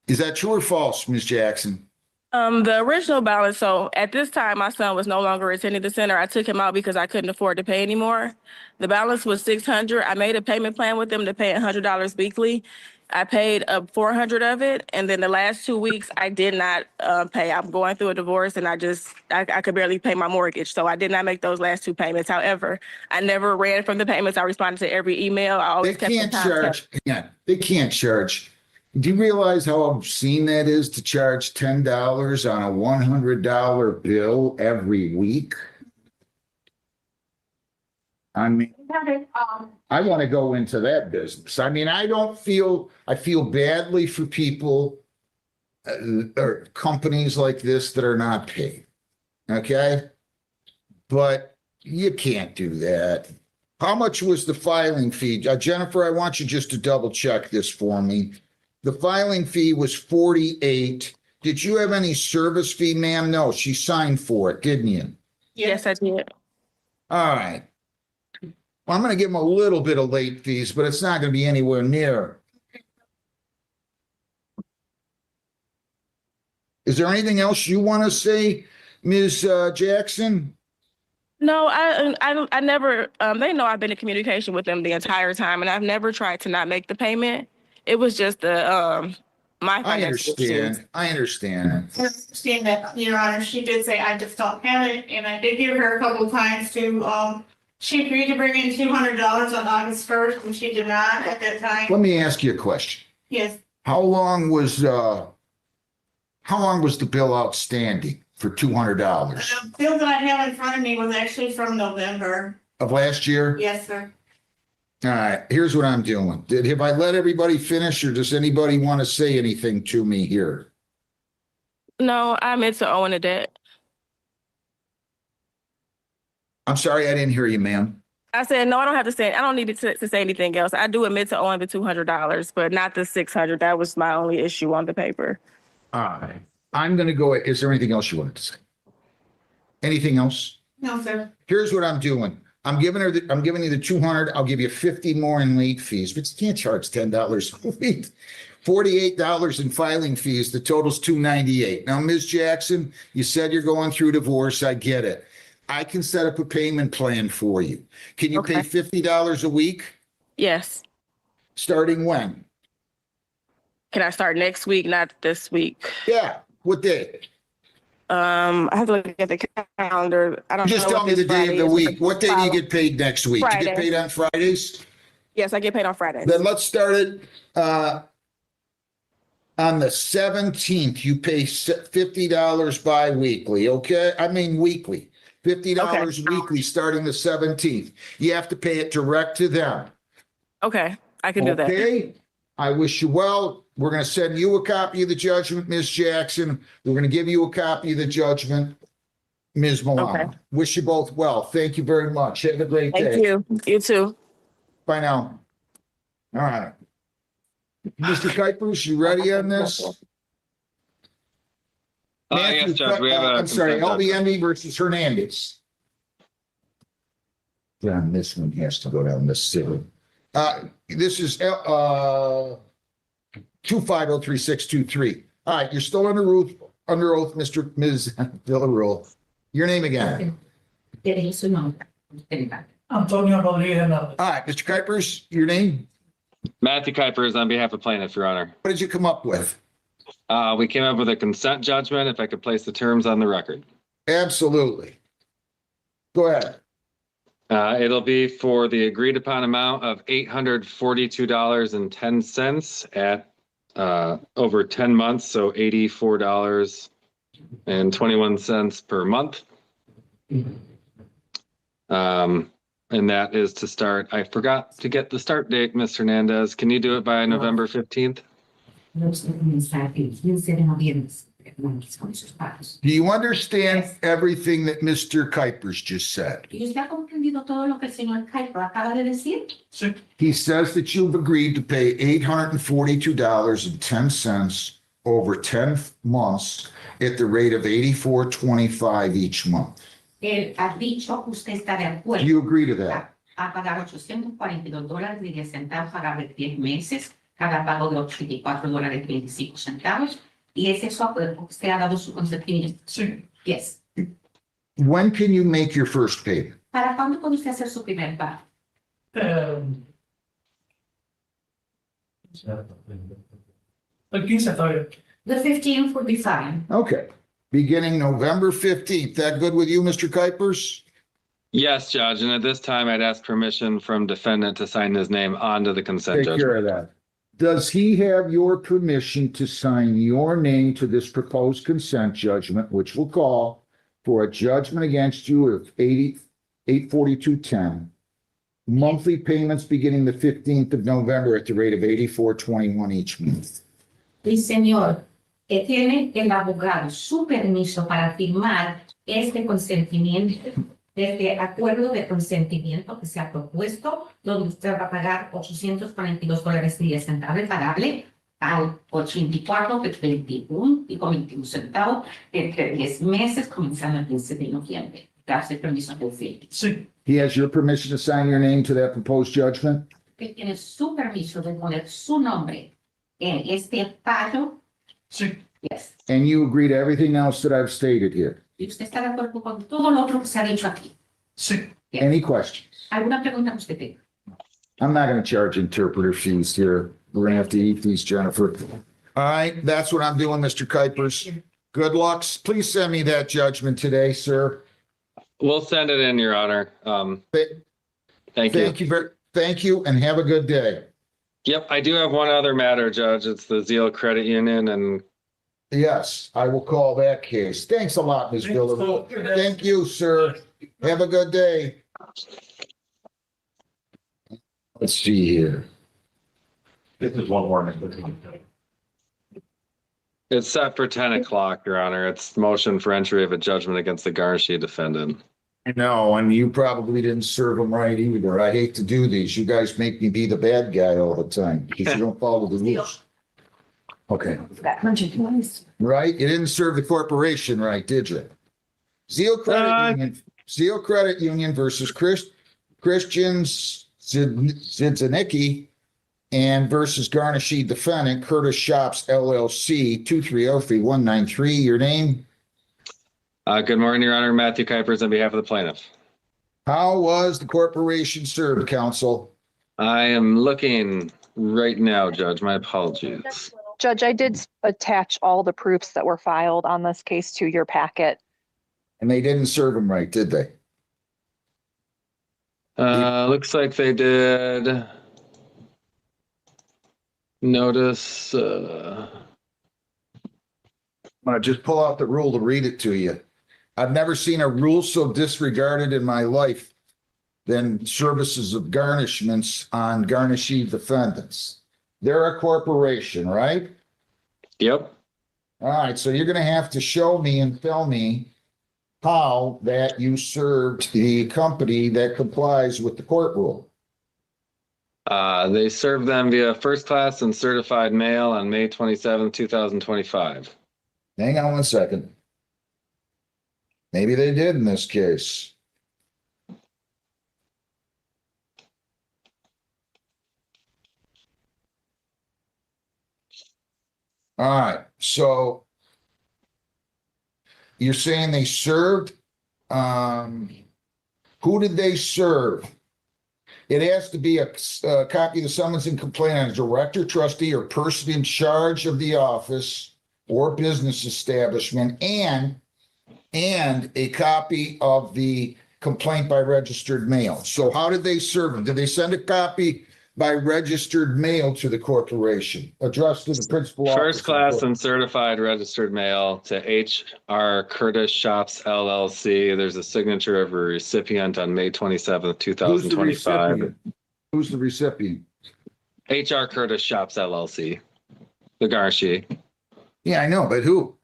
Is that true or false, Ms. Jackson? The original balance, so at this time, my son was no longer attending the center. I took him out because I couldn't afford to pay anymore. The balance was $600. I made a payment plan with them to pay $100 weekly. I paid up 400 of it, and then the last 2 weeks I did not pay. I'm going through a divorce, and I could barely pay my mortgage, so I did not make those last 2 payments. However, I never ran from the payments. I responded to every email. I always They kept in can't contact. charge, yeah, they can't charge. Do you realize how obscene that is to charge $10 on a $100 bill every week? I mean, I want to go into that business. I mean, I feel badly for people or companies like this that are not paid. Okay? But you can't do that. How much was the filing fee? Jennifer, I want you just to double check this for me. The filing fee was $48. Did you have any service fee, ma'am? No, she signed for it, didn't you? Yes, I did. All right. Well, I'm going to give them a little bit of late fees, but it's not going to be anywhere near. Is there anything else you want to say, Ms. Jackson? No, I never, they know I've been in communication with them the entire time, and I've never tried to not make the payment. It was just my I financial issues. understand. I understand. I understand that, Your Honor, she did say I just don't have it, and I did give her a couple of times to, she agreed to bring in $200 on August 1st, and she did not at that time. Let me ask you a question. Yes, How long was the bill outstanding for $200 the bill that I have in front of me was actually from November. of last year? Yes, sir. All right, here's what I'm doing. Have I let everybody finish, or does anybody want to say anything to me here? No, I'm into owing a debt. I'm sorry, I didn't hear you, ma'am. I said, no, I don't have to say, I don't need to say anything else. I do admit to owing the $200, but not the $600. That was my only issue on the paper. All right, I'm going to go. Is there anything else you wanted to say? Anything else? No, sir. Here's what I'm doing. I'm giving you the 200. I'll give you 50 more in late fees, but you can't charge $10 a week. $48 in filing fees. The total's $298. Now, Ms. Jackson, you said you're going through divorce. I get it. I can set up a payment plan for you. Can you pay $50 a week? Yes. Starting when? Can I start next week, not this week? Yeah. What day? I have to look at the calendar. I don't know. Just tell me the day of the week. What day do you get paid next week? You get Friday. paid on Fridays? Yes, I get paid on Fridays. Then let's start it on the 17th. You pay $50 bi-weekly, okay? I mean weekly. $50 weekly starting the 17th. You have to pay it direct to them. Okay, I can do that. Okay? I wish you well. We're going to send you a copy of the judgment, Ms. Jackson. We're going to give you a copy of the judgment, Ms. Milano. Okay. Wish you both well. Thank you very much. Have a great day. Thank you. You too. Bye now. All right. Mr. Kuipers, you ready on this? Yes, Judge, we have a. I'm sorry, consent judgment. LBME versus Hernandez. John, this one has to go down this city. This is 2503623. All right, you're still under oath, Ms. Villarreal. Your name again? Antonio All Rodriguez. right, Mr. Kuipers, your name? Matthew Kuipers on behalf of plaintiff, Your Honor. What did you come up with? We came up with a consent judgment, if I could place the terms on the record. Absolutely. Go ahead. It'll be for the agreed upon amount of $842.10 at over 10 months, so $84.21 per month. And that is to start. I forgot to get the start date, Ms. Hernandez. Can you do it by November 15th? Do you understand everything that Mr. Kuipers just said? ¿Y usted ha comprendido todo lo que el señor Kuiper acaba de decir? He says that you've agreed to pay $842.10 over 10 months at the rate of $84.25 each month. Él ha dicho que usted está de Do acuerdo you agree to that? a pagar $842.10 pagar 10 meses, cada pago de $84.25. Y ese es su acuerdo, usted ha dado su consentimiento. Sí. Yes. When can you make your first payment? ¿Para cuándo puede usted hacer su primer pago? El 15 todavía. The 15th would be fine. Okay, beginning November 15th. That good with you, Mr. Kuipers? Yes, Judge, and at this time, I'd ask permission from defendant to sign his name onto the consent Take care judgment. of that. Does he have your permission to sign your name to this proposed consent judgment, which we'll call for a judgment against you of $842.10, monthly payments beginning the 15th of November at the rate of $84.21 each month? Sí, señor. Tiene el abogado su permiso para firmar este consentimiento, este acuerdo de consentimiento que se ha propuesto, donde usted va a pagar $842.10 pagable al 84.21 entre 10 meses, comenzando el 15 de noviembre. Darse permiso de firma. Sí. He has your permission to sign your name to that proposed judgment? Él tiene su permiso de poner su nombre en este pago. Sí. Yes. And you agree to everything else that I've stated here? ¿Y usted está de acuerdo con todo lo otro que se ha dicho aquí? Sí. Yes. Any questions? ¿Alguna pregunta que usted tenga? I'm not going to charge interpreter fees here. We're going to have to eat these, Jennifer. All right, that's what I'm doing, Mr. Kuipers. Good luck. Please send me that judgment today, sir. We'll send it in, Your Honor. Thank you. Thank you, and have a good day. Yep, I do have one other matter, Judge. It's the Zeal Credit Union, and Yes, I will call that case. Thanks a lot, Ms. Miller. Thank you, sir. Have a good day. Let's see here. This is one more. it's set for 10 o'clock, Your Honor. It's motion for entry of a judgment against the Garnishe defendant. No, and you probably didn't serve them right either. I hate to do these. You guys make me be the bad guy all the time because you don't follow the rules. Okay, right? You didn't serve the corporation right, did you? Zeal Credit Union versus Christian Zidzanicki and versus Garnishe defendant Curtis Shops LLC 2303193. Your name? Good morning, Your Honor. Matthew Kuipers on behalf of the plaintiff. How was the corporation served, counsel? I am looking right now, Judge. My apologies. Judge, I did attach all the proofs that were filed on this case to your packet. And they didn't serve them right, did they? Looks like they did. Notice. I'm gonna just pull out the rule to read it to you. I've never seen a rule so disregarded in my life than services of garnishments on Garnishe defendants. They're a corporation, right? Yep. All right, so you're gonna have to show me and tell me how that you served the company that complies with the court rule. They served them via first class and certified mail on May 27, 2025. Hang on one second. Maybe they did in this case. All right, so you're saying they served, who did they serve? It has to be a copy of the summons and complaint on a director, trustee, or person in charge of the office or business establishment, and a copy of the complaint by registered mail. So how did they serve them? Did they send a copy by registered mail to the corporation, addressed to the principal office? First class and certified registered mail to H.R. Curtis Shops LLC. There's a signature of a recipient on May 27th, 2025. Who's the recipient? H.R. Curtis Shops LLC, the Garnishe. Yeah, I know, but who?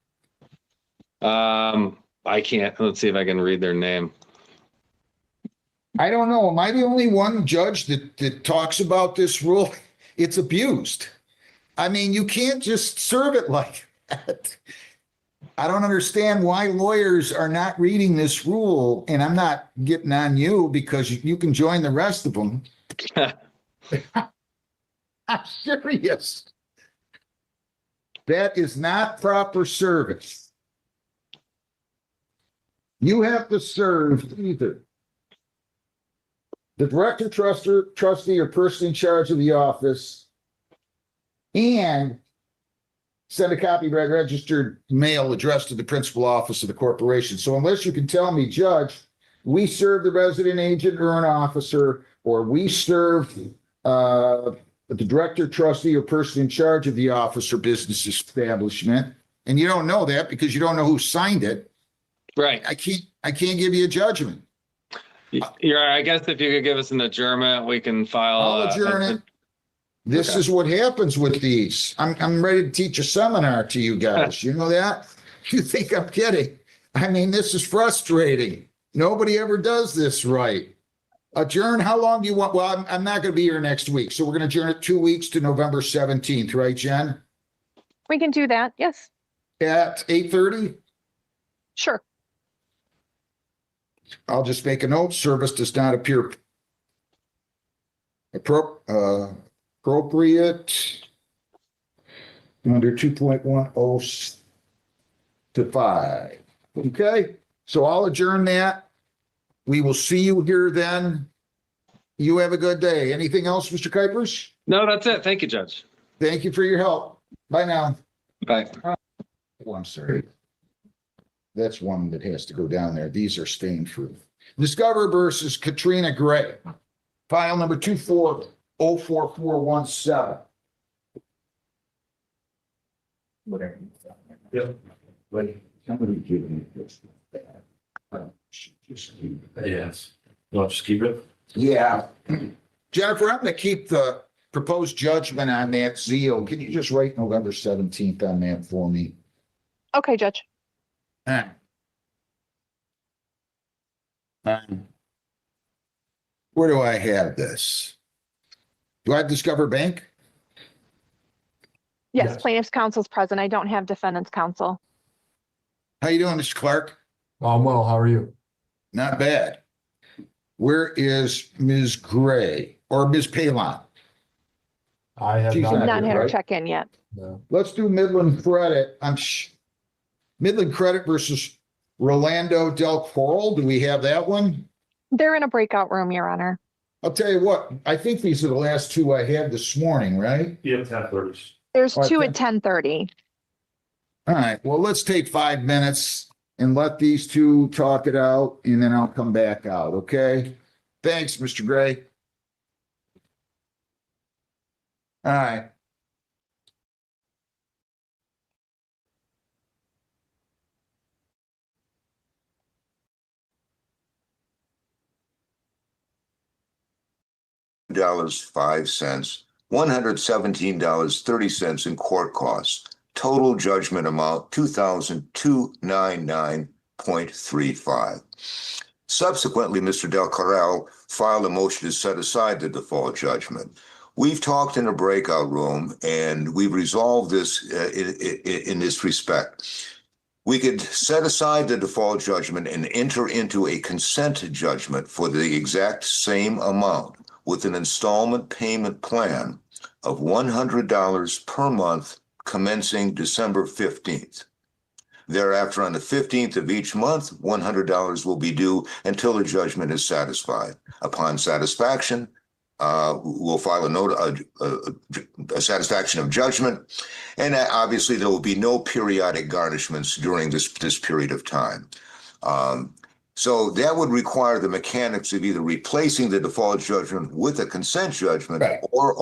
I can't. Let's see if I can read their name. I don't know. Am I the only one, Judge, that talks about this rule? It's abused. I mean, you can't just serve it like I don't understand why lawyers are not reading this rule, and I'm not getting on you because you can join the rest of them. I'm serious. That is not proper service. You have to serve either the director, trustee, or person in charge of the office, and send a copy by registered mail addressed to the principal office of the corporation. So unless you can tell me, Judge, we serve the resident agent or an officer, or we serve the director, trustee, or person in charge of the office or business establishment, and you don't know that because you don't know who signed it, Right. I can't give you a judgment. I guess if you could give us an adjournment, we can file. I'll adjourn it. This Okay. is what happens with these. I'm ready to teach a seminar to you guys. You know that? You think I'm kidding? I mean, this is frustrating. Nobody ever does this right. Adjourn, how long do you want? Well, I'm not going to be here next week, so we're going to adjourn it 2 weeks to November 17th, right, Jen? We can do that. Yes, At 8:30? sure. I'll just make a note. Service does not appear appropriate under 2.10 to 5. Okay, so I'll adjourn that. We will see you here then. You have a good day. Anything else, Mr. Kuipers? No, that's it. Thank you, Judge. Thank you for your help. Bye now. Bye. Oh, I'm sorry. That's one that has to go down there. These are stain proof. Discover versus Katrina Gray. File number 2404417. Whatever. Yep. Wait, somebody give me this. Just keep it. Yes. You want to just keep it? Yeah. Jennifer, I'm going to keep the proposed judgment on that Zio. Can you just write November 17th on that for me? Okay, Judge. Where do I have this? Do I have Discover Bank? Yes, plaintiff's counsel's present. I don't have defendant's counsel. How you doing, Mr. Clark? I'm well. How are you? Not bad. Where is Ms. Gray or Ms. Palon? I have She's not. Not had her right? check in yet. No. Let's do Midland Credit. Midland Credit versus Rolando Del Coral. Do we have that one? They're in a breakout room, Your Honor. I'll tell you what, I think these are the last two I had this morning, right? Yeah, 10:30. There's All right, two then. at 10:30. All right, well, let's take 5 minutes and let these two talk it out, and then I'll come back out, okay? Thanks, Mr. Gray. All right. $5, $117.30 in court costs. Total judgment amount $2,299.35. Subsequently, Mr. Del Corral filed a motion to set aside the default judgment. We've talked in a breakout room and we've resolved this in this respect. We could set aside the default judgment and enter into a consent judgment for the exact same amount with an installment payment plan of $100 per month commencing December 15th. Thereafter, on the 15th of each month, $100 will be due until the judgment is satisfied. Upon satisfaction, we'll file a satisfaction of judgment, and obviously there will be no periodic garnishments during this period of time. So that would require the mechanics of either replacing the default judgment with a consent judgment, Right. or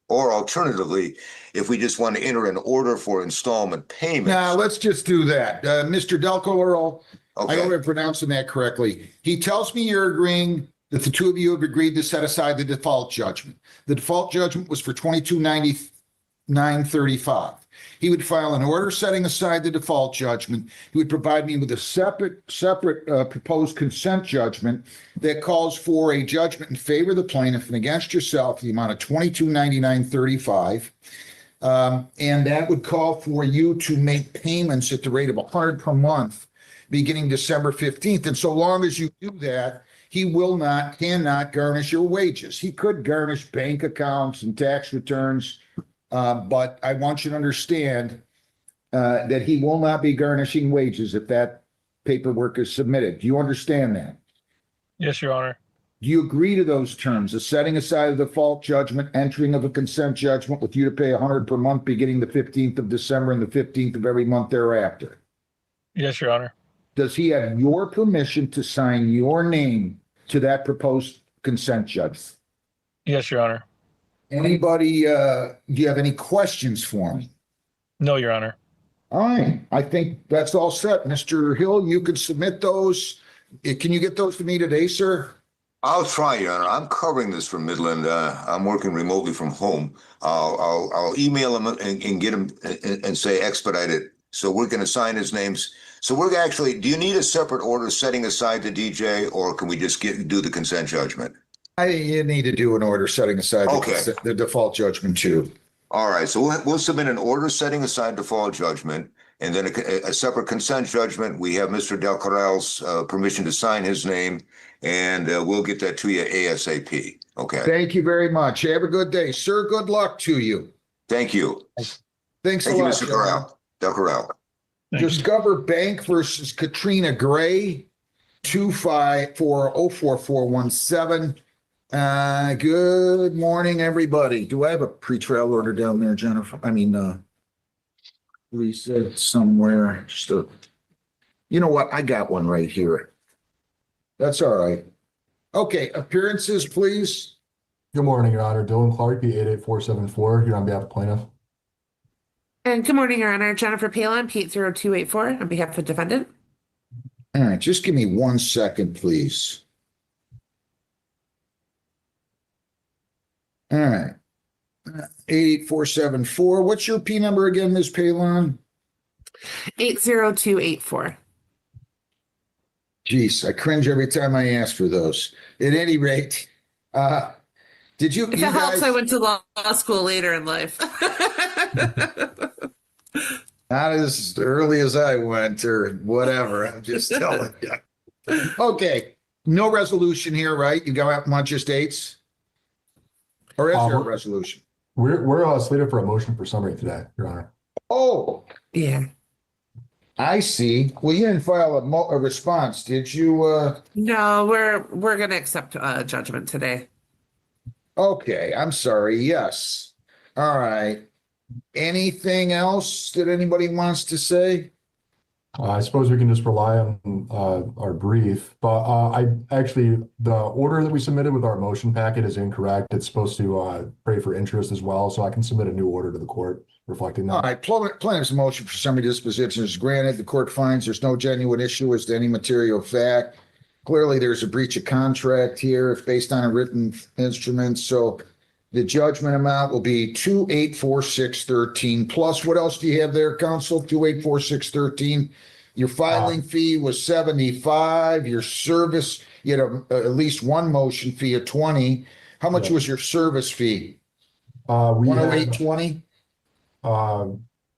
alternatively, if we just want to enter an order for installment payments. Now, let's just do that. Mr. Del Coral, I Okay. hope I'm pronouncing that correctly. He tells me you're agreeing that the two of you have agreed to set aside the default judgment. The default judgment was for $2,299.35. He would file an order setting aside the default judgment. He would provide me with a separate proposed consent judgment that calls for a judgment in favor of the plaintiff and against yourself, the amount of $2,299.35. And that would call for you to make payments at the rate of 100 per month, beginning December 15th. And so long as you do that, he cannot garnish your wages. He could garnish bank accounts and tax returns, but I want you to understand that he will not be garnishing wages if that paperwork is submitted. Do you understand that? Yes, Your Honor. Do you agree to those terms, the setting aside of the default judgment, entering of a consent judgment with you to pay 100 per month beginning the 15th of December and the 15th of every month thereafter? Yes, Your Honor. Does he have your permission to sign your name to that proposed consent judgment? Yes, Your Honor. Anybody, do you have any questions for me? No, Your Honor. All right, I think that's all set. Mr. Hill, you can submit those. Can you get those to me today, sir? I'll try, Your Honor. I'm covering this from Midland. I'm working remotely from home. I'll email him and get him and say expedite it. So we're going to sign his names. So we're actually, do you need a separate order setting aside the DJ, or can we just do the consent judgment? You need to do an order setting aside the default judgment too. All right. So we'll submit an order setting aside default judgment, and then a separate consent judgment. We have Mr. Del Corral's permission to sign his name, and we'll get that to you ASAP. Okay. Thank you very much. Have a good day, sir. Good luck to you. Thank you. Thanks Thank a you, lot, Mr. Corral. Del Corral. Discover Bank versus Katrina Gray, 254-04417. Good morning, everybody. Do I have a pretrial order down there, Jennifer? I mean, Lisa, somewhere. You know what? I got one right here. That's all right. Okay, appearances, please. Good morning, Your Honor. Dylan Clark, P88474, here on behalf of plaintiff. And good morning, Your Honor. Jennifer Palin, P0284, on behalf of defendant. All right, just give me 1 second, please. All right. 88474. What's your P number again, Ms. Palin? 80284. Geez, I cringe every time I ask for those. At any rate, did you? If it helps, I went to law school later in life. Not as early as I went or whatever. I'm just telling you. Okay. No resolution here, right? You got much estates? Or is there a resolution? We're slated for a motion for summary today, Your Honor. Oh. Yeah. I see. Well, you didn't file a response, did you? No, we're going to accept judgment today. Okay. I'm sorry. Yes. All right. Anything else that anybody wants to say? I suppose we can just rely on our brief, but the order that we submitted with our motion packet is incorrect. It's supposed to pray for interest as well, so I can submit a new order to the court reflecting that. All right, plaintiff's motion for summary disposition is granted. The court finds there's no genuine issue as to any material fact. Clearly, there's a breach of contract here. It's based on a written instrument, so the judgment amount will be 2,846.13 plus. What else do you have there, counsel? 2,846.13. Your filing fee was $75. Your service, you had at least one motion fee of $20. How much was your service fee? 108.20.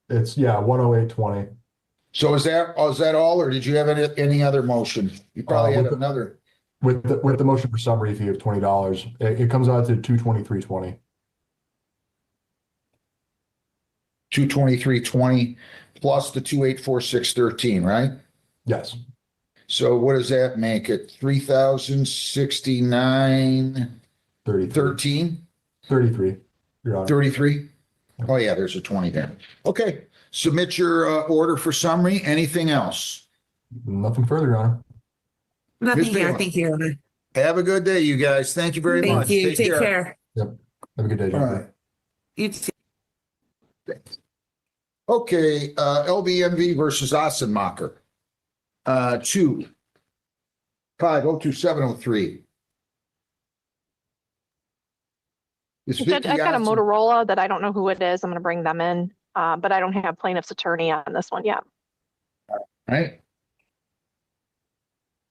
It's 108.20. So is that all, or did you have any other motion? You probably had another. With the motion for summary fee of $20, it comes out to $223.20. $223.20 plus the 2,846.13, right? Yes. So what does that make it? 3,069.13? 33. Your Honor. 33? Oh yeah, there's a 20 there. Okay, submit your order for summary. Anything else? Nothing further, Your Honor. Nothing here. Thank you, Your Honor. Have a good day, you guys. Thank you very much. Thank you. Take care. Yep. Have a good day, All Jennifer. right. You too. Okay, LBMV versus Ossenmacher. 2-5-02703. Judge, I've got a Motorola that I don't know who it is. I'm going to bring them in, but I don't have plaintiff's attorney on this one yet. All right.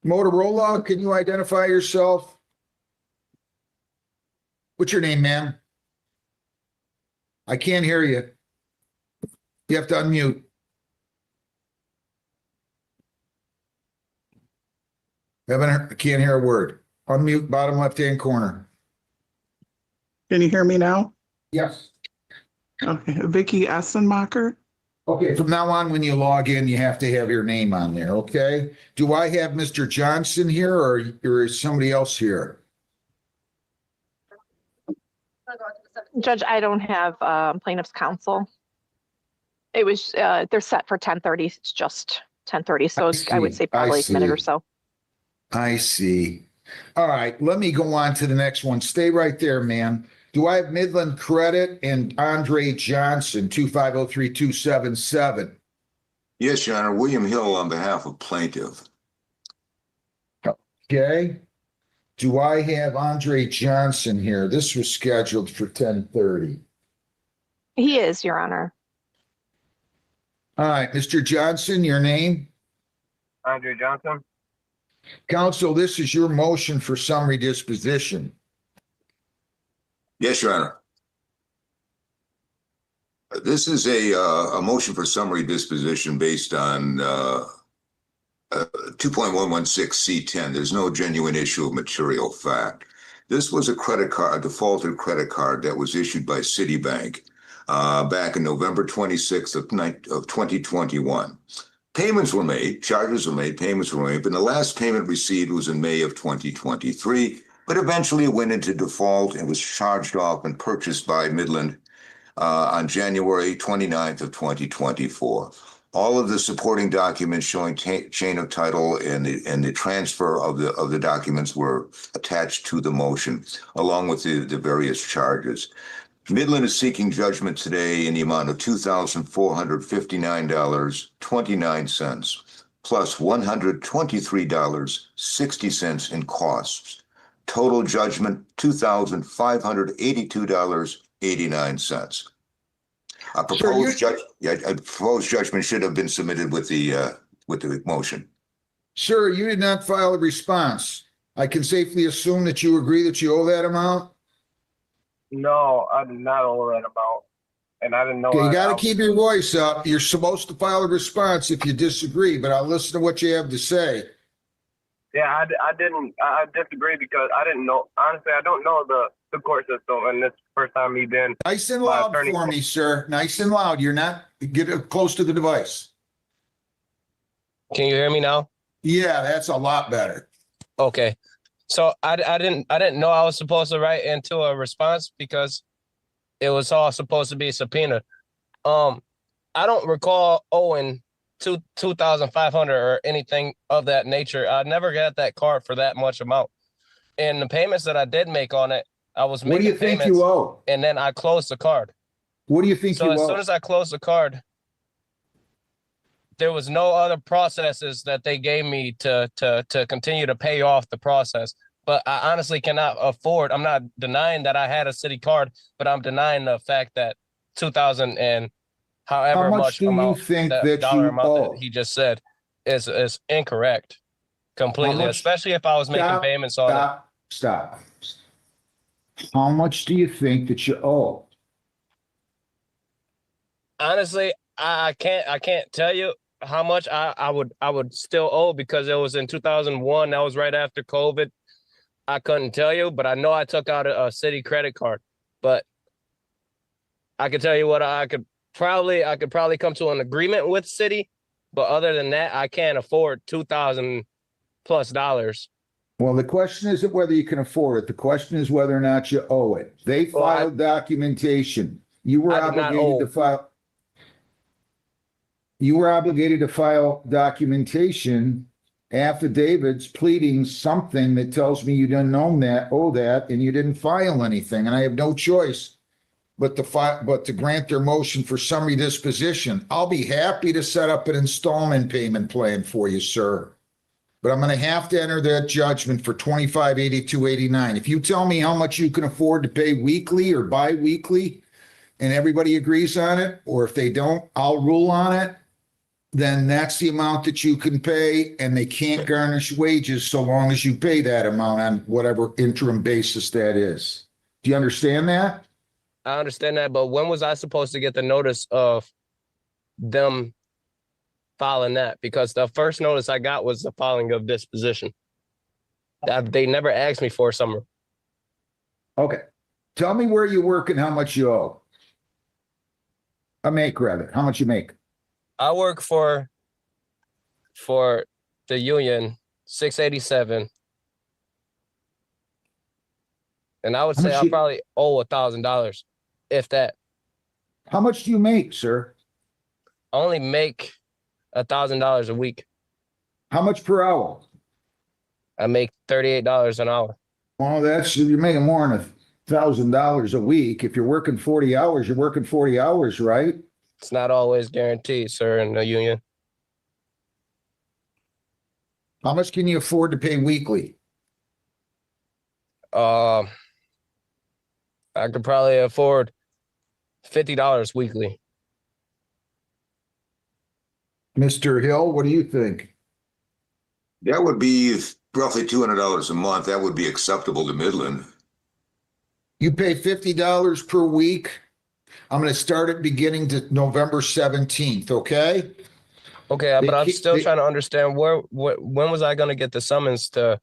Motorola, can you identify yourself? What's your name, ma'am? I can't hear you. You have to unmute. Can't hear a word. Unmute bottom left-hand corner. Can you hear me now? Yes. Okay, Vicky Assenmacher. Okay, from now on, when you log in, you have to have your name on there, okay? Do I have Mr. Johnson here or is somebody else here? Judge, I don't have plaintiff's counsel. It was, they're set for 10:30. It's just 10:30, so I would say probably a minute or so. I see. All right, let me go on to the next one. Stay right there, ma'am. Do I have Midland Credit and Andre Johnson, 2503277? Yes, Your Honor. William Hill on behalf of plaintiff. Okay. Do I have Andre Johnson here? This was scheduled for 10:30. He is, Your Honor. All right, Mr. Johnson, your name? Andre Johnson. Counsel, this is your motion for summary disposition. Yes, Your Honor. This is a motion for summary disposition based on 2.116C10. There's no genuine issue of material fact. This was a credit card, a defaulted credit card that was issued by Citibank back in November 26th of 2021. Payments were made, charges were made, payments were made, but the last payment received was in May of 2023, but eventually it went into default and was charged off and purchased by Midland on January 29th of 2024. All of the supporting documents showing chain of title and the transfer of the documents were attached to the motion, along with the various charges. Midland is seeking judgment today in the amount of $2,459.29 plus $123.60 in costs. Total judgment $2,582.89. A proposed judgment should have been submitted with the motion. Sir, you did not file a response. I can safely assume that you agree that you owe that amount? No, I did not owe that amount, and I didn't know. Okay, you got to keep your voice up. You're supposed to file a response if you disagree, but I'll listen to what you have to say. Yeah, I didn't. I disagree because I didn't know. Honestly, I don't know the court system, and this is the first time me been. Nice and loud for me, sir. Nice and loud. You're not, get close to the device. Can you hear me now? Yeah, that's a lot better. Okay. So I didn't know I was supposed to write into a response because it was all supposed to be subpoenaed. I don't recall owing $2,500 or anything of that nature. I never got that card for that much amount. And the payments that I did make on it, I was making payments. What do you think you owe? And then I closed the card. What do you think you owe? So as soon as I closed the card, there was no other processes that they gave me to continue to pay off the process. But I honestly cannot afford. I'm not denying that I had a city card, but I'm denying the fact that 2,000 and however much do amount, you think that that dollar you amount owe? that he just said is incorrect completely, especially if I was making payments on it. Stop. How much do you think that you owe? Honestly, I can't tell you how much I would still owe because it was in 2001. That was right after COVID. I couldn't tell you, but I know I took out a city credit card. But I could tell you what I could probably come to an agreement with city, but other than that, I can't afford $2,000+ Well, the question isn't whether you can afford it. The question is whether or not you owe it. They filed documentation. You were obligated to file. You were obligated to file documentation, affidavits, pleading something that tells me you didn't owe that, and you didn't file anything. And I have no choice but to grant their motion for summary disposition. I'll be happy to set up an installment payment plan for you, sir. But I'm going to have to enter that judgment for $2582.89. If you tell me how much you can afford to pay weekly or bi-weekly, and everybody agrees on it, or if they don't, I'll rule on it, then that's the amount that you can pay, and they can't garnish wages so long as you pay that amount on whatever interim basis that is. Do you understand that? I understand that, but when was I supposed to get the notice of them filing that, because the first notice I got was the filing of disposition. They never asked me for a summary. Okay. Tell me where you work and how much you owe. Rather. How much you make? I work for the union, 687. And I would say I probably owe $1,000, if that. How much do you make, sir? I only make $1,000 a week. How much per hour? I make $38 an hour. Well, you're making more than $1,000 a week. If you're working 40 hours, you're working 40 hours, right? It's not always guaranteed, sir, in the union. How much can you afford to pay weekly? I could probably afford $50 weekly. Mr. Hill, what do you think? That would be roughly $200 a month. That would be acceptable to Midland. You pay $50 per week. I'm going to start it beginning to November 17th, okay? Okay, but I'm still trying to understand when was I going to get the summons to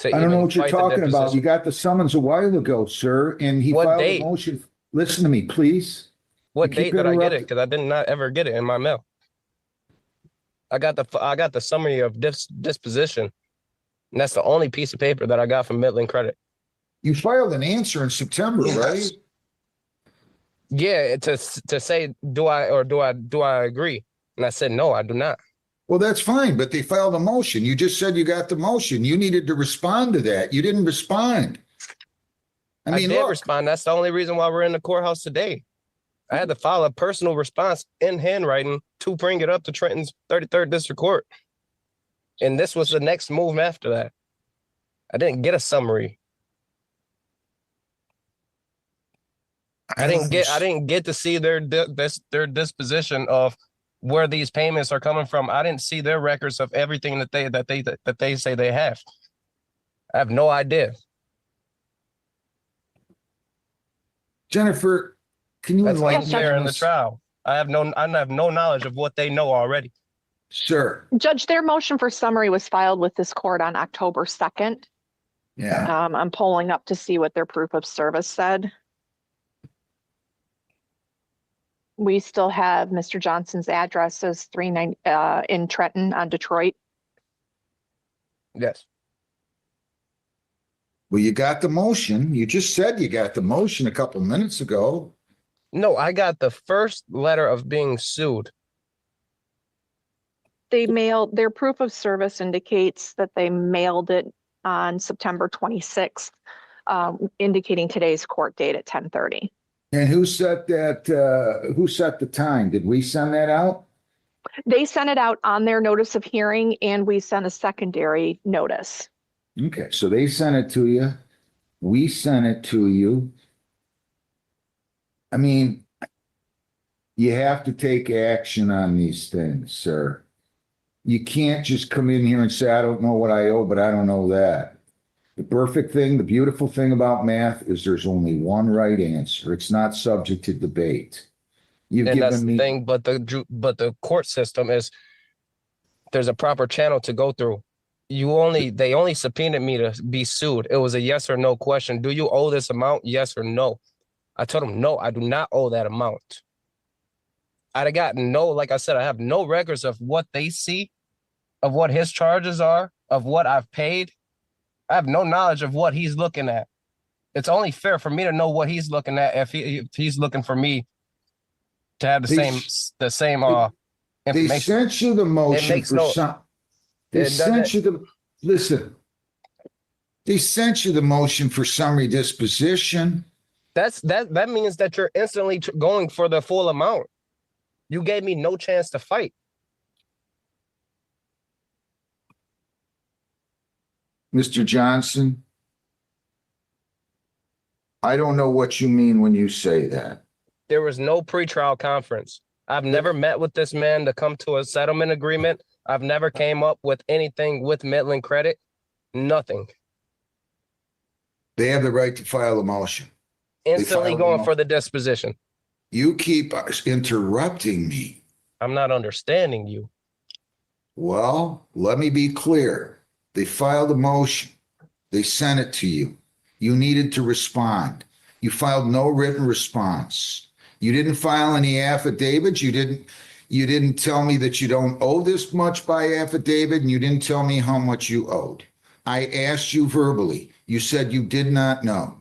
I don't know what you're talking about. You got the summons a while ago, sir, and he filed a motion. Listen to me, please. What date did I get it? Because I did not ever get it in my mail. I got the summary of disposition, and that's the only piece of paper that I got from Midland Credit. You filed an answer in September, right? Yeah, to say do I agree? And I said no, I do not. Well, that's fine, but they filed a motion. You just said you got the motion. You needed to respond to that. You didn't respond. I did respond. That's the only reason why we're in the courthouse today. I had to file a personal response in handwriting to bring it up to Trenton's 33rd District Court. And this was the next move after that. I didn't get a summary. I didn't get to see their disposition of where these payments are coming from. I didn't see their records of everything that they say they have. I have no idea. Jennifer, can you enlighten me in the trial? I have no knowledge of what they know already. Sure. Judge, their motion for summary was filed with this court on October 2nd. Yeah. I'm pulling up to see what their proof of service said. We still have Mr. Johnson's address as 39 in Trenton on Detroit. Yes. Well, you got the motion. You just said you got the motion a couple minutes ago. No, I got the first letter of being sued. They mailed their proof of service indicates that they mailed it on September 26th, indicating today's court date at 10:30. And who set that? Who set the time? Did we send that out? They sent it out on their notice of hearing, and we sent a secondary notice. Okay, so they sent it to you. We sent it to you. I mean, you have to take action on these things, sir. You can't just come in here and say, I don't know what I owe, but I don't know that. The perfect thing, the beautiful thing about math is there's only one right answer. It's not subject to debate. And that's the thing, but the court system is, there's a proper channel to go through. They only subpoenaed me to be sued. It was a yes or no question. Do you owe this amount? Yes or no? I told him, no, I do not owe that amount. I'd have gotten no, like I said, I have no records of what they see, of what his charges are, of what I've paid. I have no knowledge of what he's looking at. It's only fair for me to know what he's looking at if he's looking for me to have the same information. They sent you the motion for some. They sent you the, listen, they sent you the motion for summary disposition. That means that you're instantly going for the full amount. You gave me no chance to fight. Mr. Johnson, I don't know what you mean when you say that. There was no pretrial conference. I've never met with this man to come to a settlement agreement. I've never came up with anything with Midland Credit. Nothing. They have the right to file a motion. Instantly going for the disposition. You keep interrupting me. I'm not understanding you. Well, let me be clear. They filed a motion. They sent it to you. You needed to respond. You filed no written response. You didn't file any affidavits. You didn't tell me that you don't owe this much by affidavit, and you didn't tell me how much you owed. I asked you verbally. You said you did not know.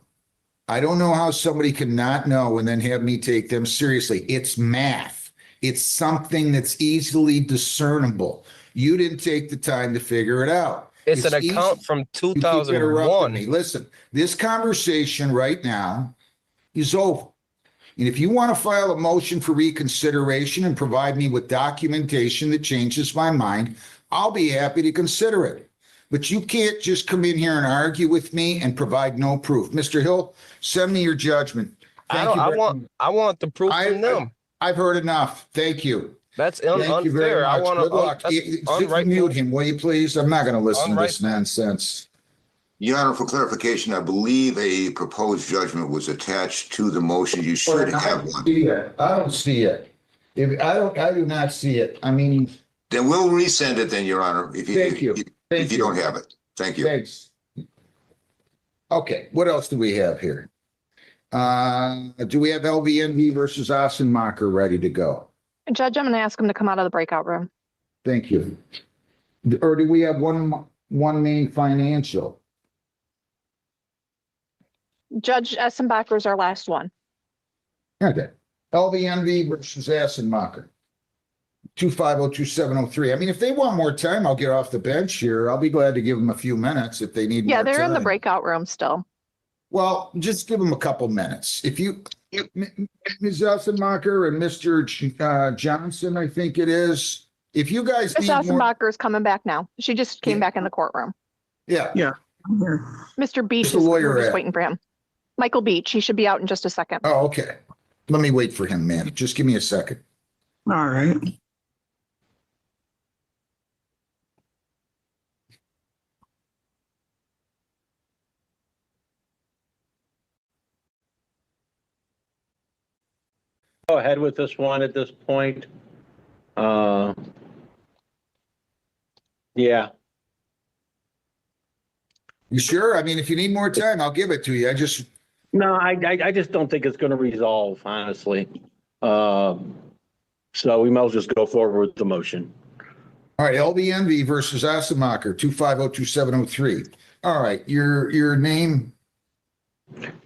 I don't know how somebody can not know and then have me take them seriously. It's math. It's something that's easily discernible. You didn't take the time to figure it out. It's an account from You keep 2001. interrupting me. Listen, this conversation right now is over. And if you want to file a motion for reconsideration and provide me with documentation that changes my mind, I'll be happy to consider it. But you can't just come in here and argue with me and provide no proof. Mr. Hill, send me your judgment. I want the proof from them. I've heard enough. Thank you. That's Thank you very unfair. I much. want Good luck. to Mute him, will you please? I'm not going to listen to this nonsense. Your Honor, for clarification, I believe a proposed judgment was attached to the motion. You should have one. I don't see it. I do not see it. I mean. Then we'll resend it then, Your Honor, if you don't have it. Thank you. Thanks. Okay, what else do we have here? Do we have LVNV versus Ossenmacher ready to go? Judge, I'm going to ask him to come out of the breakout room. Thank you. Or do we have one main financial? Judge Essenbacher is our last one. Okay. LVNV versus Ossenmacher. 2502703. I mean, if they want more time, I'll get off the bench here. I'll be glad to give them a few minutes if they need more time. Yeah, they're in the breakout room still. Well, just give them a couple minutes. If you, Ms. Ossenmacher and Mr. Johnson, I think it is. If you guys Miss need more, Ossenbacher is coming back now. She just came back in the courtroom. yeah, I'm here. Mr. Beach the is lawyer we're just at? waiting for him. Michael Beach, he should be out in just a second. Oh, okay. Let me wait for him, man. Just give me a second. All right. Go ahead with this one at this point. Yeah. You sure? I mean, if you need more time, I'll give it to you. No, I just don't think it's going to resolve, honestly. So we might as well just go forward with the motion. All right, LVNV versus Ossenmacher, 2502703. All right, your name?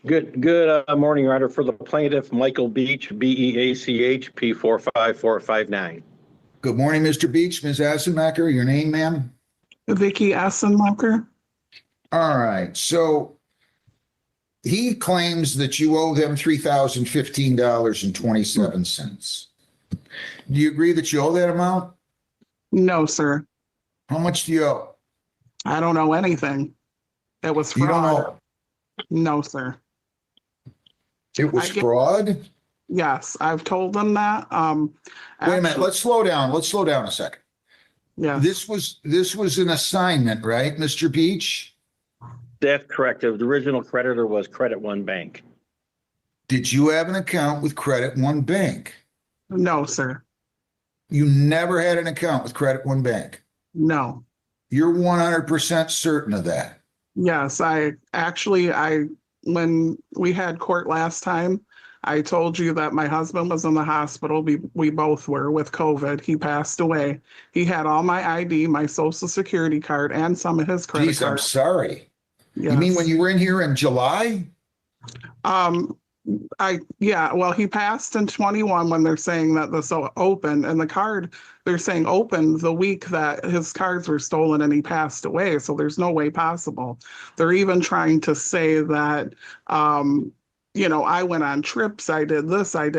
Good morning, Your Honor. For the plaintiff, Michael Beach, BEACH, P45459. Good morning, Mr. Beach. Ms. Ossenmacher, your name, ma'am? Vicky Ossenmacher. All right, so he claims that you owe them $3,015.27. Do you agree that you owe that amount? No, sir. How much do you owe? I don't know anything. It was fraud. You don't know? No, sir. It was fraud? Yes, I've told them that. Wait a minute, let's slow down. Let's slow down a second. Yeah. This was an assignment, right, Mr. Beach? That's correct. The original creditor was Credit One Bank. Did you have an account with Credit One Bank? No, sir. You never had an account with Credit One Bank? No. You're 100% certain of that? Yes, when we had court last time, I told you that my husband was in the hospital. We both were with COVID. He passed away. He had all my ID, my social security card, and some of his credit Geez, I'm cards. sorry. Yes. You mean when you were in here in July? Well, he passed in 21 when they're saying that this opened, and the card, they're saying opened the week that his cards were stolen and he passed away. So there's no way possible. They're even trying to say that, I went on trips, I did this, I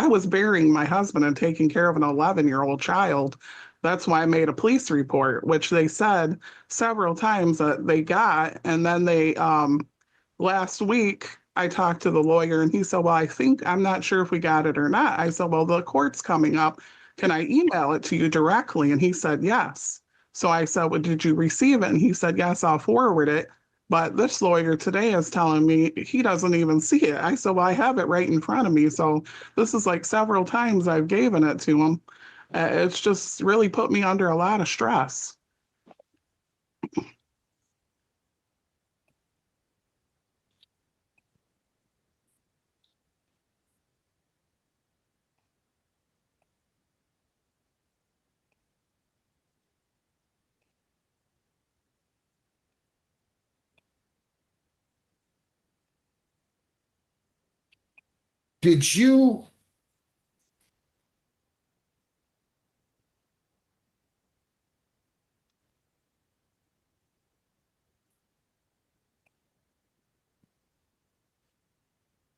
was burying my husband and taking care of an 11-year-old child. That's why I made a police report, which they said several times that they got. And then they, last week, I talked to the lawyer and he said, well, I'm not sure if we got it or not. I said, well, the court's coming up. Can I email it to you directly? And he said, yes. So I said, well, did you receive it? And he said, yes, I'll forward it. But this lawyer today is telling me he doesn't even see it. I said, well, I have it right in front of me. So this is like several times I've given it to him. It's just really put me under a lot of stress. Did you?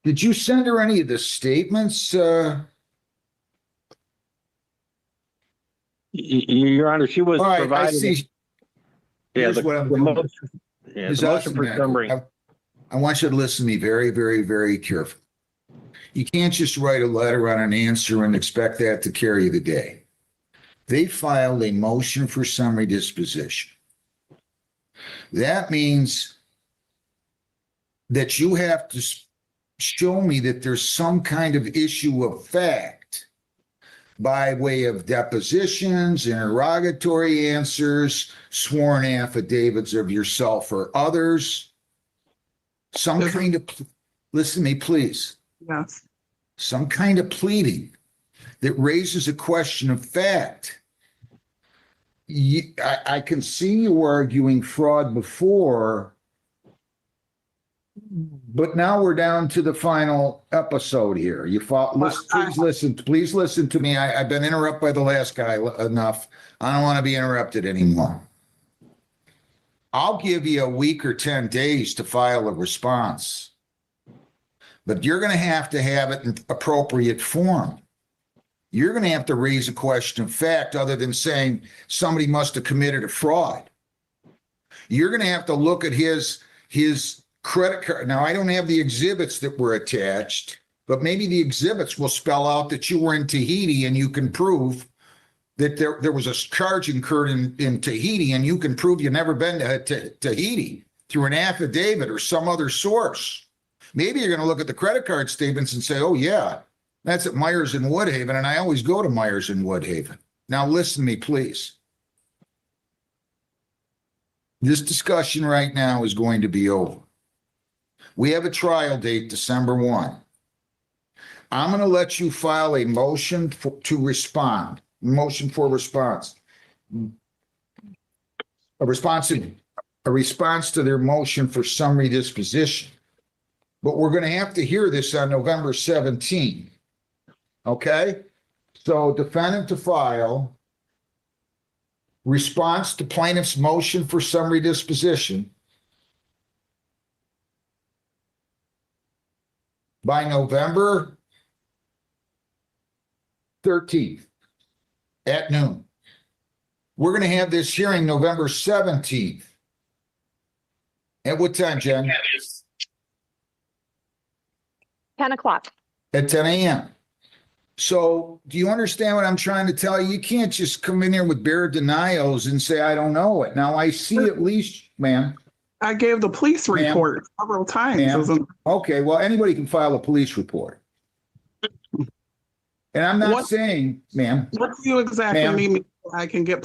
Did you send her any of the statements? Your Honor, she was All right, I provided. see. Yeah, Here's what I'm doing. motion, yeah, Ms. the motion for Ostenbeck, summary. I want you to listen to me very, very, very carefully. You can't just write a letter on an answer and expect that to carry the day. They filed a motion for summary disposition. That means that you have to show me that there's some kind of issue of fact by way of depositions, interrogatory answers, sworn affidavits of yourself or others. Some kind of, listen to me, please. Yes. Some kind of pleading that raises a question of fact. I can see you arguing fraud before, but now we're down to the final episode here. Please listen to me. I've been interrupted by the last guy enough. I don't want to be interrupted anymore. I'll give you a week or 10 days to file a response, but you're going to have it in appropriate form. You're going to have to raise a question of fact other than saying somebody must have committed a fraud. You're going to have to look at his credit card. Now, I don't have the exhibits that were attached, but maybe the exhibits will spell out that you were in Tahiti and you can prove that there was a charge incurred in Tahiti, and you can prove you've never been to Tahiti through an affidavit or some other source. Maybe you're going to look at the credit card statements and say, oh, yeah, that's at Myers and Woodhaven, and I always go to Myers and Woodhaven. Now, listen to me, please. This discussion right now is going to be over. We have a trial date, December 1. I'm going to let you file a motion to respond. Motion for response. A response to their motion for summary disposition. But we're going to have to hear this on November 17th. Okay? So defendant to file response to plaintiff's motion for summary disposition by November 13th at noon. We're going to have this hearing November 17th. At what time, Jen? 10 o'clock. At 10 a.m. So do you understand what I'm trying to tell you? You can't just come in here with bare denials and say, I don't know it. Now, I see at least, ma'am. I gave the police report several times. Okay, well, anybody can file a police report. And I'm not saying, ma'am. What do you exactly mean? I can get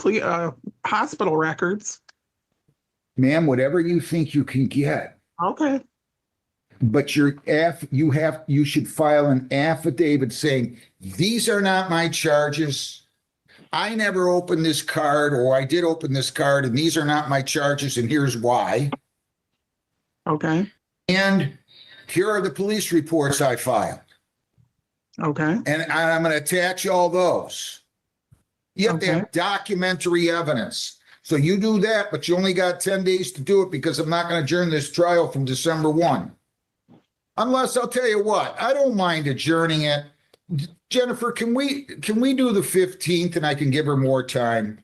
hospital records. Ma'am, whatever you think you can get. Okay. But you should file an affidavit saying, these are not my charges. I never opened this card, or I did open this card, and these are not my charges, and here's why. Okay. And here are the police reports I filed. Okay. And I'm going to attach all those. You have to have documentary evidence. So you do that, but you only got 10 days to do it because I'm not going to adjourn this trial from December 1. Unless, I'll tell you what, I don't mind adjourning it. Jennifer, can we do the 15th and I can give her more time?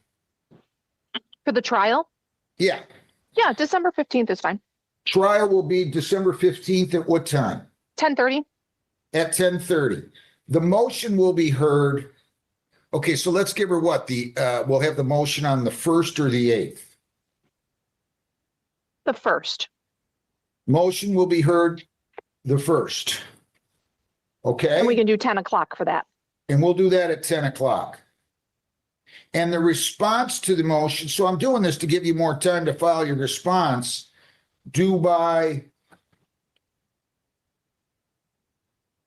For the trial? Yeah. Yeah, December 15th is fine. Trial will be December 15th at what time? 10:30. At 10:30. The motion will be heard. Okay, so let's give her what? We'll have the motion on the 1st or the 8th? The 1st. Motion will be heard the first. Okay? And we can do 10 o'clock for that. And we'll do that at 10 o'clock. And the response to the motion, so I'm doing this to give you more time to file your response, due by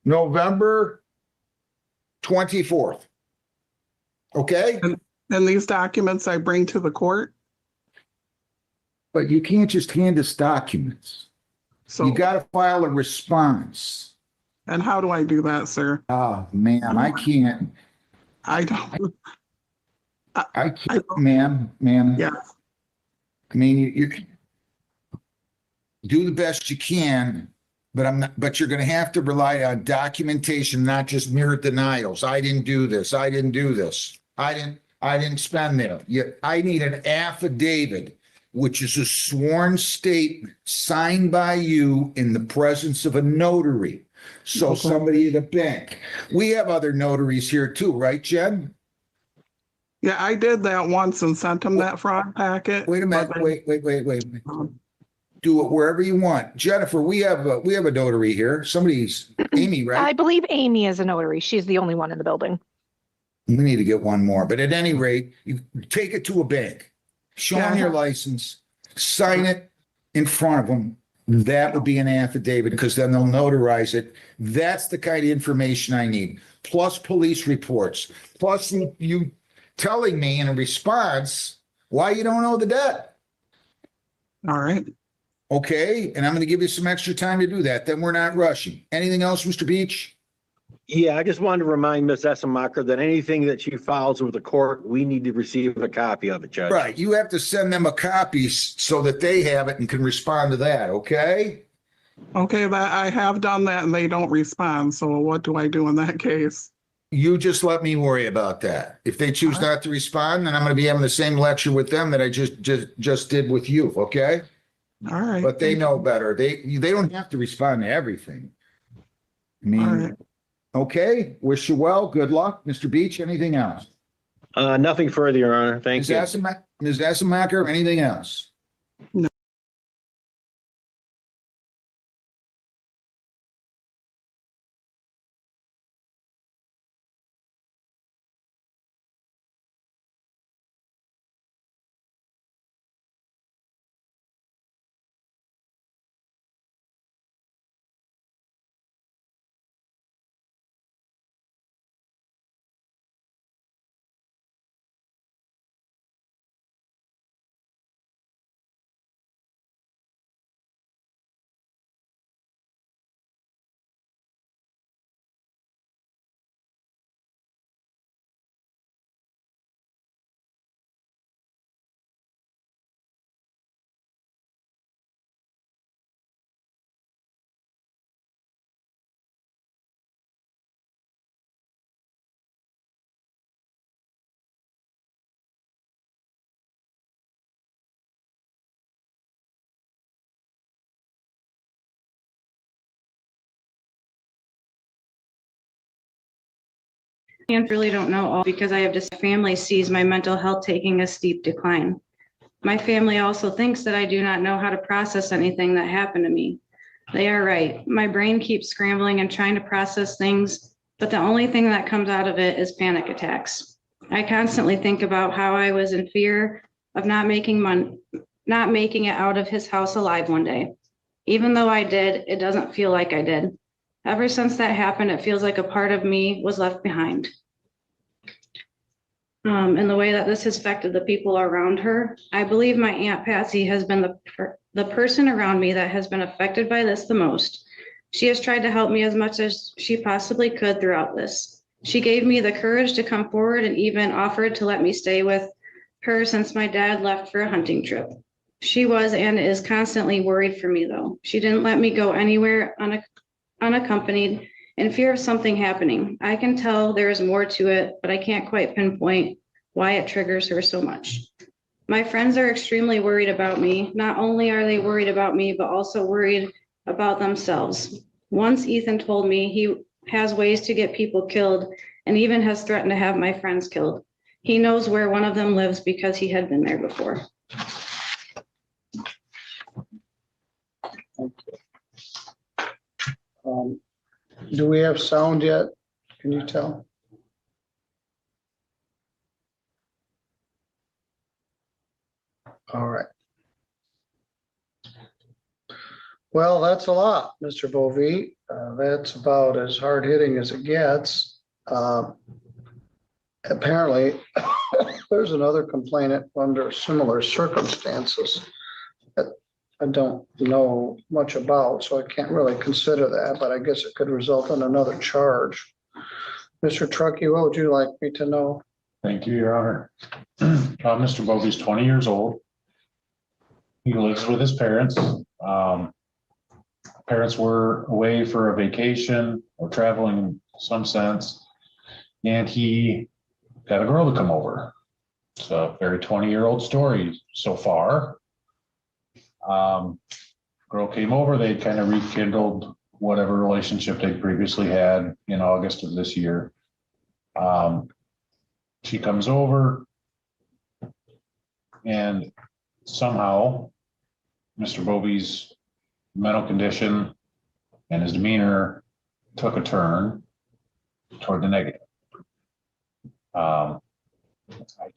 November 24th. Okay? And these documents I bring to the court? But you can't just hand us documents. So you got to file a response. And how do I do that, sir? Oh, ma'am, I can't. I don't. I can't, ma'am. Yeah. I mean, you do the best you can, but you're going to have to rely on documentation, not just mere denials. I didn't do this. I didn't do this. I didn't spend there. I need an affidavit, which is a sworn statement signed by you in the presence of a notary. So somebody at a bank. We have other notaries here too, right, Jen? Yeah, I did that once and sent them that fraud packet. Wait a minute. Wait. Do it wherever you want. Jennifer, we have a notary here. Somebody's Amy, right? I believe Amy is a notary. She's the only one in the building. We need to get one more. But at any rate, you take it to a bank. Show them your license. Sign it in front of them. That would be an affidavit because then they'll notarize it. That's the kind of information I need. Plus police reports. Plus you telling me in a response why you don't owe the debt. All right. Okay. And I'm going to give you some extra time to do that. Then we're not rushing. Anything else, Mr. Beach? Yeah, I just wanted to remind Ms. Essemacher that anything that she files with the court, we need to receive a copy of it, Judge. Right. You have to send them a copy so that they have it and can respond to that. Okay. Okay, that I have done that and they don't respond. So what do I do in that case? You just let me worry about that. If they choose not to respond, then I'm going to be having the same lecture with them that I just did with you. Okay. All right. But they know better. They don't have to respond to everything. I mean, all right. Okay. Wish you well. Good luck. Mr. Beach, anything else? Nothing further, Your Honor. Thank you. Ms. Essemacher, anything else? No. And really don't know all because I have just family sees my mental health taking a steep decline. My family also thinks that I do not know how to process anything that happened to me. They are right. My brain keeps scrambling and trying to process things, but the only thing that comes out of it is panic attacks. I constantly think about how I was in fear of not making it out of his house alive one day. Even though I did, it doesn't feel like I did. Ever since that happened, it feels like a part of me was left behind. And the way that this has affected the people around her, I believe my Aunt Patsy has been the person around me that has been affected by this the most. She has tried to help me as much as she possibly could throughout this. She gave me the courage to come forward and even offered to let me stay with her since my dad left for a hunting trip. She was and is constantly worried for me though. She didn't let me go anywhere unaccompanied in fear of something happening. I can tell there is more to it, but I can't quite pinpoint why it triggers her so much. My friends are extremely worried about me. Not only are they worried about me, but also worried about themselves. Once Ethan told me he has ways to get people killed and even has threatened to have my friends killed. He knows where one of them lives because he had been there before. Do we have sound yet? Can you tell? All right. Well, that's a lot, Mr. Bovee. That's about as hard hitting as it gets. Apparently, there's another complainant under similar circumstances that I don't know much about, so I can't really consider that, but I guess it could result in another charge. Mr. Truckee, what would you like me to know? Thank you, Your Honor. Mr. Bovey's 20 years old. He lives with his parents. Parents were away for a vacation or traveling in some sense, and he got a girl to come over. It's a very 20-year-old story so far. Girl came over, they'd kind of rekindled whatever relationship they'd previously had in August of this year. She comes over, and somehow Mr. Bovey's mental condition and his demeanor took a turn toward the negative. I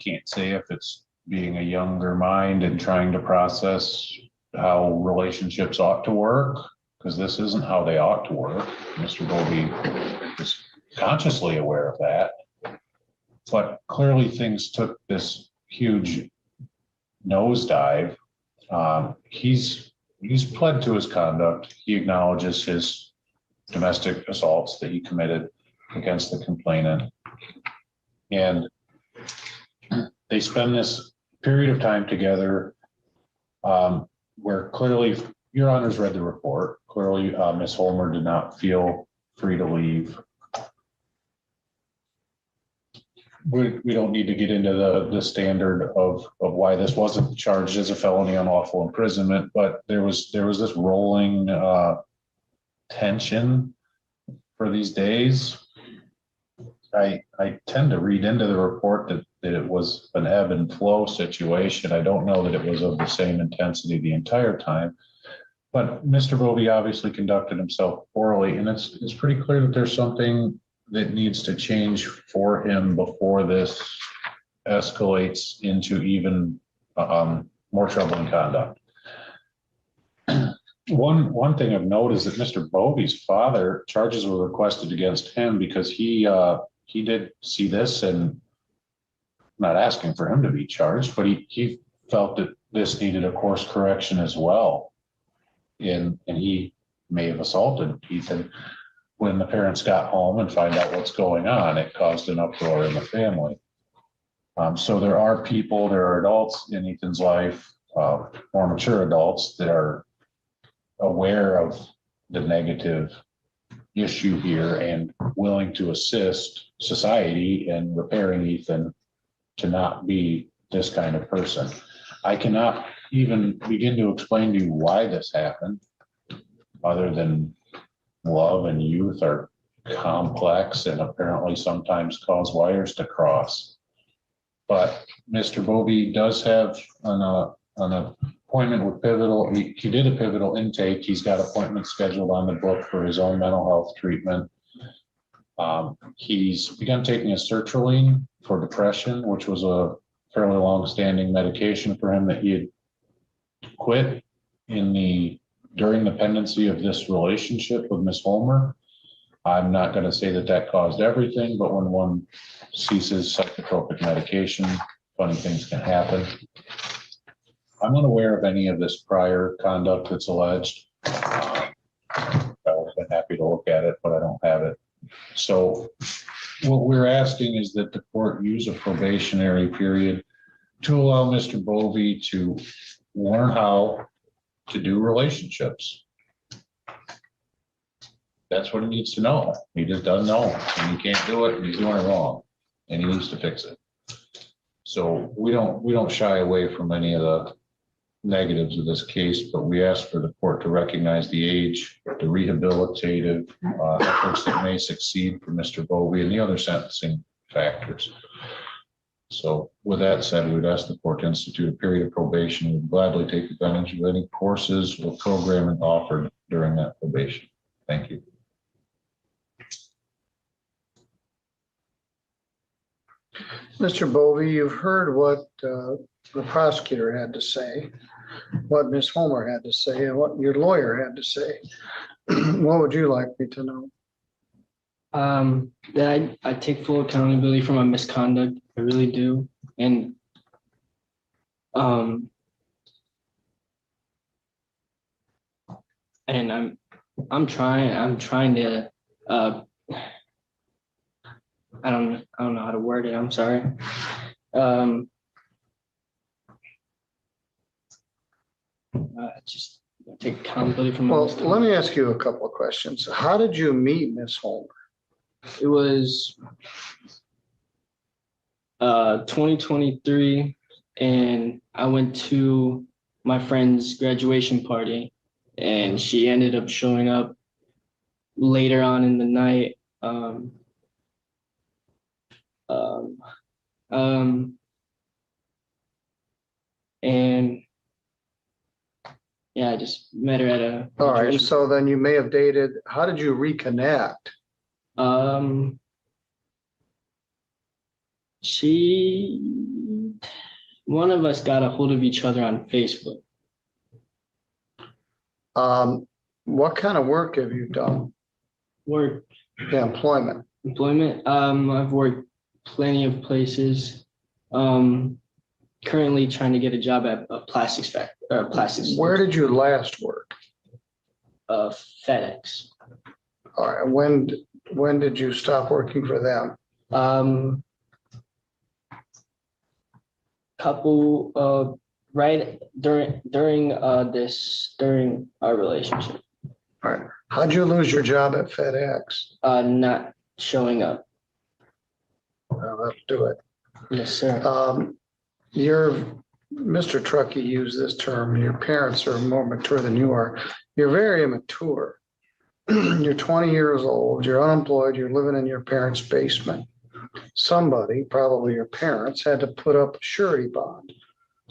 can't say if it's being a younger mind and trying to process how relationships ought to work, because this isn't how they ought to work. Mr. Bovey is consciously aware of that, but clearly things took this huge nosedive. He's pled to his conduct. He acknowledges his domestic assaults that he committed against the complainant. And they spend this period of time together where clearly, Your Honor's read the report, clearly Ms. Holmer did not feel free to leave. We don't need to get into the standard of why this wasn't charged as a felony unlawful imprisonment, but there was this rolling tension for these days. I tend to read into the report that it was an ebb and flow situation. I don't know that it was of the same intensity the entire time, but Mr. Bovey obviously conducted himself poorly, and it's pretty clear that there's something that needs to change for him before this escalates into even more troubling conduct. One thing of note is that Mr. Bovey's father, charges were requested against him because he did see this, and not asking for him to be charged, but he felt that this needed a course correction as well. And he may have assaulted Ethan. When the parents got home and find out what's going on, it caused an uproar in the family. So there are adults in Ethan's life, more mature adults, that are aware of the negative issue here and willing to assist society in repairing Ethan to not be this kind of person. I cannot even begin to explain to you why this happened, other than love and youth are complex and apparently sometimes cause wires to cross. But Mr. Bovey does have an appointment with Pivotal. He did a Pivotal intake. He's got appointments scheduled on the book for his own mental health treatment. He's begun taking a sertraline for depression, which was a fairly long-standing medication for him that he had quit during the pendency of this relationship with Ms. Holmer. I'm not going to say that caused everything, but when one ceases psychotropic medication, funny things can happen. I'm unaware of any of this prior conduct that's alleged. I would have been happy to look at it, but I don't have it. So what we're asking is that the court use a probationary period to allow Mr. Bovey to learn how to do relationships. That's what he needs to know. He just doesn't know, and he can't do it, and he's doing it wrong, and he needs to fix it. So we don't shy away from any of the negatives of this case, but we ask for the court to recognize the age, the rehabilitative efforts that may succeed for Mr. Bovey, and the other sentencing factors. So with that said, we'd ask the court to institute a period of probation. We'd gladly take advantage of any courses or programming offered during that probation. Thank you. Mr. Bovee, you've heard what the prosecutor had to say, what Ms. Homer had to say, and what your lawyer had to say. What would you like me to know? That I take full accountability for my misconduct. I really do. And I'm trying to I don't know how to word it. I'm sorry. Just take accountability for my Well, misconduct. let me ask you a couple of questions. How did you meet Ms. Homer? It was 2023, and I went to my friend's graduation party, and she ended up showing up later on in the night. And yeah, I just met her at a. All right, so then you may have dated. How did you reconnect? One of us got a hold of each other on Facebook. What kind of work have you done? Work. Yeah, employment. Employment. I've worked plenty of places. Currently trying to get a job at a plastics factory. Plastics. Where did you last work? FedEx. All right. When did you stop working for them? Right during our relationship. All right. How'd you lose your job at FedEx? Not showing up. Well, that'll do it. Yes, sir. Mr. Truckee used this term. Your parents are more mature than you are. You're very immature. You're 20 years old. You're unemployed. You're living in your parents' basement. Somebody, probably your parents, had to put up a surety bond.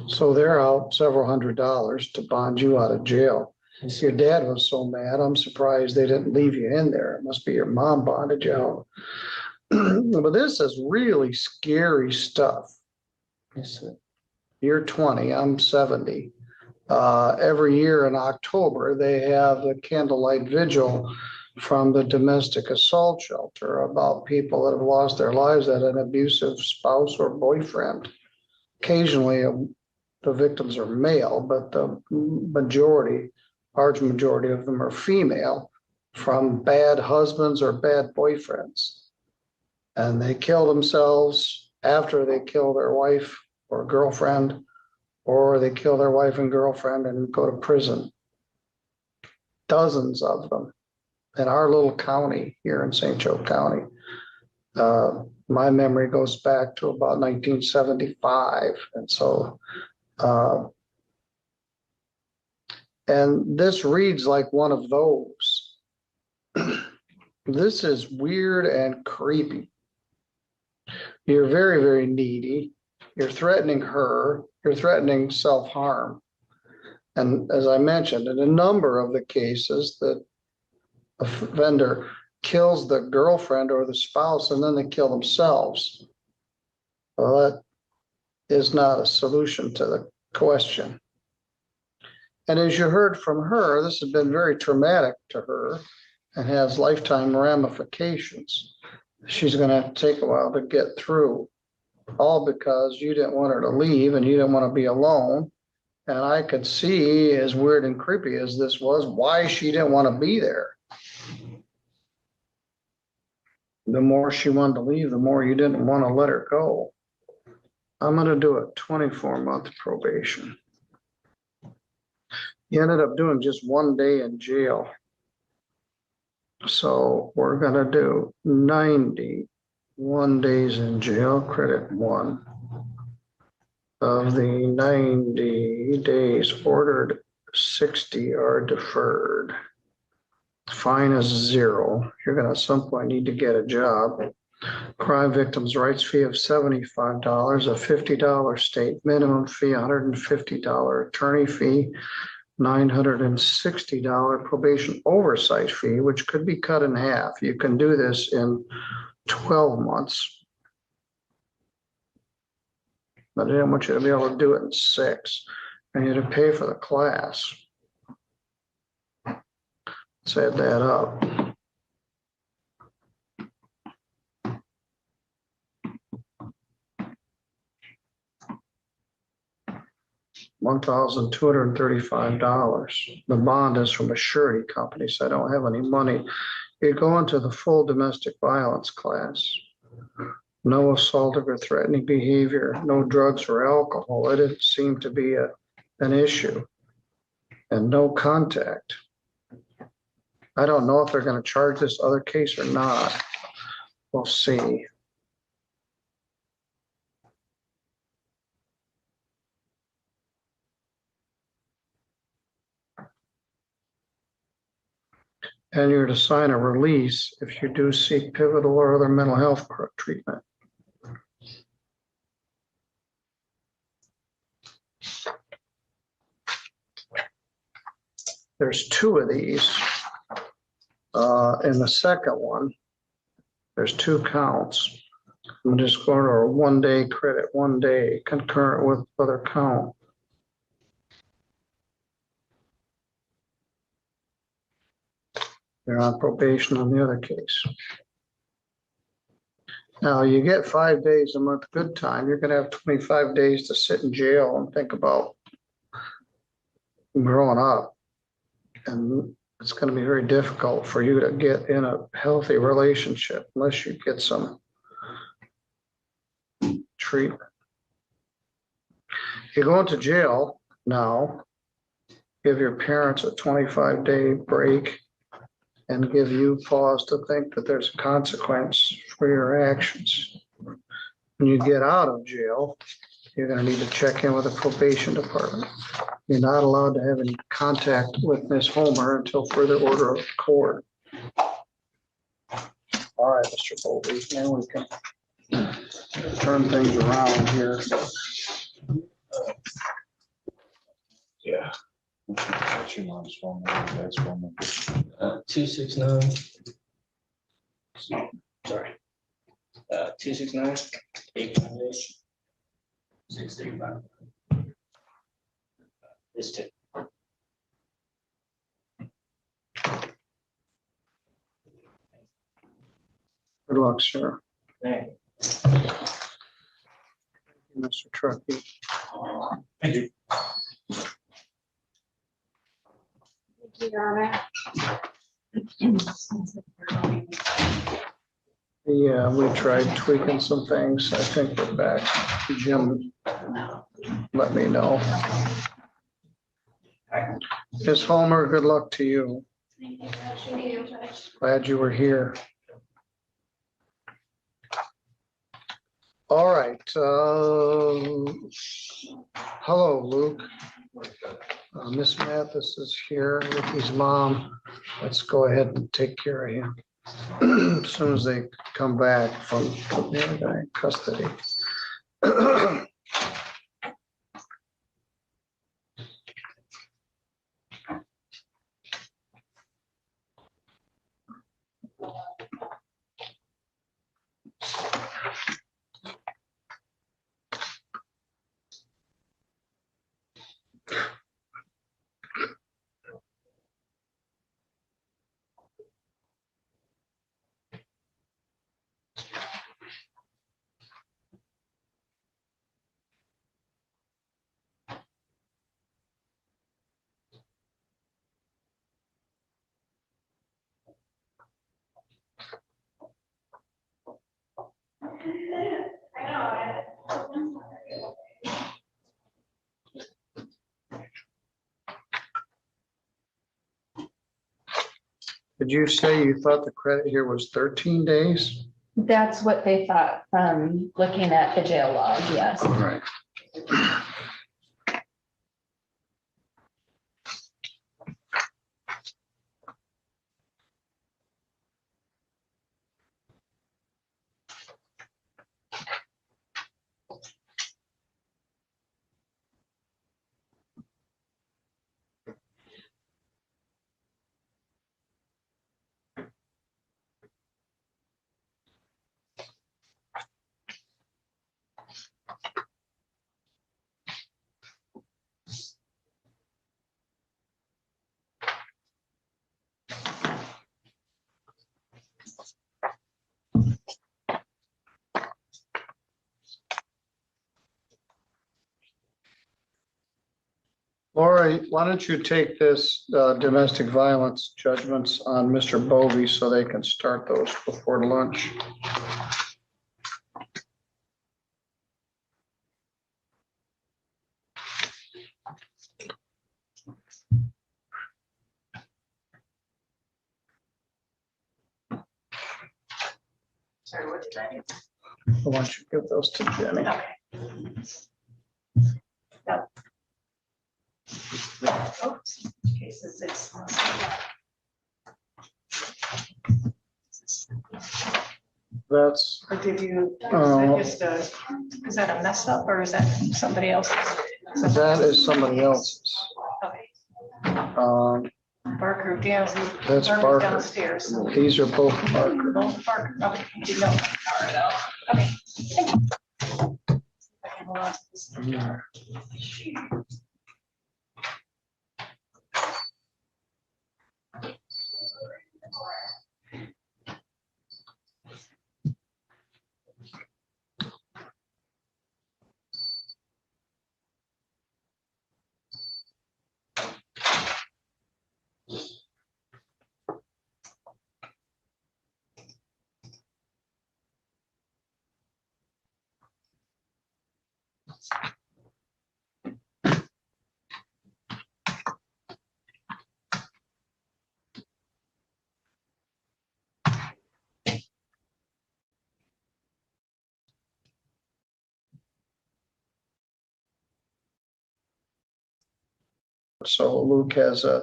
So they're out several $100s to bond you out of jail. Your dad was so mad. I'm surprised they didn't leave you in there. It must be your mom bonded you out. But this is really scary stuff. Yes, sir. You're 20, I'm 70. Every year in October, they have the candlelight vigil from the domestic assault shelter about people that have lost their lives at an abusive spouse or boyfriend. Occasionally, the victims are male, but the large majority of them are female from bad husbands or bad boyfriends. And they kill themselves after they kill their wife or girlfriend, or they kill their wife and girlfriend and go to prison. Dozens of them in our little county here in St. Joe County. My memory goes back to about 1975. And so, and this reads like one of those. This is weird and creepy. You're very, very needy. You're threatening her. You're threatening self-harm. And as I mentioned, in a number of the cases that a offender kills the girlfriend or the spouse and then they kill themselves. Well, that is not a solution to the question. And as you heard from her, this has been very traumatic to her and has lifetime ramifications. She's going to take a while to get through, all because you didn't want her to leave and you didn't want to be alone. And I could see, as weird and creepy as this was, why she didn't want to be there. The more she wanted to leave, the more you didn't want to let her go. I'm going to do a 24-month probation. You ended up doing just 1 day in jail. So we're going to do 91 days in jail, credit 1. Of the 90 days ordered, 60 are deferred. Fine is 0. You're going to at some point need to get a job. Crime victims' rights fee of $75, a $50 state minimum fee, $150 attorney fee, $960 probation oversight fee, which could be cut in half. You can do this in 12 months. but I didn't want you to be able to do it in 6. And you had to pay for the class. Let's add that up. $1,235. The bond is from a surety company, so I don't have any money. You go into the full domestic violence class. No assaultive or threatening behavior, no drugs or alcohol. It didn't seem to be an issue. And no contact. I don't know if they're going to charge this other case or not. We'll see. And you're to sign a release if you do seek pivotal or other mental health treatment. There's 2 of these. In the second one, there's 2 counts. I'm just going to a 1-day credit, 1 day concurrent with other count. They're on probation on the other case. Now you get 5 days a month good time. You're going to have 25 days to sit in jail and think about growing up. And it's going to be very difficult for you to get in a healthy relationship unless you get some treatment. You go into jail now, give your parents a 25-day break and give you pause to think that there's a consequence for your actions. When you get out of jail, you're going to need to check in with the probation department. You're not allowed to have any contact with Miss Homer until further order of court. All right, Mr. Bowlby, now we can turn things around here. Yeah. What's your mom's phone number? Dad's phone number? 269. Sorry. 269 858 635. This too. Good luck, sir. Thank you, Mr. Truckee. Thank you. Yeah, we tried tweaking some things. I think we're back. Jim, let me know. Ms. Homer, good luck to you. Glad you were here. All right. Hello, Luke. Miss Mathis is here with his mom. Let's go ahead and take care of him as soon as they come back from the other guy in custody. Did you say you thought the credit here was 13 days? That's what they thought from looking at the jail log, yes. Right. Laura, why don't you take this domestic violence judgments on Mr. Bovee so they can start those before lunch? Sorry, what did I do? Why don't you give those to Jenny? Oops, cases it's. That's, Or did you, Oh. is that a mess up or is that somebody else's? that is somebody else's. Okay. Barker, yeah. That's Barker's Barker. Downstairs. These are both Barker. Both Barker, okay, you know. All right, okay. Thank you. I can hold on to this. So Luke has a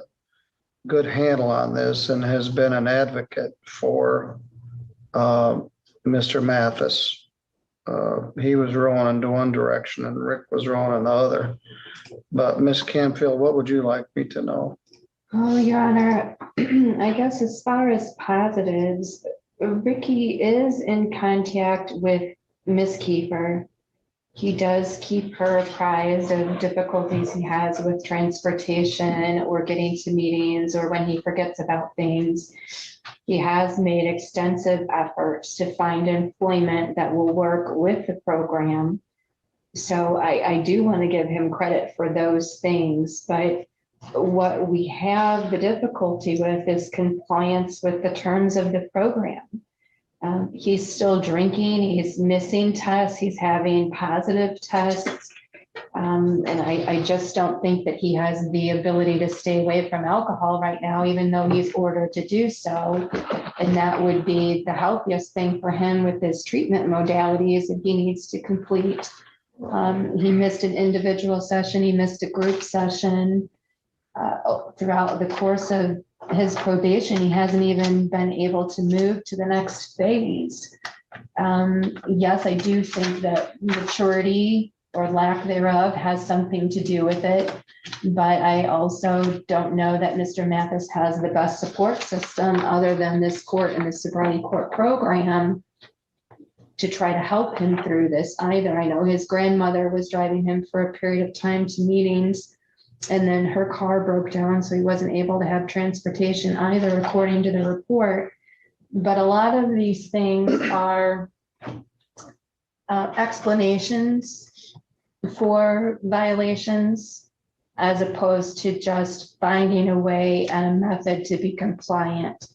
good handle on this and has been an advocate for Mr. Mathis. He was rolling into one direction and Rick was rolling in the other. But Miss Canfield, what would you like me to know? Oh, Your Honor, I guess as far as positives, Ricky is in contact with Miss Kiefer. He does keep her apprised of difficulties he has with transportation or getting to meetings or when he forgets about things. He has made extensive efforts to find employment that will work with the program. So I do want to give him credit for those things, but what we have the difficulty with is compliance with the terms of the program. He's still drinking, he's missing tests, he's having positive tests. And I just don't think that he has the ability to stay away from alcohol right now, even though he's ordered to do so. And that would be the healthiest thing for him with his treatment modalities that he needs to complete. He missed an individual session, he missed a group session. Throughout the course of his probation, he hasn't even been able to move to the next phase. Yes, I do think that maturity or lack thereof has something to do with it. But I also don't know that Mr. Mathis has the best support system other than this court and the sobriety court program to try to help him through this either. I know his grandmother was driving him for a period of time to meetings, and then her car broke down, so he wasn't able to have transportation either, according to the report. But a lot of these things are explanations for violations, as opposed to just finding a way and a method to be compliant.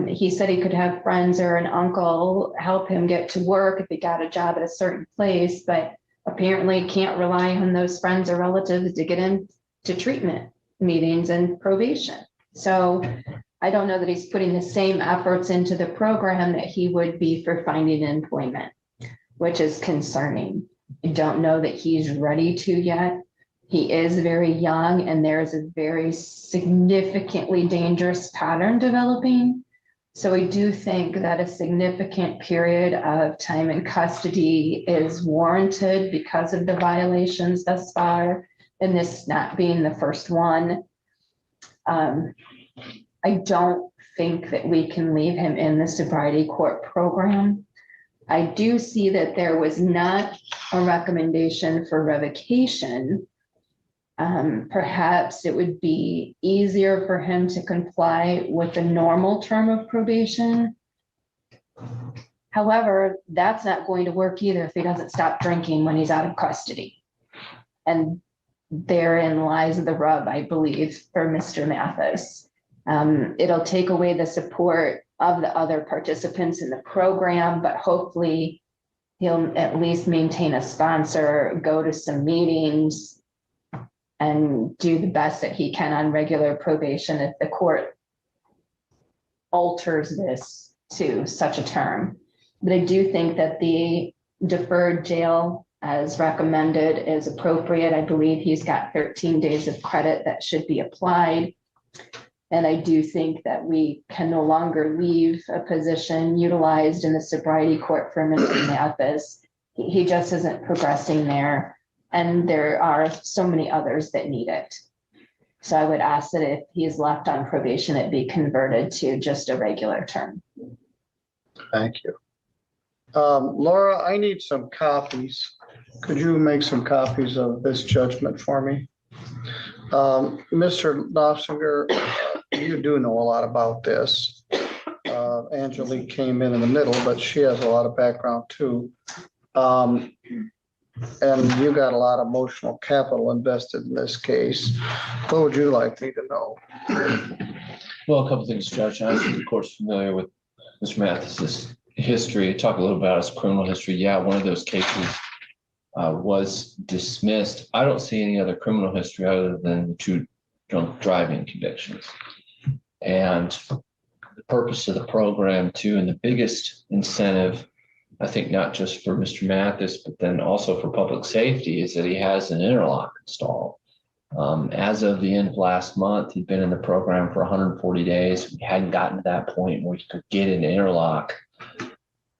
He said he could have friends or an uncle help him get to work if he got a job at a certain place, but apparently can't rely on those friends or relatives to get into treatment meetings and probation. So I don't know that he's putting the same efforts into the program that he would be for finding employment, which is concerning. I don't know that he's ready to yet. He is very young and there's a very significantly dangerous pattern developing. So I do think that a significant period of time in custody is warranted because of the violations thus far, and this not being the first one. I don't think that we can leave him in the sobriety court program. I do see that there was not a recommendation for revocation. Perhaps it would be easier for him to comply with the normal term of probation. However, that's not going to work either if he doesn't stop drinking when he's out of custody. And therein lies the rub, I believe, for Mr. Mathis. It'll take away the support of the other participants in the program, but hopefully he'll at least maintain a sponsor, go to some meetings, and do the best that he can on regular probation if the court alters this to such a term. But I do think that the deferred jail as recommended is appropriate. I believe he's got 13 days of credit that should be applied. And I do think that we can no longer leave a position utilized in the sobriety court for Mr. Mathis. He just isn't progressing there. And there are so many others that need it. So I would ask that if he's left on probation, it be converted to just a regular term. Thank you. Laura, I need some copies. Could you make some copies of this judgment for me? Mr. Knopfinger, you do know a lot about this. Angelique came in the middle, but she has a lot of background too. And you got a lot of emotional capital invested in this case. What would you like me to know? Well, a couple things, Judge. I'm of course familiar with Mr. Mathis's history. Talk a little about his criminal history. Yeah, one of those cases was dismissed. I don't see any other criminal history other than the 2 drunk driving convictions. And the purpose of the program too, and the biggest incentive, I think not just for Mr. Mathis, but then also for public safety, is that he has an interlock installed. As of the end of last month, he'd been in the program for 140 days. We hadn't gotten to that point where he could get an interlock.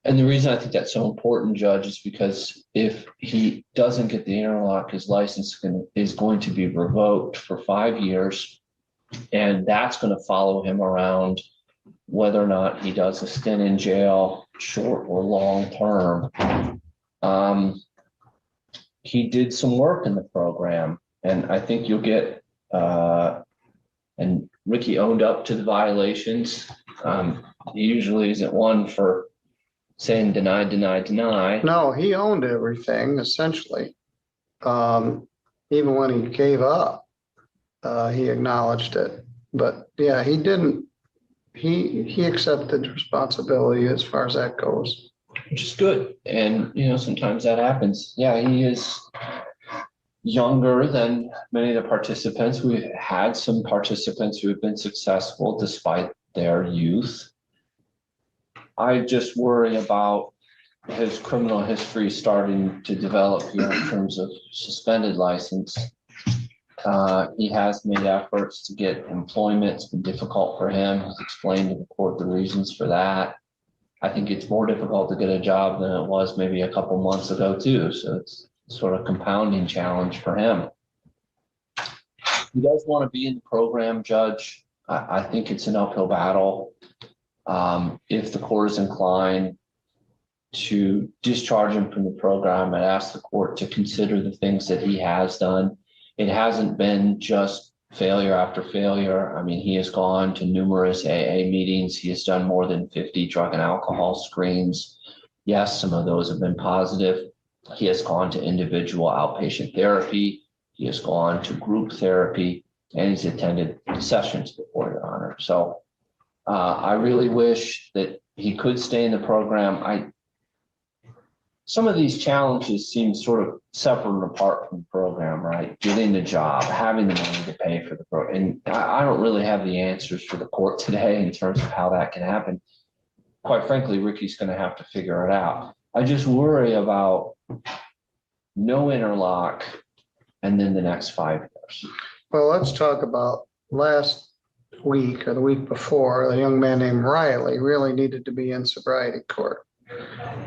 And the reason I think that's so important, Judge, is because if he doesn't get the interlock, his license is going to be revoked for 5 years. And that's going to follow him around whether or not he does a stint in jail, short or long term. He did some work in the program, and I think you'll get, and Ricky owned up to the violations. He usually isn't one for saying deny, deny, deny. No, he owned everything essentially. Even when he gave up, he acknowledged it. But yeah, he didn't. He accepted responsibility as far as that goes. Which is good. And, you know, sometimes that happens. Yeah, he is younger than many of the participants. We've had some participants who have been successful despite their youth. I just worry about his criminal history starting to develop here in terms of suspended license. He has made efforts to get employment. It's been difficult for him. He's explained to the court the reasons for that. I think it's more difficult to get a job than it was maybe a couple months ago too. So it's sort of a compounding challenge for him. He does want to be in the program, Judge. I think it's an uphill battle. If the court is inclined to discharge him from the program, I'd ask the court to consider the things that he has done. It hasn't been just failure after failure. I mean, he has gone to numerous AA meetings. He has done more than 50 drug and alcohol screens. Yes, some of those have been positive. He has gone to individual outpatient therapy. He has gone to group therapy, and he's attended sessions before, Your Honor. So I really wish that he could stay in the program. Some of these challenges seem sort of separate and apart from the program, right? Getting the job, having the money to pay for the program. And I don't really have the answers for the court today in terms of how that can happen. Quite frankly, Ricky's going to have to figure it out. I just worry about no interlock and then the next 5 years. Well, let's talk about last week or the week before. A young man named Riley really needed to be in sobriety court.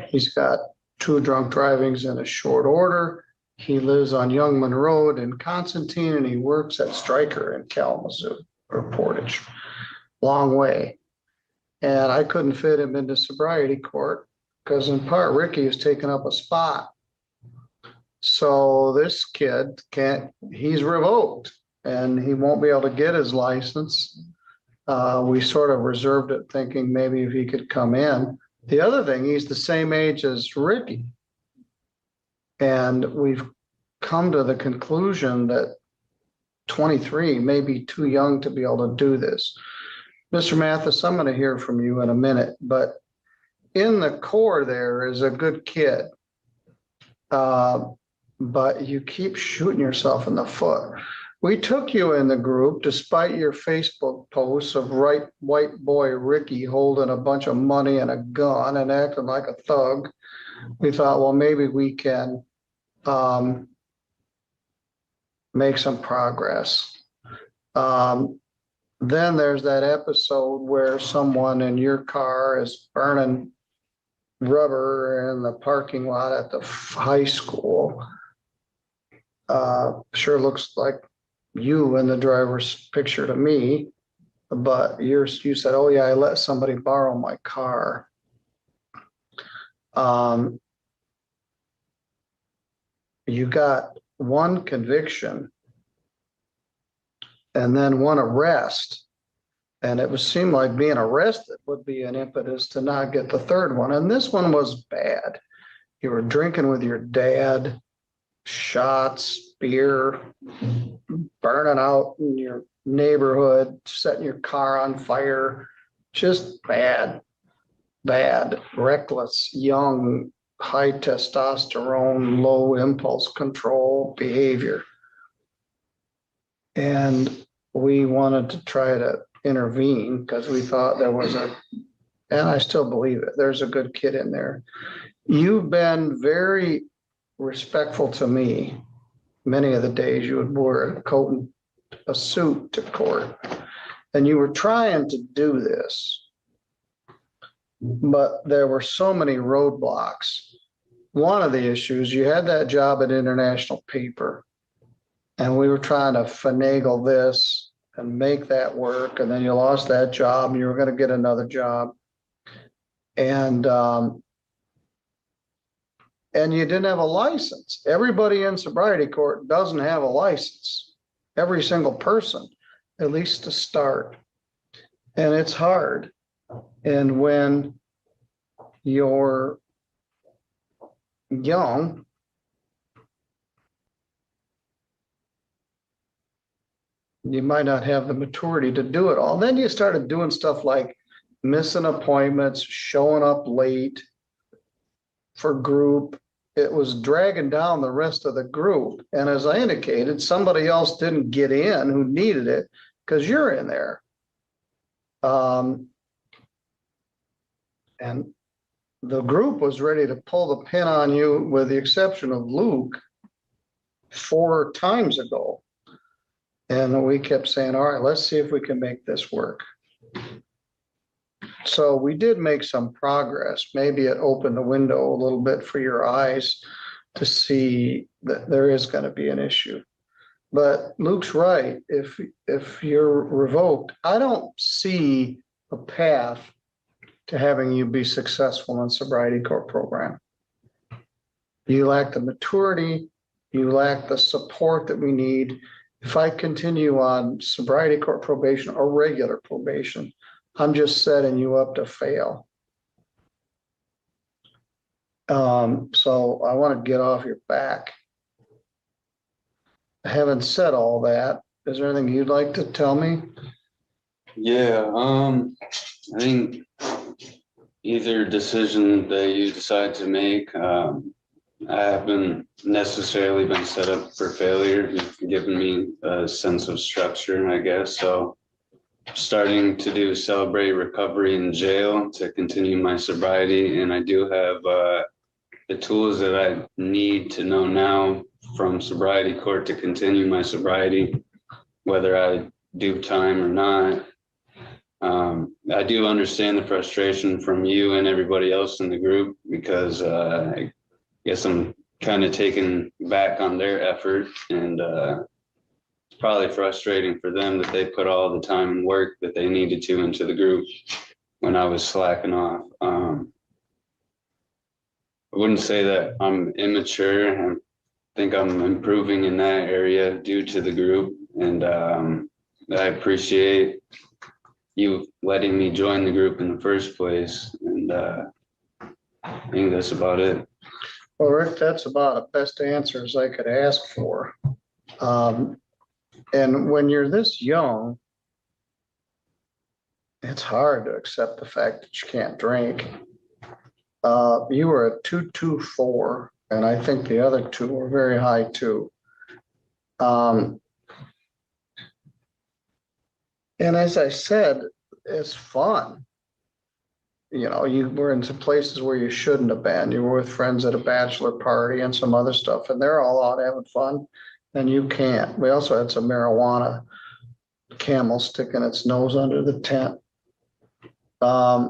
He's got 2 drunk drivings in a short order. He lives on Youngman Road in Constantine, and he works at Stryker in Kalamazoo or Portage. Long way. And I couldn't fit him into sobriety court because in part Ricky has taken up a spot. So this kid he's revoked and he won't be able to get his license. We sort of reserved it thinking maybe if he could come in. The other thing, he's the same age as Ricky. And we've come to the conclusion that 23 may be too young to be able to do this. Mr. Mathis, I'm going to hear from you in a minute, but in the core there is a good kid. But you keep shooting yourself in the foot. We took you in the group despite your Facebook posts of white boy Ricky holding a bunch of money and a gun and acting like a thug. We thought, well, maybe we can make some progress. Then there's that episode where someone in your car is burning rubber in the parking lot at the high school. Sure looks like you in the driver's picture to me, but you said, oh yeah, I let somebody borrow my car. You got one conviction and then one arrest. And it would seem like being arrested would be an impetus to not get the third one. And this one was bad. You were drinking with your dad, shots, beer, burning out in your neighborhood, setting your car on fire. Just bad, reckless, young, high testosterone, low impulse control behavior. And we wanted to try to intervene because we thought there was and I still believe it, there's a good kid in there. You've been very respectful to me many of the days you would wear a coat and a suit to court. And you were trying to do this, but there were so many roadblocks. One of the issues, you had that job at International Paper, and we were trying to finagle this and make that work. And then you lost that job and you were going to get another job. And you didn't have a license. Everybody in sobriety court doesn't have a license. Every single person, at least to start. And it's hard. And when you're young, you might not have the maturity to do it all. Then you started doing stuff like missing appointments, showing up late for group. It was dragging down the rest of the group. And as I indicated, somebody else didn't get in who needed it because you're in there. And the group was ready to pull the pin on you, with the exception of Luke, 4 times ago. And we kept saying, all right, let's see if we can make this work. So we did make some progress. Maybe it opened the window a little bit for your eyes to see that there is going to be an issue. But Luke's right. If you're revoked, I don't see a path to having you be successful in sobriety court program. You lack the maturity. You lack the support that we need. If I continue on sobriety court probation or regular probation, I'm just setting you up to fail. So I want to get off your back. Having said all that, is there anything you'd like to tell me? Yeah, I think either decision that you decide to make, I haven't necessarily been set up for failure. You've given me a sense of structure, I guess. So starting to do celebrate recovery in jail to continue my sobriety. And I do have the tools that I need to know now from sobriety court to continue my sobriety, whether I do time or not. I do understand the frustration from you and everybody else in the group, because I guess I'm kind of taken back on their effort, and it's probably frustrating for them that they put all the time and work that they needed to into the group when I was slacking off. I wouldn't say that I'm immature. I think I'm improving in that area due to the group, and I appreciate you letting me join the group in the first place, and I think that's about it. Well, Rick, that's about the best answers I could ask for. And when you're this young, it's hard to accept the fact that you can't drink. You were at 224, and I think the other two were very high too. And as I said, it's fun. You know, you were in some places where you shouldn't have been. You were with friends at a bachelor party and some other stuff, and they're all out having fun, and you can't. We also had some marijuana camel sticking its nose under the tent. I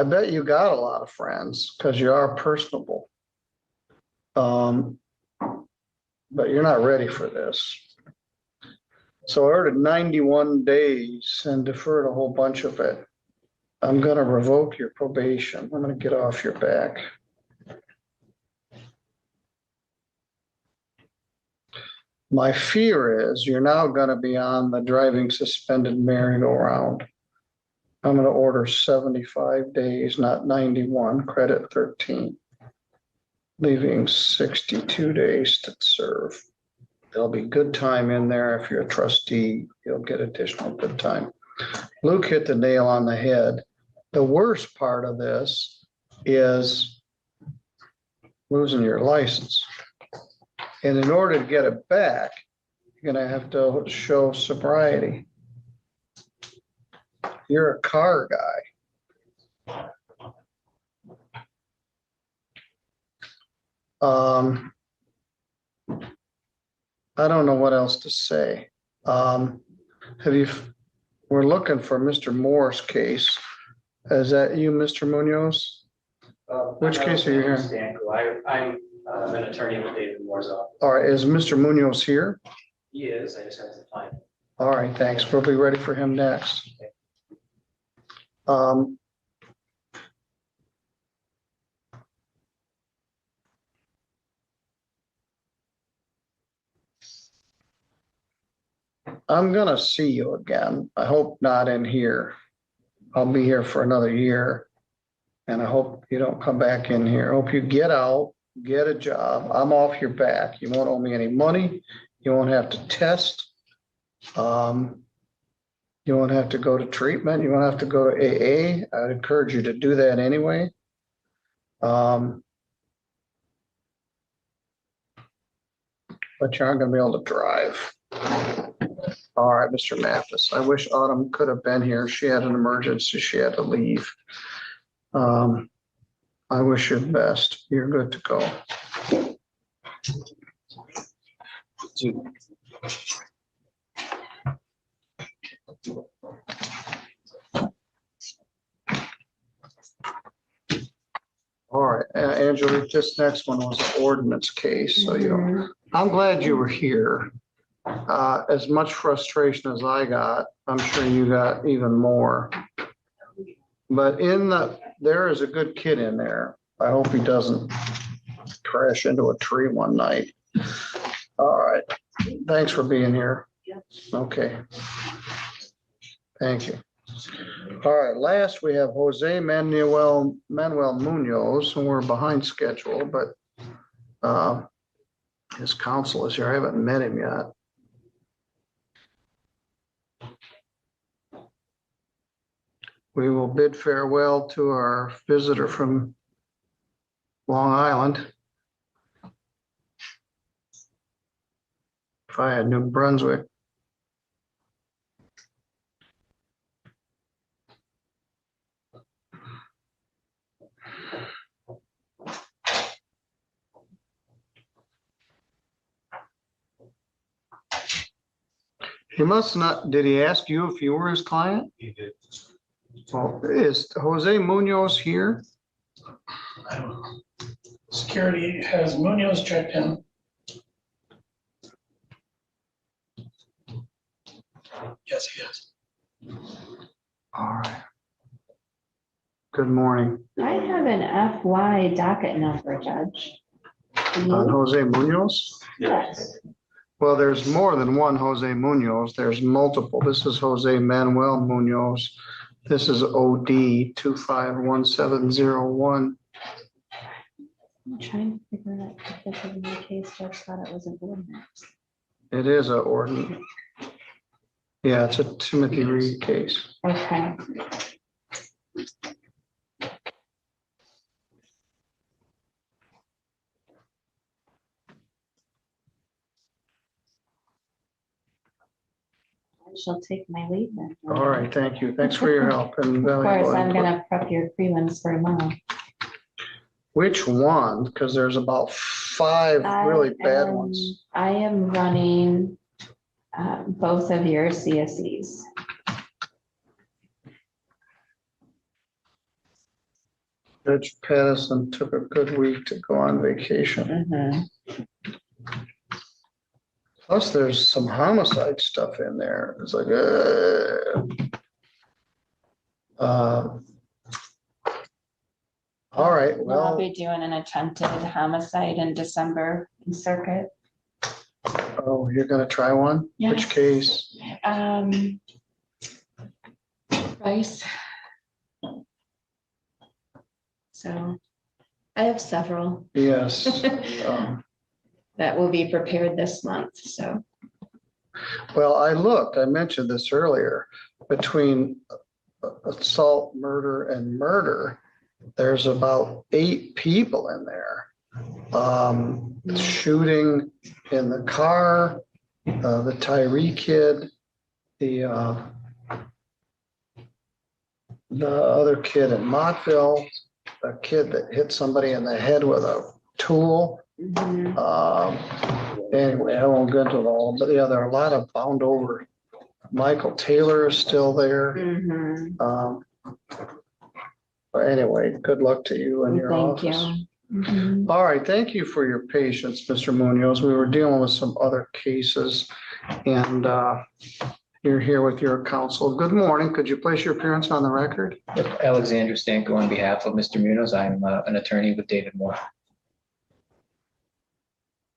bet you got a lot of friends because you are personable. But you're not ready for this. So I ordered 91 days and deferred a whole bunch of it. I'm gonna revoke your probation. I'm gonna get off your back. My fear is you're now gonna be on the driving suspended merry-go-round. I'm gonna order 75 days, not 91, credit 13. Leaving 62 days to serve. There'll be good time in there. If you're a trustee, you'll get additional good time. Luke hit the nail on the head. The worst part of this is losing your license. And in order to get it back, you're gonna have to show sobriety. You're a car guy. I don't know what else to say. We're looking for Mr. Moore's case. Is that you, Mr. Munoz? Which case are you here? I'm an attorney with David Moore's office. All right, is Mr. Munoz here? He is, I just have to find him. All right, thanks. We'll be ready for him next. I'm gonna see you again. I hope not in here. I'll be here for another year. And I hope you don't come back in here. I hope you get out, get a job. I'm off your back. You won't owe me any money. You won't have to test. You won't have to go to treatment. You won't have to go to AA. I'd encourage you to do that anyway. But you aren't gonna be able to drive. All right, Mr. Mathis, I wish Autumn could have been here. She had an emergency. She had to leave. I wish you the best. You're good to go. All right, Angela, this next one was an ordinance case, so I'm glad you were here. As much frustration as I got, I'm sure you got even more. But there is a good kid in there. I hope he doesn't crash into a tree one night. All right, thanks for being here. Okay. Thank you. All right, last we have Jose Manuel Munoz, and we're behind schedule, but his counsel is here. I haven't met him yet. We will bid farewell to our visitor from Long Island. If I had New Brunswick. He must not, did he ask you if you were his client? He did. Well, is Jose Munoz here? I don't know. Security has Munoz checked in. Yes, he is. All right. Good morning. I have an FY docket number, Judge. On Jose Munoz? Yes. Well, there's more than one Jose Munoz. There's multiple. This is Jose Manuel Munoz. This is OD 251701. I'm trying to figure out if this is my case. Judge thought it was an ordinance. It is a ordinance. Yeah, it's a Timothy Reed case. Okay. I shall take my leave then. All right, thank you. Thanks for your help and Of valuable course, I'm input. gonna prep your prelims for tomorrow. Which one? Because there's about 5 really bad ones. I am running both of your CSEs. Judge Pattison took a good week to go on vacation. Plus, there's some homicide stuff in there. It's like, all right, I'll well, be doing an attempted homicide in December in circuit. oh, you're gonna try one? Which Yes. case? Rice. So I have several. Yes. That will be prepared this month, so. Well, I mentioned this earlier, between assault, murder, and murder, there's about 8 people in there. Shooting in the car, the Tyree kid, the other kid in Montville, a kid that hit somebody in the head with a tool. Anyway, I won't go into it all, but yeah, there are a lot of bound over. Michael Taylor is still there. But anyway, good luck to you and your Thank office. you. All right, thank you for your patience, Mr. Munoz. We were dealing with some other cases and you're here with your counsel. Good morning. Could you place your appearance on the record? Alexander Stanko on behalf of Mr. Munoz. I'm an attorney with David Moore.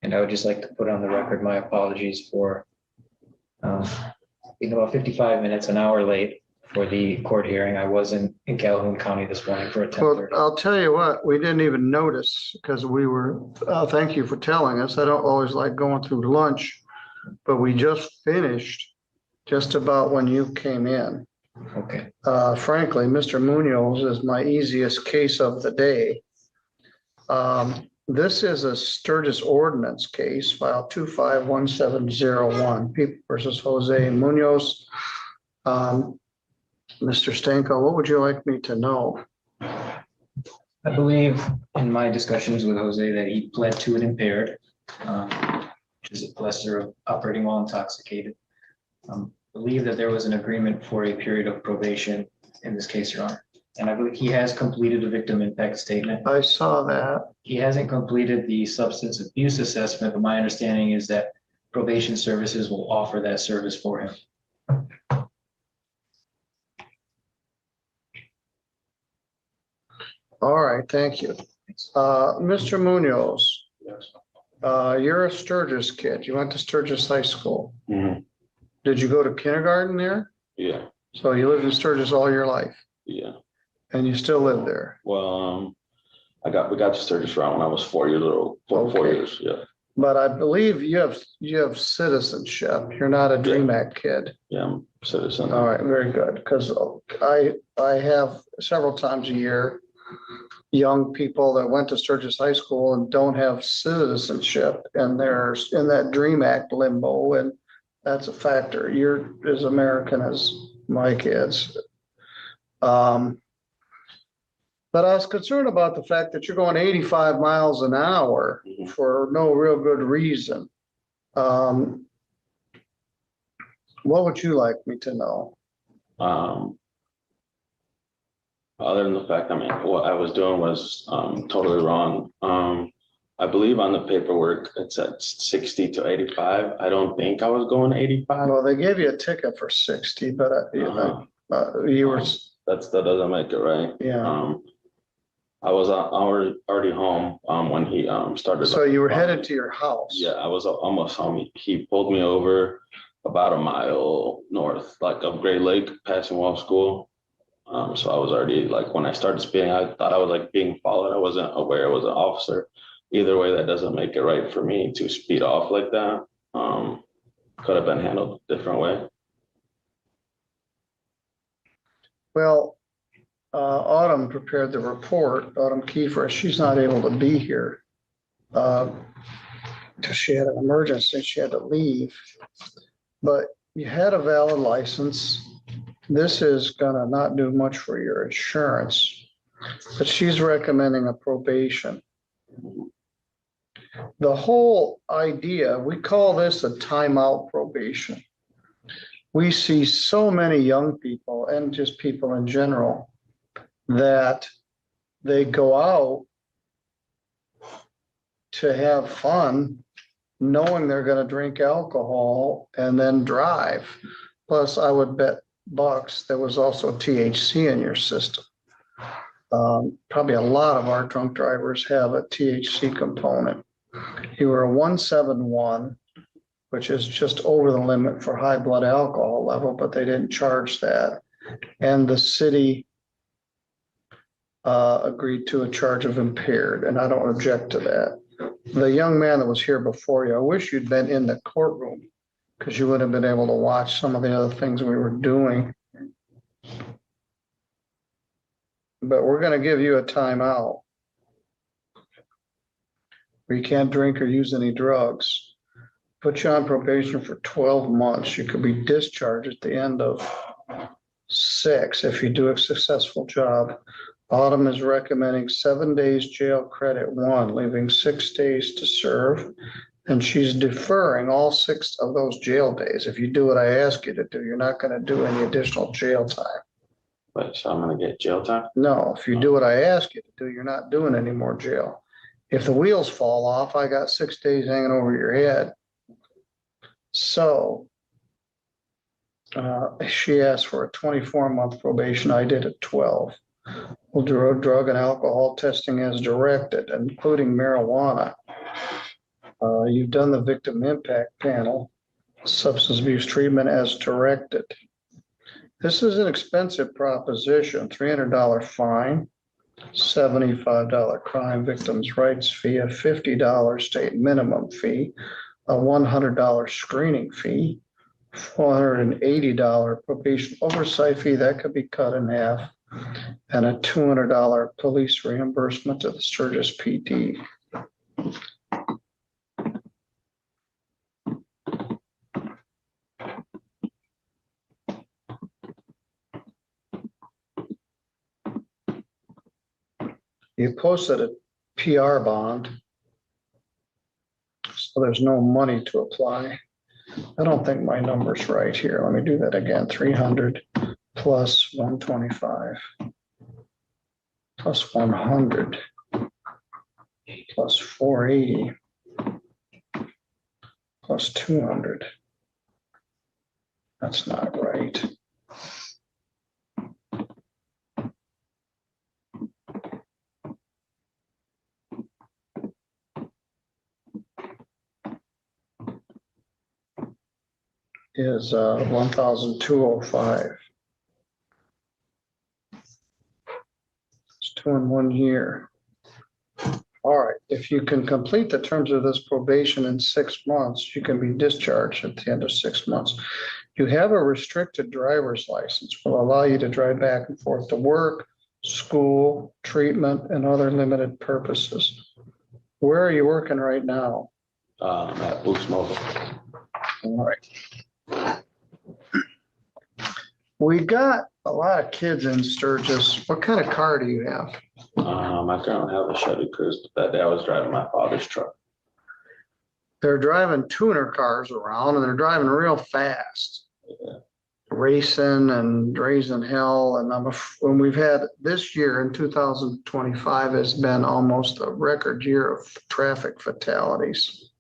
And I would just like to put on the record my apologies for being about 55 minutes, an hour late for the court hearing. I was in Calhoun County this morning for a 10:30. Well, I'll tell you what, we didn't even notice because we were, thank you for telling us. I don't always like going through lunch, but we just finished just about when you came in. Okay. Frankly, Mr. Munoz is my easiest case of the day. This is a Sturgis ordinance case, file 251701, People versus Jose Munoz. Mr. Stanko, what would you like me to know? I believe in my discussions with Jose that he pled to an impaired, which is a lesser of operating while intoxicated. Believe that there was an agreement for a period of probation in this case, Your Honor. And I believe he has completed a victim impact statement. I saw that. He hasn't completed the substance abuse assessment, but my understanding is that probation services will offer that service for him. All right, thank you. Mr. Munoz, you're a Sturgis kid. You went to Sturgis High School. Did you go to kindergarten there? Yeah, So you lived in Sturgis all your life yeah. and you still live there? Well, we got to Sturgis around when I was 4 years old. Four Okay. years, yeah. But I believe you have citizenship. You're not a Dream Act kid. Yeah, I'm a citizen. All right, very good. Because I have several times a year, young people that went to Sturgis High School and don't have citizenship and they're in that Dream Act limbo, and that's a factor. You're as American as my kids. But I was concerned about the fact that you're going 85 miles an hour for no real good reason. What would you like me to know? Other than the fact, I mean, what I was doing was totally wrong. I believe on the paperwork, it said 60 to 85. I don't think I was going 85. Well, they gave you a ticket for 60, but you were. That doesn't make it right. Yeah. I was already home when he started. So you were headed to your house? Yeah, I was almost home. He pulled me over about a mile north, like of Great Lake, passing Wall School. So I was already like, when I started speeding, I thought I was like being followed. I wasn't aware it was an officer. Either way, that doesn't make it right for me to speed off like that. Could have been handled a different way. Well, Autumn prepared the report, Autumn Kiefer. She's not able to be here. Because she had an emergency, she had to leave. But you had a valid license. This is gonna not do much for your insurance, but she's recommending a probation. The whole idea, we call this a timeout probation. We see so many young people and just people in general that they go out to have fun, knowing they're going to drink alcohol and then drive. Plus, I would bet bucks there was also THC in your system. Probably a lot of our drunk drivers have a THC component. You were a 171, which is just over the limit for high blood alcohol level, but they didn't charge that. And the city agreed to a charge of impaired, and I don't object to that. The young man that was here before you, I wish you'd been in the courtroom because you would have been able to watch some of the other things we were doing. But we're going to give you a timeout. You can't drink or use any drugs. Put you on probation for 12 months. You could be discharged at the end of 6 if you do a successful job. Autumn is recommending 7 days jail credit 1, leaving 6 days to serve. And she's deferring all 6 of those jail days. If you do what I ask you to do, you're not going to do any additional jail time. But so I'm going to get jail time? No, if you do what I ask you to do, you're not doing any more jail. If the wheels fall off, I got 6 days hanging over your head. So she asked for a 24-month probation. I did a 12. We'll do drug and alcohol testing as directed, including marijuana. You've done the victim impact panel, substance abuse treatment as directed. This is an expensive proposition, $300 fine, $75 crime victims' rights fee, a $50 state minimum fee, a $100 screening fee, $480 probation oversight fee that could be cut in half, and a $200 police reimbursement to the Sturgis PD. You posted a PR bond, so there's no money to apply. I don't think my number's right here. Let me do that again. 300 plus 125 plus 100 plus 480 plus 200. That's not right. Is 1,205. It's 2 in 1 year. All right, if you can complete the terms of this probation in 6 months, you can be discharged at the end of 6 months. You have a restricted driver's license, will allow you to drive back and forth to work, school, treatment, and other limited purposes. Where are you working right now? At Boost Mobile. All right. We got a lot of kids in Sturgis. What kind of car do you have? I currently have a Chevy Cruze, but that day I was driving my father's truck. They're driving tuner cars around and they're driving real fast. Yeah. Racing and raising hell. And when we've had this year in 2025 has been almost a record year of traffic fatalities.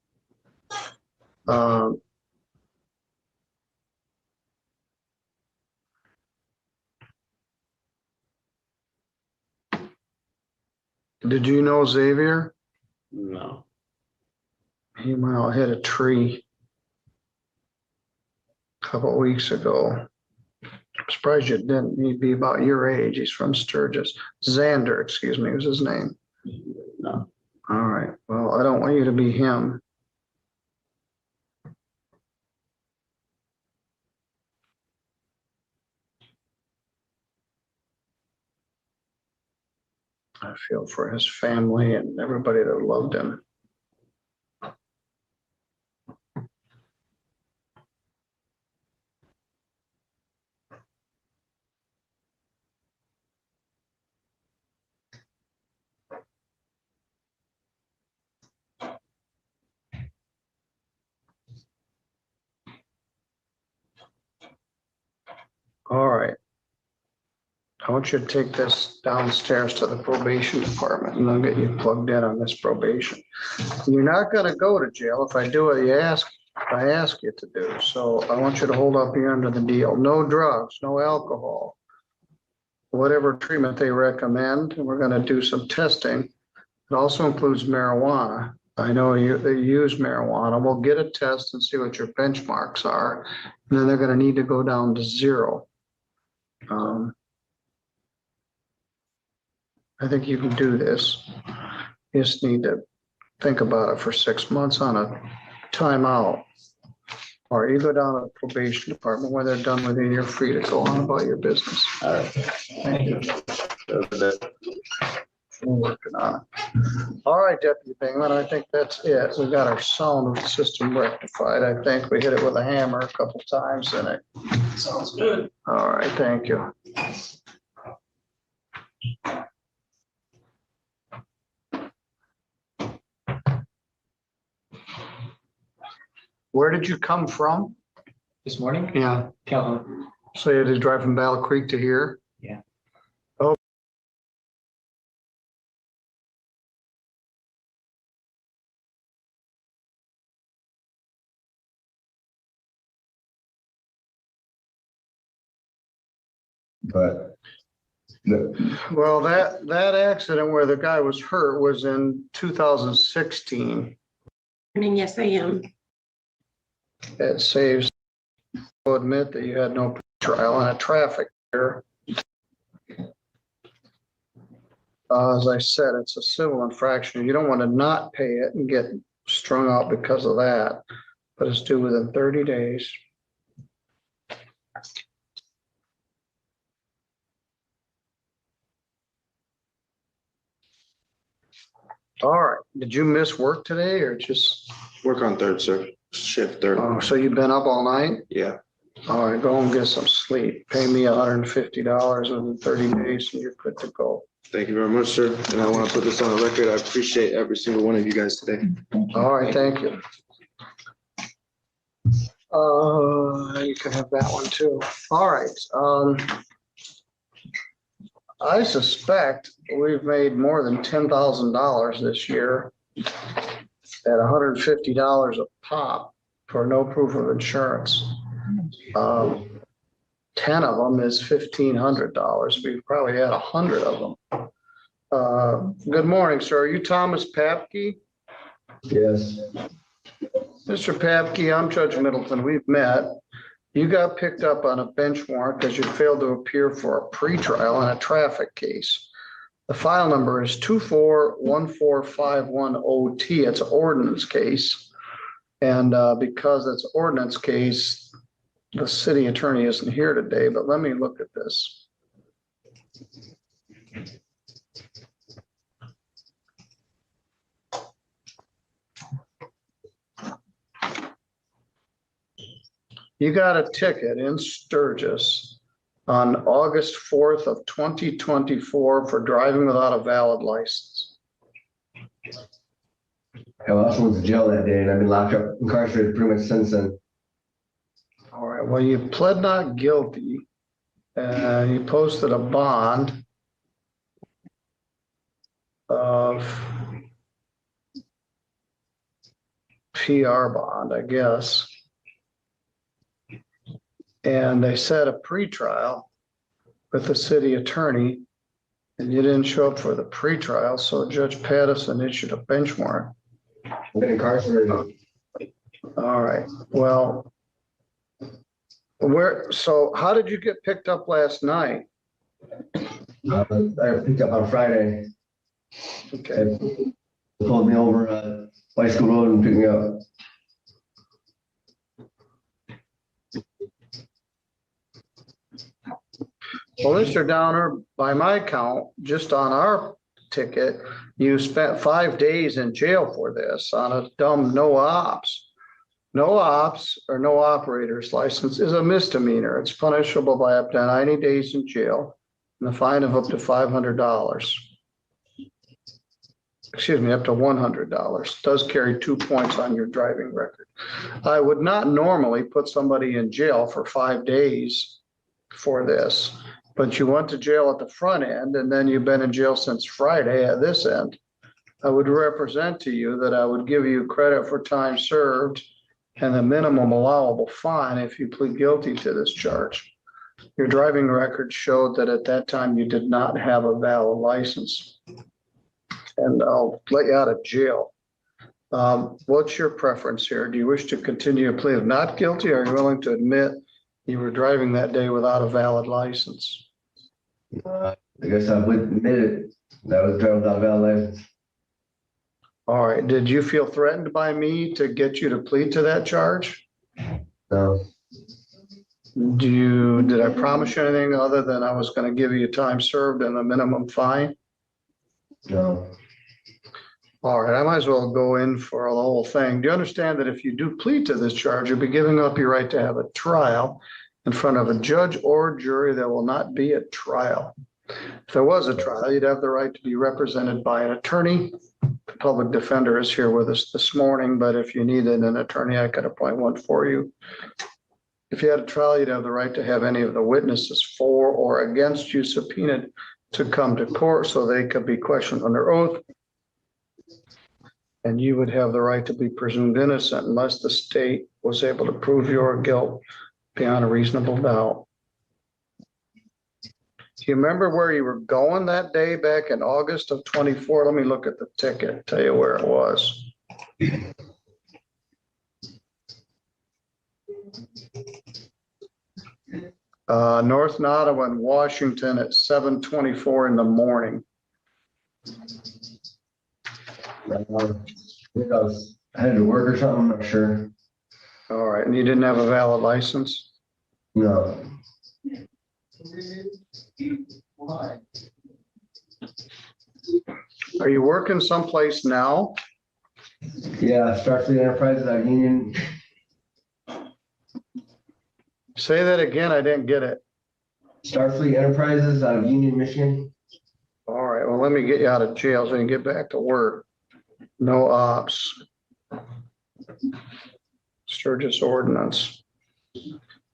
Did you know Xavier? No. He went out, hit a tree a couple of weeks ago. surprised you didn't. He'd be about your age. He's from Sturgis. Xander, excuse me, was his name. No. All right. Well, I don't want you to be him. I feel for his family and everybody that loved him. All right. I want you to take this downstairs to the probation department and they'll get you plugged in on this probation. You're not gonna go to jail if I do what I ask you to do. So I want you to hold up here under the deal. No drugs, no alcohol. Whatever treatment they recommend, and we're gonna do some testing. It also includes marijuana. I know they use marijuana. We'll get a test and see what your benchmarks are. And then they're gonna need to go down to 0. I think you can do this. You just need to think about it for 6 months on a timeout. Or you go down to the probation department. When they're done with you, you're free to go on about your business. All right. Thank you. We're working on it. All right, Deputy Bingman, I think that's it. We got our sound system rectified. I think we hit it with a hammer a couple times and it. Sounds good. All right, thank you. Where did you come from? This morning, Yeah, Calhoun. so you had to drive from Battle Creek to here? Yeah. Oh. But Well, that accident where the guy was hurt was in 2016. Yes, I am. It saves, I'll admit that you had no trial on a traffic error. As I said, it's a civil infraction. You don't want to not pay it and get strung out because of that, but it's due within 30 days. All right. Did you miss work today or just? Work on third, sir. Shift third. Oh, so you've been up all night? Yeah. All right, go and get some sleep. Pay me $150 within 30 days and you're good to go. Thank you very much, sir. And I want to put this on the record. I appreciate every single one of you guys today. All right, thank you. You can have that one too. All right. I suspect we've made more than $10,000 this year at $150 a pop for no proof of insurance. 10 of them is $1,500. We've probably had 100 of them. Good morning, sir. Are you Thomas Papke? yes, Mr. Papke, I'm Judge Middleton. We've met. You got picked up on a bench warrant because you failed to appear for a pretrial in a traffic case. The file number is 241451OT. It's an ordinance case. And because it's an ordinance case, the city attorney isn't here today, but let me look at this. You got a ticket in Sturgis on August 4th of 2024 for driving without a valid license. I also went to jail that day and I've been locked up, incarcerated pretty much since then. All right, well, you pled not guilty. You posted a bond of PR bond, I guess. And they set a pretrial with the city attorney and you didn't show up for the pretrial, so Judge Pattison issued a bench warrant. I've been incarcerated. All right, well, So how did you get picked up last night? I picked up on Friday. Okay. They pulled me over Bicycle Road and picked me up. Well, Mr. Downer, by my count, just on our ticket, you spent 5 days in jail for this on a dumb no ops. No ops or no operator's license is a misdemeanor. It's punishable by up to 90 days in jail and a fine of up to $500. Excuse me, up to $100. Does carry 2 points on your driving record. I would not normally put somebody in jail for 5 days for this, but you went to jail at the front end and then you've been in jail since Friday at this end. I would represent to you that I would give you credit for time served and the minimum allowable fine if you plead guilty to this charge. Your driving record showed that at that time you did not have a valid license. And I'll let you out of jail. What's your preference here? Do you wish to continue a plea of not guilty, or are you willing to admit you were driving that day without a valid license? I guess I would admit it. That was driving without a valid license. All right. Did you feel threatened by me to get you to plead to that charge? No. Did I promise you anything other than I was going to give you time served and a minimum fine? No. All right, I might as well go in for the whole thing. Do you understand that if you do plead to this charge, you'll be giving up your right to have a trial in front of a judge or jury? There will not be a trial. If there was a trial, you'd have the right to be represented by an attorney. The public defender is here with us this morning, but if you needed an attorney, I could appoint one for you. If you had a trial, you'd have the right to have any of the witnesses for or against you subpoenaed to come to court so they could be questioned under oath. And you would have the right to be presumed innocent unless the state was able to prove your guilt beyond a reasonable doubt. Do you remember where you were going that day back in August of 24? Let me look at the ticket, tell you where it was. North Nottawa in Washington at 7:24 in the morning. I had to work or something, I'm not sure. All right, and you didn't have a valid license? No. Are you working someplace now? Yeah, Starfleet Enterprises, our union. Say that again, I didn't get it. Starfleet Enterprises out of Union, Michigan. All right, well, let me get you out of jail so you can get back to work. No ops. Sturgis ordinance.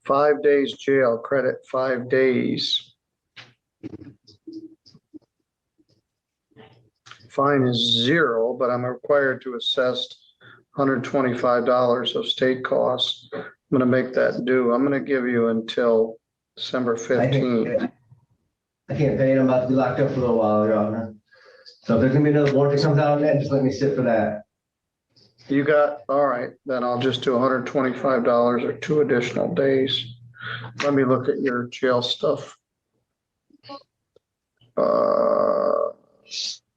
5 days jail, credit 5 days. Fine is 0, but I'm required to assess $125 of state costs. I'm going to make that due. I'm going to give you until December 15th. I can't pay it. I'm about to be locked up for a little while, Your Honor. So if there's gonna be another warrant that comes out on that, just let me sit for that. You got, all right, then I'll just do $125 or 2 additional days. Let me look at your jail stuff.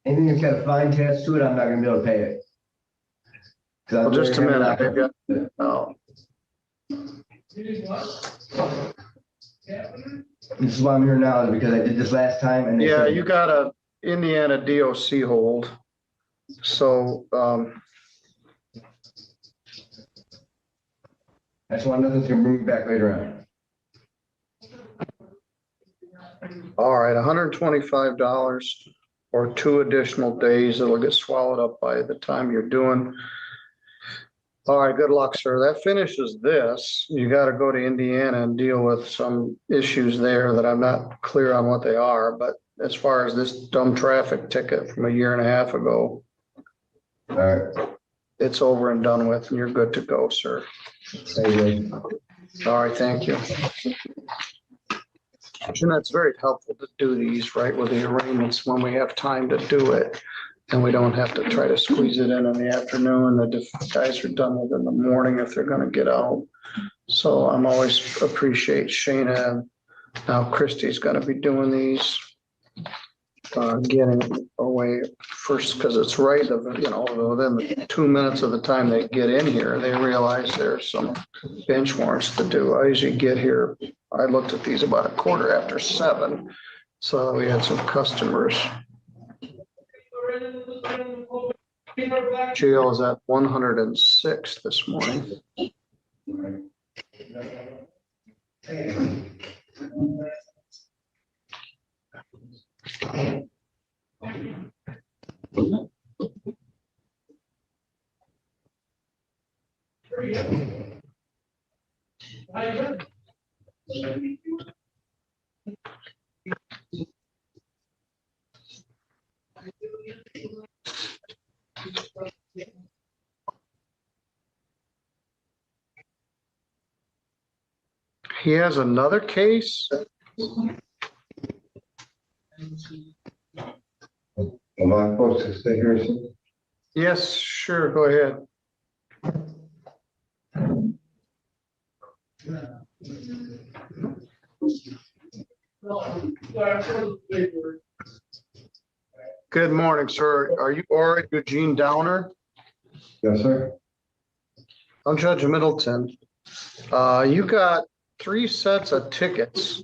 Anything that's got a fine attached to it, I'm not gonna be able to pay it. Well, just a minute. I've got, oh. This is why I'm here now, is because I did this last time and. Yeah, you got a Indiana DOC hold. So, That's why nothing's gonna bring me back later on. all right, $125 or 2 additional days. It'll get swallowed up by the time you're doing. All right, good luck, sir. That finishes this. You got to go to Indiana and deal with some issues there that I'm not clear on what they are. But as far as this dumb traffic ticket from 1.5 years ago, all right, it's over and done with, and you're good to go, sir. All right, thank you. And that's very helpful to do these right with the arraignments when we have time to do it. And we don't have to try to squeeze it in the afternoon. The guys are done with it in the morning if they're going to get out. So I'm always appreciate Shayna, and now Christie's gonna be doing these. Getting away first, because it's right of, within 2 minutes of the time they get in here, they realize there's some bench warrants to do. I usually get here, I looked at these about 7:15, so we had some customers. Jail is at 106 this morning. He has another case. Am I supposed to stay here? Yes, sure, go ahead. Good morning, sir. Are you Eugene Downer? Yes, sir. I'm Judge Middleton. You got 3 sets of tickets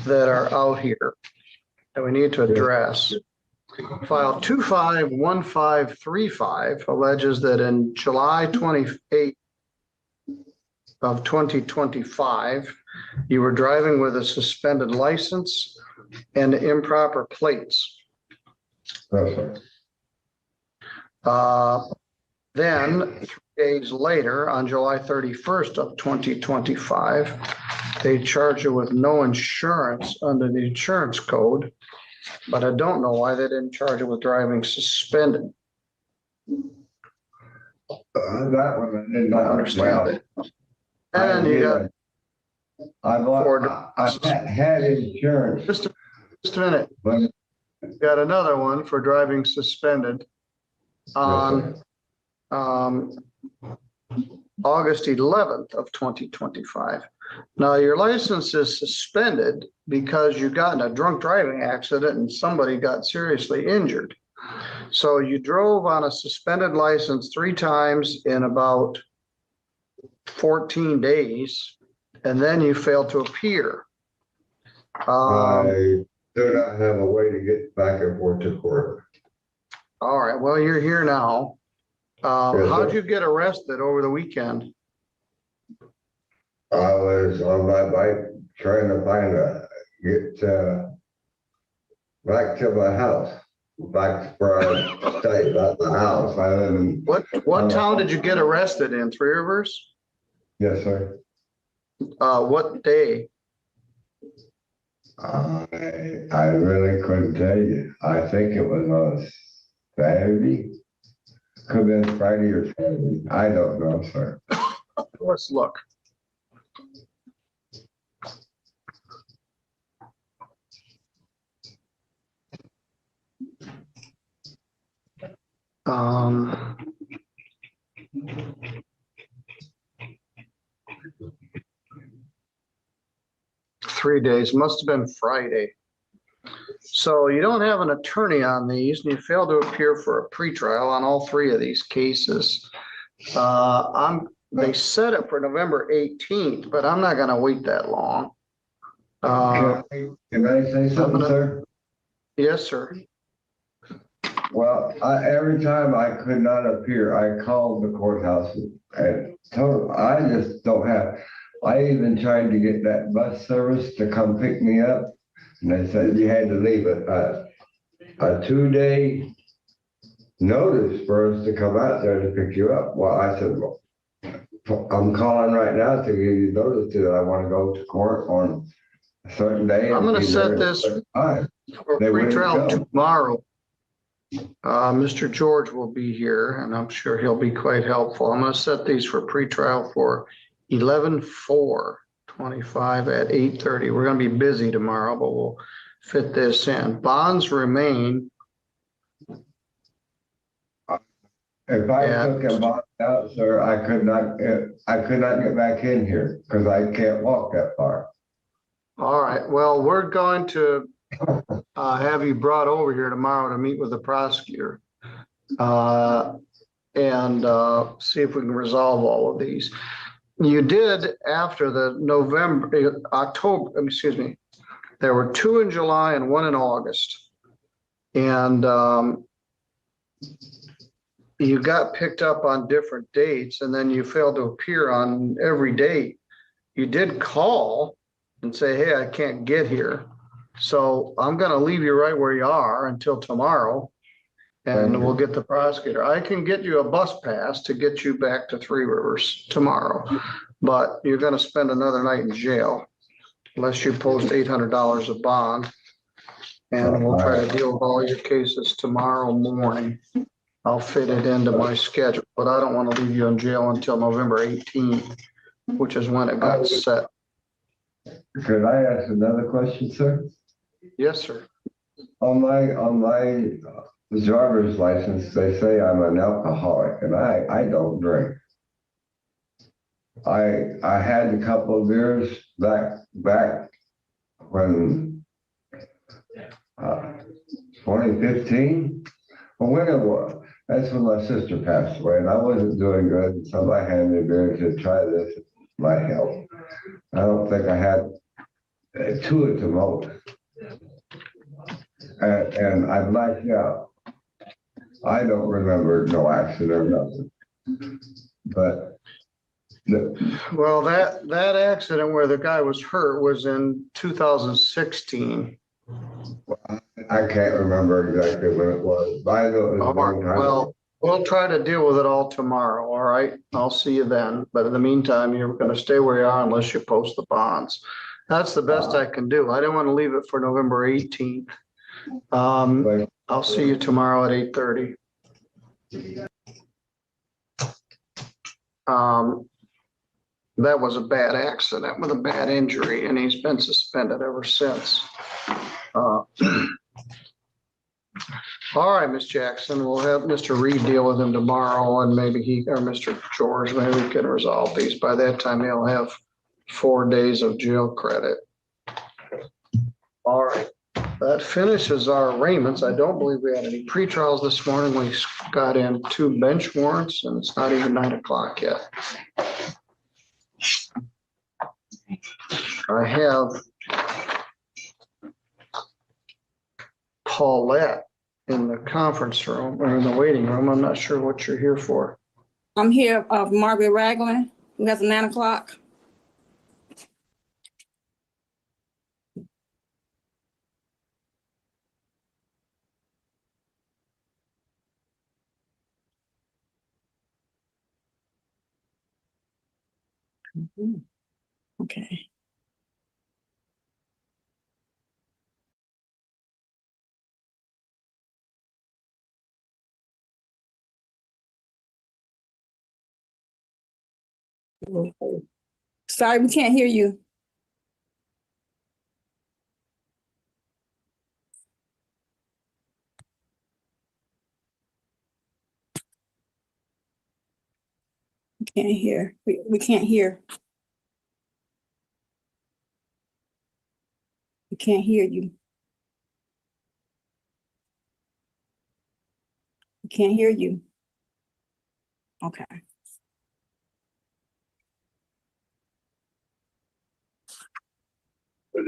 that are out here that we need to address. File 251535 alleges that in July 28th of 2025, you were driving with a suspended license and improper plates. Yes, sir. Then 3 days later, on July 31st of 2025, they charge you with no insurance under the insurance code, but I don't know why they didn't charge you with driving suspended. That one I did not understand it. And you got I had insurance. Just a minute. But You got another one for driving suspended on August 11th of 2025. Now, your license is suspended because you got in a drunk driving accident and somebody got seriously injured. So you drove on a suspended license 3 times in about 14 days, and then you failed to appear. I do not have a way to get back and forth to court. All right, well, you're here now. Yes, How'd sir. you get arrested over the weekend? I was on my bike trying to get back to my house, back where I stayed, not the house. I live in. What town did you get arrested in? Three Rivers? Yes, sir. What day? I really couldn't tell you. I think it was on Saturday. Could have been Friday or Saturday. I don't know, sir. Let's look. Um, 3 days, must have been Friday. So you don't have an attorney on these, and you failed to appear for a pretrial on all 3 of these cases. They set it for November 18th, but I'm not gonna wait that long. Can I say something, sir? Yes, sir. Well, every time I could not appear, I called the courthouse and told them, I just don't have, I even tried to get that bus service to come pick me up. And they said you had to leave a 2-day notice for us to come out there to pick you up. Well, I said, well, I'm calling right now to give you notice that I want to go to court on a certain day. I'm gonna set this for pretrial tomorrow. Mr. George will be here, and I'm sure he'll be quite helpful. I'm gonna set these for pretrial for 11/4/25 at 8:30. We're gonna be busy tomorrow, but we'll fit this in. Bonds remain. If I took him out, sir, I could not get back in here because I can't walk that far. All right, well, we're going to have you brought over here tomorrow to meet with the prosecutor. And see if we can resolve all of these. You did after the October, excuse me, there were 2 in July and 1 in August. And you got picked up on different dates and then you failed to appear on every date. You did call and say, hey, I can't get here. So I'm gonna leave you right where you are until tomorrow. And we'll get the prosecutor. I can get you a bus pass to get you back to Three Rivers tomorrow, but you're gonna spend another night in jail unless you post $800 of bond. And we'll try to deal with all your cases tomorrow morning. I'll fit it into my schedule, but I don't want to leave you in jail until November 18th, which is when it got set. Could I ask another question, sir? Yes, sir. On my driver's license, they say I'm an alcoholic, and I don't drink. I had a couple of beers back when 2015. Well, when it was, that's when my sister passed away, and I wasn't doing good. And somebody handed me a beer and said, "Try this, it might help." I don't think I had 2 at the most, and I blacked out. I don't remember no accident or nothing. But well, that accident where the guy was hurt was in 2016. I can't remember exactly when it was. But I know it was a long time. Well, we'll try to deal with it all tomorrow. All right. I'll see you then. But in the meantime, you're going to stay where you are unless you post the bonds. That's the best I can do. I don't want to leave it for November 18th. I'll see you tomorrow at 8:30. That was a bad accident with a bad injury, and he's been suspended ever since. All right, Ms. Jackson, we'll have Mr. Reed deal with him tomorrow, and maybe he or Mr. George, maybe we can resolve these. By that time, he'll have 4 days of jail credit. All right. That finishes our arraignments. I don't believe we had any pre-trials this morning. We got in 2 bench warrants, and it's not even 9 o'clock yet. I have Paulette in the conference room or in the waiting room. I'm not sure what you're here for. I'm here of Margaret Ragland, who has a 9 o'clock. Okay. Sorry, we can't hear you. We can't hear. We can't hear. We can't hear you. We can't hear you. Okay. But